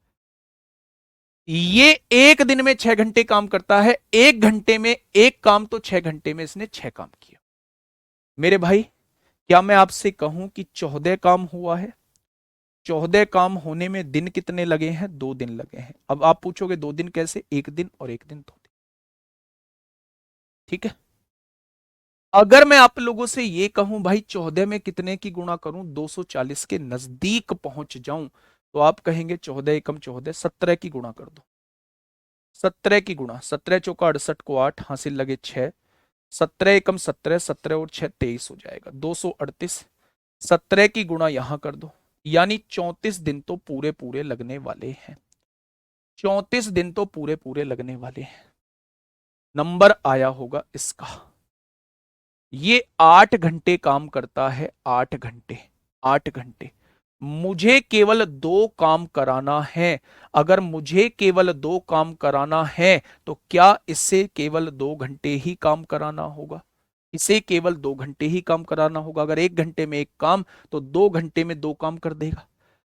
ये 1 दिन में 6 घंटे काम करता है, 1 घंटे में एक काम, तो 6 घंटे में इसने 6 काम किया। मेरे भाई क्या मैं आपसे कहूं कि 14 काम हुआ है? 14 काम होने में दिन कितने लगे हैं? 2 दिन लगे हैं। अब आप पूछोगे 2 दिन कैसे? 1 दिन और 1 दिन 2 दिन। ठीक है, अगर मैं आप लोगों से ये कहूं भाई 14 में कितने की गुणा करूं 240 के नजदीक पहुंच जाऊं, तो आप कहेंगे 14 एकम 14, 17 की गुणा कर दो। 17 की गुणा, 17 चौका 68 को 8 हासिल लगे 6, 17 एकम 17, 17 और 6 23 हो जाएगा 238। 17 की गुणा यहां कर दो, यानी 34 दिन तो पूरे पूरे लगने वाले हैं। 34 दिन तो पूरे पूरे लगने वाले हैं। नंबर आया होगा इसका। ये 8 घंटे काम करता है, 8 घंटे, 8 घंटे। मुझे केवल 2 काम कराना है। अगर मुझे केवल 2 काम कराना है तो क्या इससे केवल 2 घंटे ही काम कराना होगा? इसे केवल 2 घंटे ही काम कराना होगा। अगर 1 घंटे में एक काम, तो 2 घंटे में 2 काम कर देगा।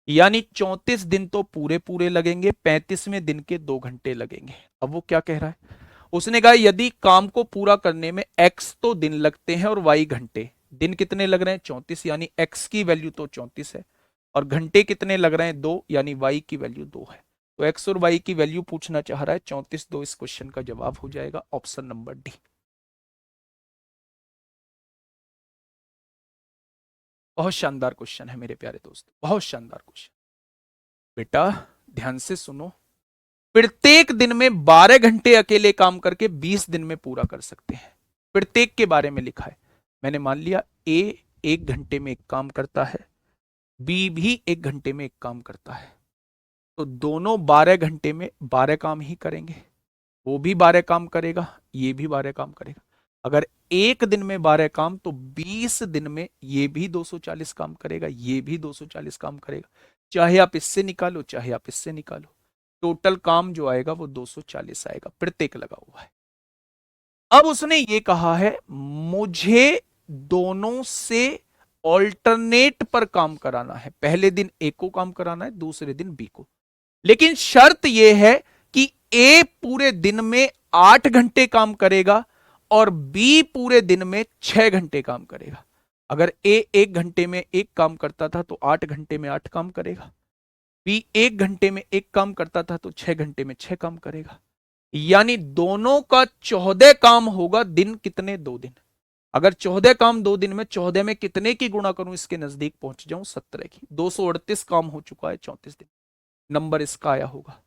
यानी 34 दिन तो पूरे पूरे लगेंगे, 35वें दिन के 2 घंटे लगेंगे। अब वो क्या कह रहा है? उसने कहा यदि काम को पूरा करने में x तो दिन लगते हैं और y घंटे। दिन कितने लग रहे हैं? 34, यानी x की वैल्यू तो 34 है, और घंटे कितने लग रहे हैं? 2, यानी y की वैल्यू 2 है। तो x और y की वैल्यू पूछना चाह रहा है, 34 2 इस क्वेश्चन का जवाब हो जाएगा ऑप्शन नंबर डी। बहुत शानदार क्वेश्चन है मेरे प्यारे दोस्त, बहुत शानदार क्वेश्चन। बेटा ध्यान से सुनो। प्रत्येक दिन में 12 घंटे अकेले काम करके 20 दिन में पूरा कर सकते हैं। प्रत्येक के बारे में लिखा है। मैंने मान लिया ए 1 घंटे में एक काम करता है, बी भी 1 घंटे में एक काम करता है, तो दोनों 12 घंटे में 12 काम ही करेंगे। वो भी 12 काम करेगा, ये भी 12 काम करेगा। अगर एक दिन में 12 काम, तो 20 दिन में ये भी 240 काम करेगा, ये भी 240 काम करेगा। चाहे आप इससे निकालो, चाहे आप इससे निकालो, टोटल काम जो आएगा वो 240 आएगा, प्रत्येक लगा हुआ है। अब उसने ये कहा है मुझे दोनों से ऑल्टरनेट पर काम कराना है। पहले दिन ए को काम कराना है, दूसरे दिन बी को। लेकिन शर्त यह है कि ए पूरे दिन में 8 घंटे काम करेगा और बी पूरे दिन में 6 घंटे काम करेगा। अगर ए 1 घंटे में एक काम करता था तो 8 घंटे में 8 काम करेगा, बी 1 घंटे में एक काम करता था तो 6 घंटे में 6 काम करेगा। यानी दोनों का 14 काम होगा। दिन कितने? 2 दिन। अगर 14 काम 2 दिन में, 14 में कितने की गुणा करूं इसके नजदीक पहुंच जाऊं? 17 की। 238 काम हो चुका है 34 दिन। नंबर इसका आया होगा।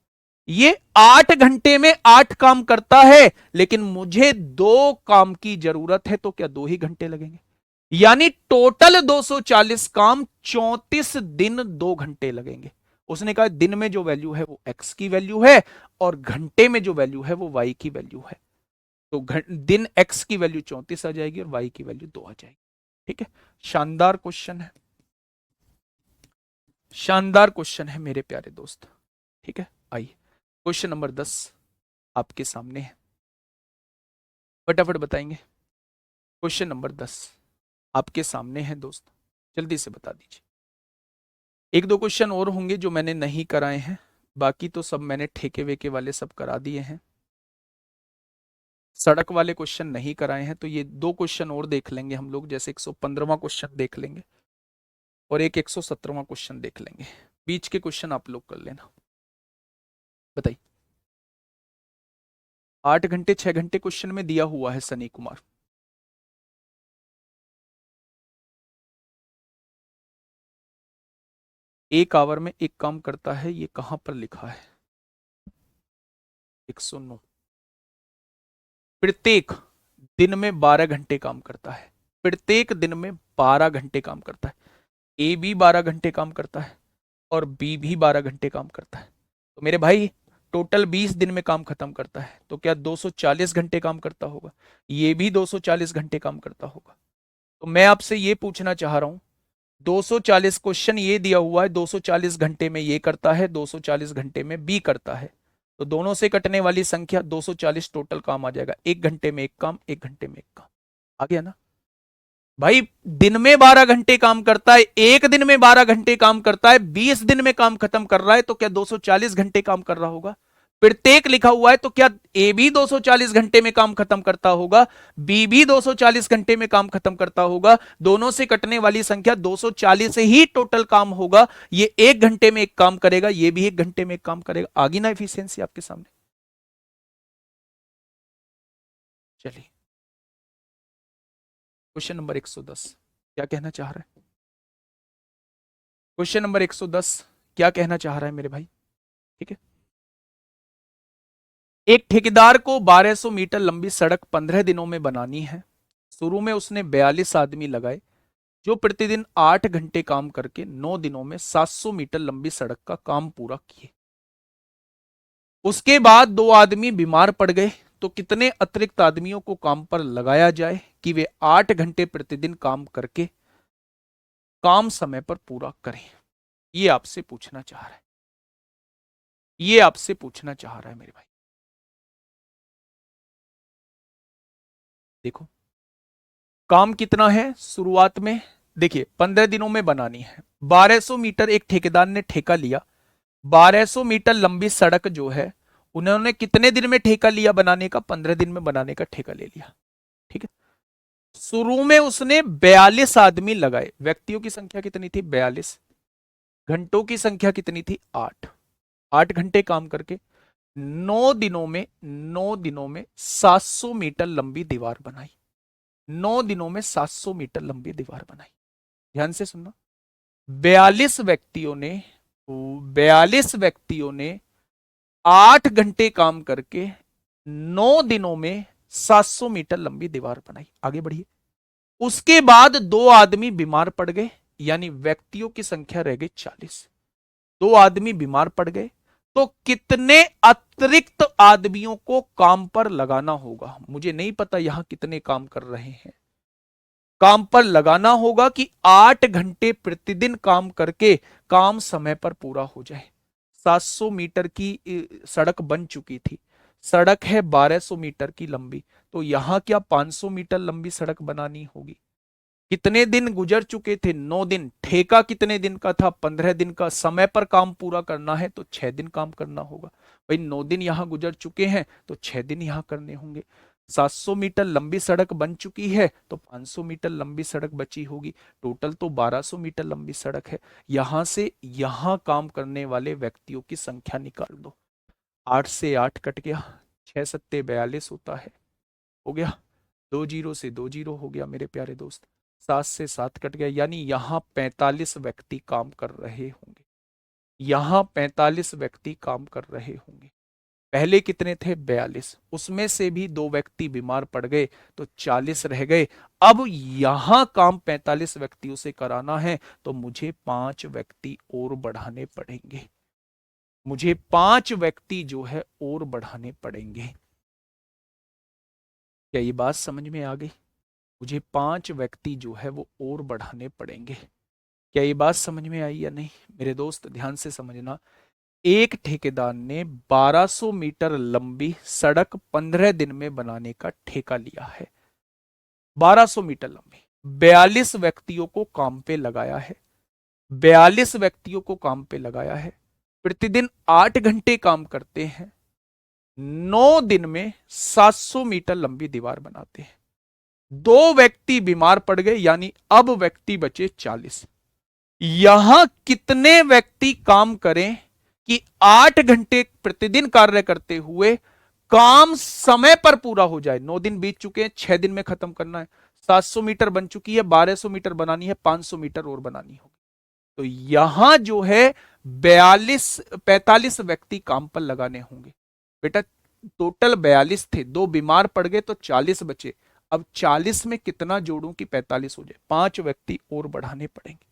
ये 8 घंटे में 8 काम करता है, लेकिन मुझे 2 काम की जरूरत है, तो क्या 2 ही घंटे लगेंगे? यानी टोटल 240 काम, 34 दिन 2 घंटे लगेंगे। उसने कहा दिन में जो वैल्यू है वो x की वैल्यू है, और घंटे में जो वैल्यू है वो y की वैल्यू है। तो दिन x की वैल्यू 34 आ जाएगी और y की वैल्यू 2 आ जाएगी। ठीक है, शानदार क्वेश्चन है, शानदार क्वेश्चन है मेरे प्यारे दोस्त। ठीक है, आइए क्वेश्चन नंबर 10 आपके सामने है, फटाफट बताएंगे। क्वेश्चन नंबर 10 आपके सामने है दोस्त, जल्दी से बता दीजिए। एक दो क्वेश्चन और होंगे जो मैंने नहीं कराए हैं, बाकी तो सब मैंने ठेके वेके वाले सब करा दिए हैं। सड़क वाले क्वेश्चन नहीं कराए हैं, तो ये 2 क्वेश्चन और देख लेंगे हम लोग, जैसे 115वां क्वेश्चन देख लेंगे और एक 117वां क्वेश्चन देख लेंगे। बीच के क्वेश्चन आप लोग कर लेना। बताइए। 8 घंटे 6 घंटे क्वेश्चन में दिया हुआ है सनी कुमार। एक आवर में एक काम करता है, ये कहां पर लिखा है? 109। प्रत्येक दिन में 12 घंटे काम करता है, प्रत्येक दिन में 12 घंटे काम करता है। ए भी 12 घंटे काम करता है और बी भी 12 घंटे काम करता है। तो मेरे भाई टोटल 20 दिन में काम खत्म करता है, तो क्या 240 घंटे काम करता होगा? ये भी 240 घंटे काम करता होगा। तो मैं आपसे ये पूछना चाह रहा हूं, 240 क्वेश्चन ये दिया हुआ है, 240 घंटे में ये करता है, 240 घंटे में बी करता है, तो दोनों से कटने वाली संख्या 240 टोटल काम आ जाएगा। 1 घंटे में एक काम, 1 घंटे में एक काम। आ गया ना भाई? दिन में 12 घंटे काम करता है, एक दिन में 12 घंटे काम करता है, 20 दिन में काम खत्म कर रहा है, तो क्या 240 घंटे काम कर रहा होगा? प्रत्येक लिखा हुआ है, तो क्या ए भी 240 घंटे में काम खत्म करता होगा, बी भी 240 घंटे में काम खत्म करता होगा? दोनों से कटने वाली संख्या 240 से ही टोटल काम होगा। ये 1 घंटे में एक काम करेगा, ये भी 1 घंटे में एक काम करेगा। आगे ना एफिशिएंसी आपके सामने। चलिए क्वेश्चन नंबर 110 क्या कहना चाह रहा है? क्वेश्चन नंबर 110 क्या कहना चाह रहा है मेरे भाई? ठीक है, एक ठेकेदार को 1200 मीटर लंबी सड़क 15 दिनों में बनानी है। शुरू में उसने 42 आदमी लगाए जो प्रतिदिन 8 घंटे काम करके 9 दिनों में 700 मीटर लंबी सड़क का काम पूरा किए। उसके बाद दो आदमी बीमार पड़ गए, तो कितने अतिरिक्त आदमियों को काम पर लगाया जाए कि वे 8 घंटे प्रतिदिन काम करके काम समय पर पूरा करें? ये आपसे पूछना चाह रहा है, ये आपसे पूछना चाह रहा है मेरे भाई। देखो काम कितना है शुरुआत में, देखिए 15 दिनों में बनानी है। 1200 मीटर एक ठेकेदार ने ठेका लिया। 1200 मीटर लंबी सड़क जो है उन्होंने कितने दिन में ठेका लिया बनाने का? 15 दिन में बनाने का ठेका ले लिया। ठीक है। शुरू में उसने 42 आदमी लगाए। व्यक्तियों की संख्या कितनी थी? 42। घंटों की संख्या कितनी थी? 8। 8 घंटे काम करके 9 दिनों में 700 मीटर लंबी दीवार बनाई। 9 दिनों में 700 मीटर लंबी दीवार बनाई। ध्यान से सुनना। 42 व्यक्तियों ने 8 घंटे काम करके 9 दिनों में 700 मीटर लंबी दीवार बनाई। आगे बढ़िए। उसके बाद दो आदमी बीमार पड़ गए, यानी व्यक्तियों की संख्या रह गई 40। दो आदमी बीमार पड़ गए, तो कितने अतिरिक्त आदमियों को काम पर लगाना होगा? मुझे नहीं पता यहां कितने काम कर रहे हैं। काम पर लगाना होगा कि 8 घंटे प्रतिदिन काम करके काम समय पर पूरा हो जाए। 700 मीटर की सड़क बन चुकी थी। सड़क है 1200 मीटर की लंबी, तो यहां क्या 500 मीटर लंबी सड़क बनानी होगी। कितने दिन गुजर चुके थे? 9 दिन। ठेका कितने दिन का था? 15 दिन का। समय पर काम पूरा करना है तो 6 दिन काम करना होगा। भाई 9 दिन यहां गुजर चुके हैं तो 6 दिन यहां करने होंगे। 700 मीटर लंबी सड़क बन चुकी है तो 500 मीटर लंबी सड़क बची होगी। टोटल तो 1200 मीटर लंबी सड़क है। यहां से यहां काम करने वाले व्यक्तियों की संख्या निकाल दो। 8 से 8 कट गया, 6 सत्ते 42 होता है। हो गया। 2 जीरो से 2 जीरो हो गया मेरे प्यारे दोस्त। 7 से 7 कट गया, यानी यहां 45 व्यक्ति काम कर रहे होंगे। यहां 45 व्यक्ति काम कर रहे होंगे। पहले कितने थे? 42। उसमें से भी दो व्यक्ति बीमार पड़ गए तो 40 रह गए। अब यहां काम 45 व्यक्तियों से कराना है तो मुझे 5 व्यक्ति और बढ़ाने पड़ेंगे। मुझे 5 व्यक्ति जो है और बढ़ाने पड़ेंगे। क्या ये बात समझ में आ गई? मुझे 5 व्यक्ति जो है वो और बढ़ाने पड़ेंगे। क्या ये बात समझ में आई या नहीं? मेरे दोस्त ध्यान से समझना। एक ठेकेदार ने 1200 मीटर लंबी सड़क 15 दिन में बनाने का ठेका लिया है। 1200 मीटर लंबी, 42 व्यक्तियों को काम पे लगाया है। 42 व्यक्तियों को काम पे लगाया है। प्रतिदिन 8 घंटे काम करते हैं। 9 दिन में 700 मीटर लंबी दीवार बनाते हैं। दो व्यक्ति बीमार पड़ गए, यानी अब व्यक्ति बचे 40। यहां कितने व्यक्ति काम करें कि 8 घंटे प्रतिदिन कार्य करते हुए काम समय पर पूरा हो जाए? 9 दिन बीत चुके हैं, 6 दिन में खत्म करना है। 700 मीटर बन चुकी है, 1200 मीटर बनानी है, 500 मीटर और बनानी होगी। तो यहां जो है 45 व्यक्ति काम पर लगाने होंगे। बेटा टोटल 42 थे, दो बीमार पड़ गए तो 40 बचे। अब 40 में कितना जोड़ूं कि 45 हो जाए? 5 व्यक्ति और बढ़ाने पड़ेंगे।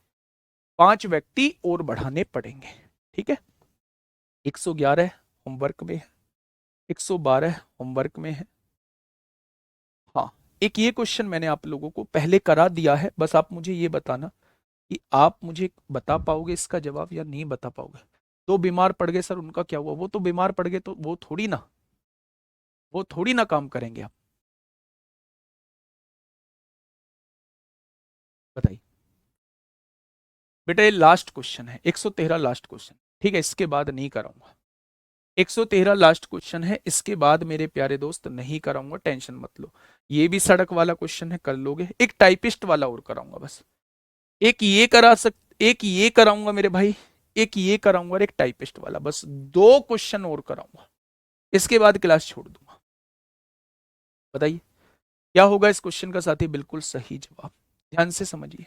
5 व्यक्ति और बढ़ाने पड़ेंगे। ठीक है। 111 होमवर्क में है, 112 होमवर्क में है। हाँ, एक ये क्वेश्चन मैंने आप लोगों को पहले करा दिया है, बस आप मुझे ये बताना कि आप मुझे बता पाओगे इसका जवाब या नहीं बता पाओगे। दो बीमार पड़ गए सर, उनका क्या हुआ? वो तो बीमार पड़ गए, तो वो थोड़ी ना काम करेंगे। आप बताइए। बेटा ये लास्ट क्वेश्चन है, 113 लास्ट क्वेश्चन। ठीक है, इसके बाद नहीं कराऊंगा। 113 लास्ट क्वेश्चन है, इसके बाद मेरे प्यारे दोस्त नहीं कराऊंगा, टेंशन मत लो। ये भी सड़क वाला क्वेश्चन है, कर लोगे। एक टाइपिस्ट वाला और कराऊंगा बस। एक ये कराऊंगा मेरे भाई, एक ये कराऊंगा और एक टाइपिस्ट वाला, बस 2 क्वेश्चन और कराऊंगा। इसके बाद क्लास छोड़ दूंगा। बताइए क्या होगा इस क्वेश्चन का साथी? बिल्कुल सही जवाब। ध्यान से समझिए।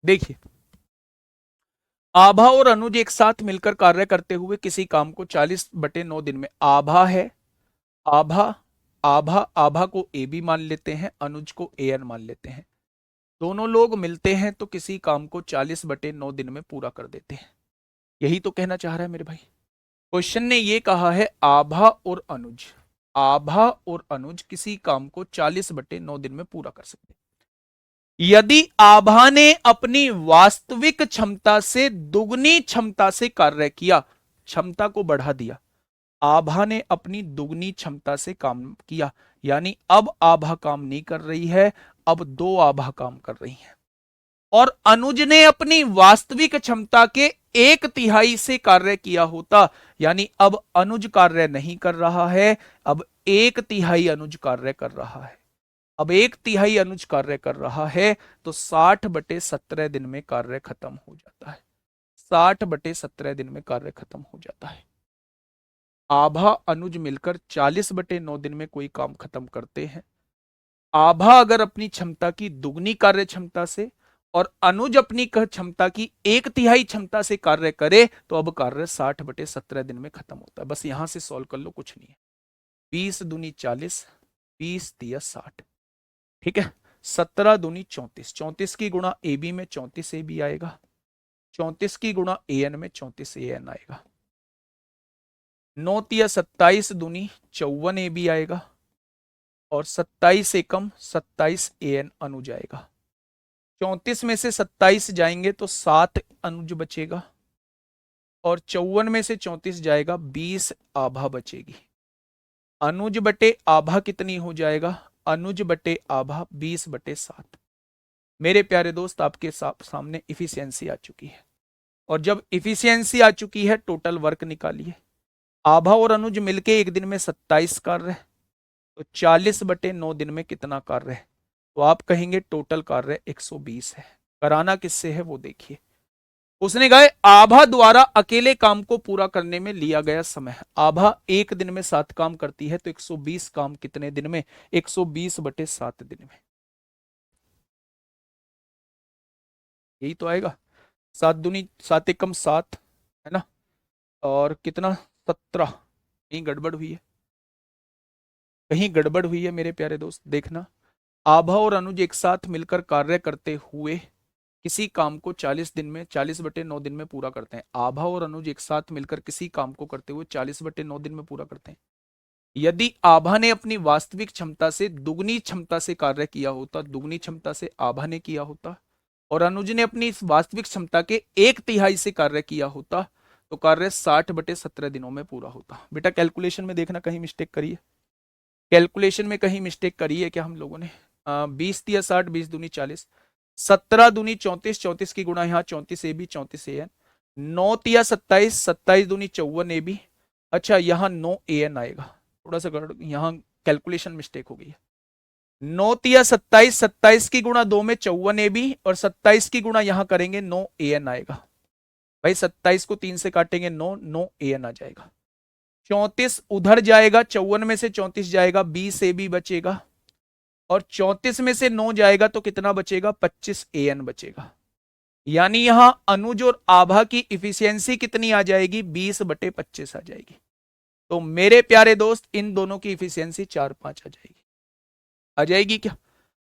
देखिए, आभा और अनुज एक साथ मिलकर कार्य करते हुए किसी काम को 40/9 दिन में, आभा है, आभा, आभा, आभा को ए बी मान लेते हैं, अनुज को ए एन मान लेते हैं। दोनों लोग मिलते हैं तो किसी काम को 40/9 दिन में पूरा कर देते हैं। यही तो कहना चाह रहा है मेरे भाई। क्वेश्चन ने ये कहा है आभा और अनुज, आभा और अनुज किसी काम को 40/9 दिन में पूरा कर सकते हैं। यदि आभा ने अपनी वास्तविक क्षमता से दुगनी क्षमता से कार्य किया, क्षमता को बढ़ा दिया, आभा ने अपनी दुगनी क्षमता से काम किया, यानी अब आभा काम नहीं कर रही है, अब दो आभा काम कर रही है। और अनुज ने अपनी वास्तविक क्षमता के 1/3 से कार्य किया होता, यानी अब अनुज कार्य नहीं कर रहा है, अब 1/3 अनुज कार्य कर रहा है, अब 1/3 अनुज कार्य कर रहा है, तो 60/17 दिन में कार्य खत्म हो जाता है, 60/17 दिन में कार्य खत्म हो जाता है। आभा अनुज मिलकर 40/9 दिन में कोई काम खत्म करते हैं। आभा अगर अपनी क्षमता की दुगनी कार्य क्षमता से और अनुज अपनी क्षमता की 1/3 क्षमता से कार्य करे, तो अब कार्य 60/17 दिन में खत्म होता है। बस यहां से सॉल्व कर लो, कुछ नहीं है। 20 दूनी 40, 20 दिया 60, ठीक है। 17 दूनी 34, 34 की गुणा ए बी में 34 ए बी आएगा, 34 की गुणा ए एन में 34 ए एन आएगा। 9 तिया 27 दूनी 54 ए बी आएगा, और 27 एकम 27 ए एन अनुज आएगा। 34 में से 27 जाएंगे तो 7 अनुज बचेगा, और 54 में से 34 जाएगा 20 आभा बचेगी। अनुज बटे आभा कितनी हो जाएगा, अनुज बटे आभा 20/7। मेरे प्यारे दोस्त, आपके सामने इफिशियंसी आ चुकी है, और जब इफिशियंसी आ चुकी है टोटल वर्क निकालिए। आभा और अनुज मिलके एक दिन में 27 कार्य है, तो 40/9 दिन में कितना कार्य है, तो आप कहेंगे टोटल कार्य 120 है। कराना किससे है वो देखिए। उसने कहा आभा द्वारा अकेले काम को पूरा करने में लिया गया समय, आभा एक दिन में 7 काम करती है, तो 120 काम कितने दिन में, 120/7 दिन में। यही तो आएगा। 7 दूनी 7 एकम 7 है ना, और कितना 17। कहीं गड़बड़ हुई है, कहीं गड़बड़ हुई है मेरे प्यारे दोस्त, देखना। आभा और अनुज एक साथ मिलकर कार्य करते हुए किसी काम को 40 दिन में 40/9 दिन में पूरा करते हैं। आभा और अनुज एक साथ मिलकर किसी काम को करते हुए 40/9 दिन में पूरा करते हैं। यदि आभा ने अपनी वास्तविक क्षमता से दुगनी क्षमता से कार्य किया होता, दुगनी क्षमता से आभा ने किया होता, और अनुज ने अपनी इस वास्तविक क्षमता के 1/3 से कार्य किया होता, तो कार्य 60/17 दिनों में पूरा होता। बेटा कैलकुलेशन में देखना कहीं मिस्टेक करिए, कैलकुलेशन में कहीं मिस्टेक करी है क्या हम लोगों ने। 20 तिया 60, 20 दूनी 40, 17 दूनी 34, 34 की गुणा यहाँ 34 ए बी 34 ए एन, 9 तिया 27, 27 दूनी 54 ए बी। अच्छा यहाँ 9 ए एन आएगा, थोड़ा सा यहाँ कैलकुलेशन मिस्टेक हो गई है। 9 तिया 27, 27 की गुणा 2 में 54 ए बी, और 27 की गुणा यहाँ करेंगे 9 ए एन आएगा। भाई 27 को 3 से काटेंगे 9, 9 ए एन आ जाएगा। 34 उधर जाएगा, 54 में से 34 जाएगा, 20 ए बी बचेगा, और 34 में से 9 जाएगा तो कितना बचेगा, 25 ए एन बचेगा। यानी यहां अनुज और आभा की इफिशियंसी कितनी आ जाएगी, 20/25 आ जाएगी। तो मेरे प्यारे दोस्त इन दोनों की इफिशियंसी 4-5 आ जाएगी, आ जाएगी क्या।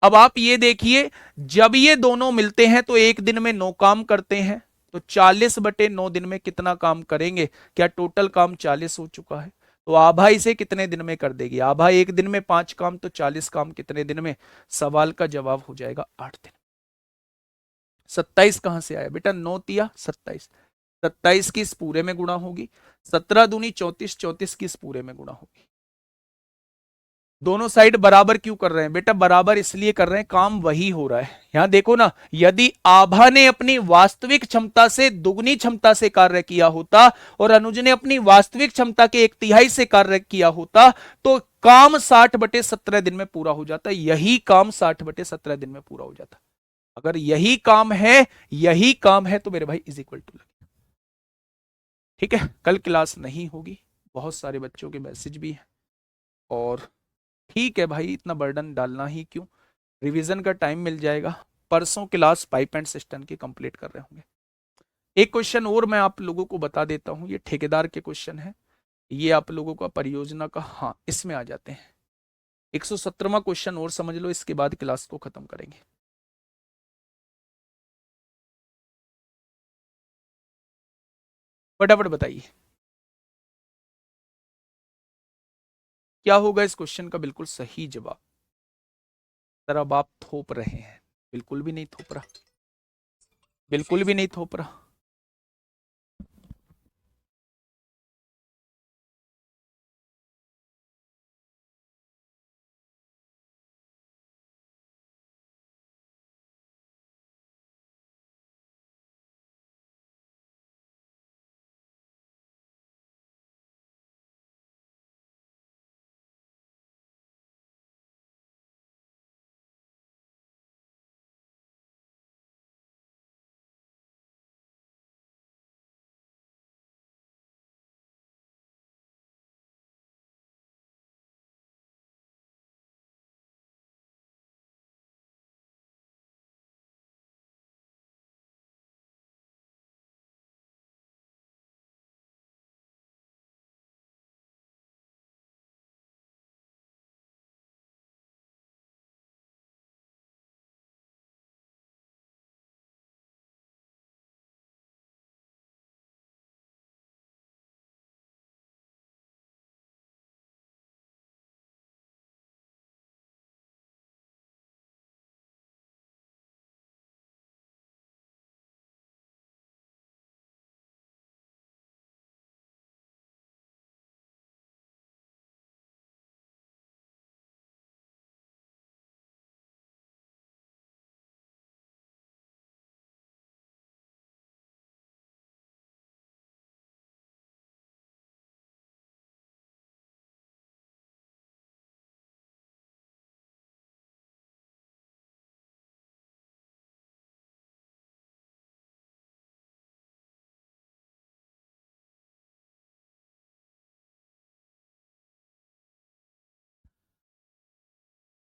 अब आप ये देखिए, जब ये दोनों मिलते हैं तो एक दिन में 9 काम करते हैं, तो 40/9 दिन में कितना काम करेंगे, क्या टोटल काम 40 हो चुका है, तो आभा इसे कितने दिन में कर देगी। आभा एक दिन में 5 काम, तो 40 काम कितने दिन में, सवाल का जवाब हो जाएगा 8 दिन। 27 कहां से आया बेटा, 9 तिया 27, 27 की इस पूरे में गुणा होगी, 17 दूनी 34, 34 की इस पूरे में गुणा होगी। दोनों साइड बराबर क्यों कर रहे हैं बेटा, बराबर इसलिए कर रहे हैं, काम वही हो रहा है। यहां देखो ना, यदि आभा ने अपनी वास्तविक क्षमता से दुगनी क्षमता से कार्य किया होता, और अनुज ने अपनी वास्तविक क्षमता के 1/3 से कार्य किया होता, तो काम 60/17 दिन में पूरा हो जाता। यही काम 60/17 दिन में पूरा हो जाता। अगर यही काम है, यही काम है, तो मेरे भाई इज इक्वल टू, ठीक है। कल क्लास नहीं होगी, बहुत सारे बच्चों के मैसेज भी हैं, और ठीक है भाई, इतना बर्डन डालना ही क्यों, रिवीजन का टाइम मिल जाएगा, परसों क्लास पाइप एंड सिस्टम की कंप्लीट कर रहे होंगे। एक क्वेश्चन और मैं आप लोगों को बता देता हूं, ये ठेकेदार के क्वेश्चन है, ये आप लोगों का परियोजना का, हाँ इसमें आ जाते हैं। 117वां क्वेश्चन और समझ लो, इसके बाद क्लास को खत्म करेंगे। फटाफट बताइए क्या होगा इस क्वेश्चन का बिल्कुल सही जवाब। सर अब आप थोप रहे हैं, बिल्कुल भी नहीं थोप रहा, बिल्कुल भी नहीं थोप रहा।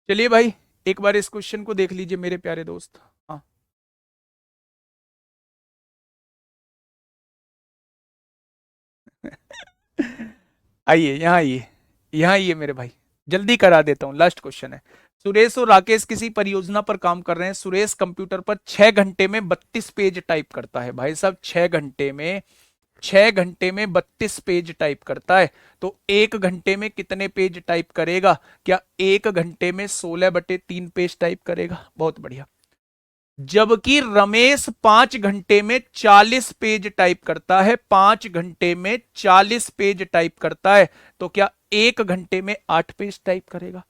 चलिए भाई, एक बार इस क्वेश्चन को देख लीजिए मेरे प्यारे दोस्त। हाँ आइए यहाँ आइए, यहाँ आइए मेरे भाई, जल्दी करा देता हूँ। लास्ट क्वेश्चन है। सुरेश और राकेश किसी परियोजना पर काम कर रहे हैं। सुरेश कंप्यूटर पर 6 घंटे में 32 पेज टाइप करता है। भाई साहब 6 घंटे में 32 पेज टाइप करता है, तो 1 घंटे में कितने पेज टाइप करेगा? क्या 1 घंटे में 16/3 पेज टाइप करेगा? बहुत बढ़िया। जबकि रमेश 5 घंटे में 40 पेज टाइप करता है, 5 घंटे में 40 पेज टाइप करता है, तो क्या 1 घंटे में 8 पेज टाइप करेगा?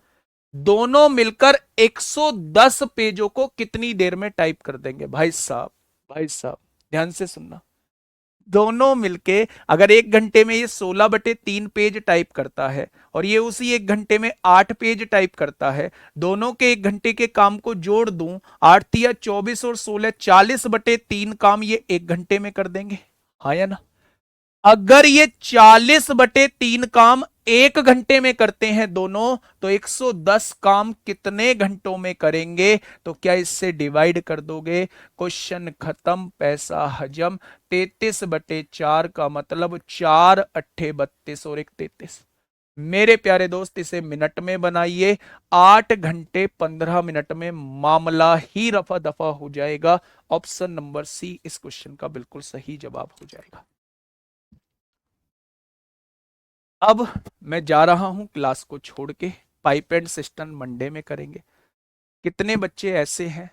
दोनों मिलकर 110 पेजों को कितनी देर में टाइप कर देंगे? भाई साहब, भाई साहब ध्यान से सुनना। दोनों मिलके अगर 1 घंटे में ये 16/3 पेज टाइप करता है और ये उसी 1 घंटे में 8 पेज टाइप करता है, दोनों के 1 घंटे के काम को जोड़ दूं, 8 या 24 और 16 40/3 काम ये 1 घंटे में कर देंगे, हाँ या ना? अगर ये 40/3 काम 1 घंटे में करते हैं दोनों, तो 110 काम कितने घंटों में करेंगे? तो क्या इससे डिवाइड कर दोगे? क्वेश्चन खत्म, पैसा हजम। 33/4 का मतलब 4 × 8 = 32 और 1 33। मेरे प्यारे दोस्त इसे मिनट में बनाइए, 8 घंटे 15 मिनट में मामला ही रफा दफा हो जाएगा। ऑप्शन नंबर सी इस क्वेश्चन का बिल्कुल सही जवाब हो जाएगा। अब मैं जा रहा हूं क्लास को छोड़ के, पाइप एंड सिस्टम मंडे में करेंगे। कितने बच्चे ऐसे हैं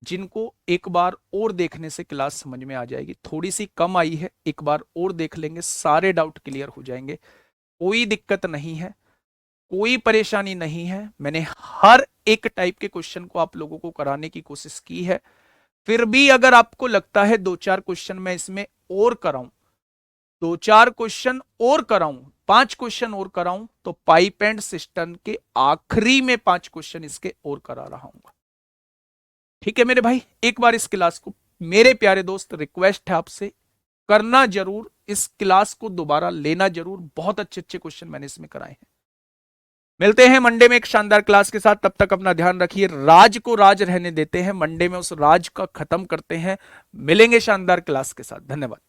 जिनको एक बार और देखने से क्लास समझ में आ जाएगी? थोड़ी सी कम आई है, एक बार और देख लेंगे, सारे डाउट क्लियर हो जाएंगे। कोई दिक्कत नहीं है, कोई परेशानी नहीं है। मैंने हर एक टाइप के क्वेश्चन को आप लोगों को कराने की कोशिश की है। फिर भी अगर आपको लगता है 2-4 क्वेश्चन मैं इसमें और कराऊं, 2-4 क्वेश्चन और कराऊं, 5 क्वेश्चन और कराऊं, तो पाइप एंड सिस्टम के आखिरी में 5 क्वेश्चन इसके और करा रहा हूं। ठीक है मेरे भाई, एक बार इस क्लास को, मेरे प्यारे दोस्त रिक्वेस्ट है आपसे, करना जरूर, इस क्लास को दोबारा लेना जरूर। बहुत अच्छे अच्छे क्वेश्चन मैंने इसमें कराए हैं। मिलते हैं मंडे में एक शानदार क्लास के साथ। तब तक अपना ध्यान रखिए, राज को राज रहने देते हैं, मंडे में उस राज का खत्म करते हैं। मिलेंगे शानदार क्लास के साथ। धन्यवाद।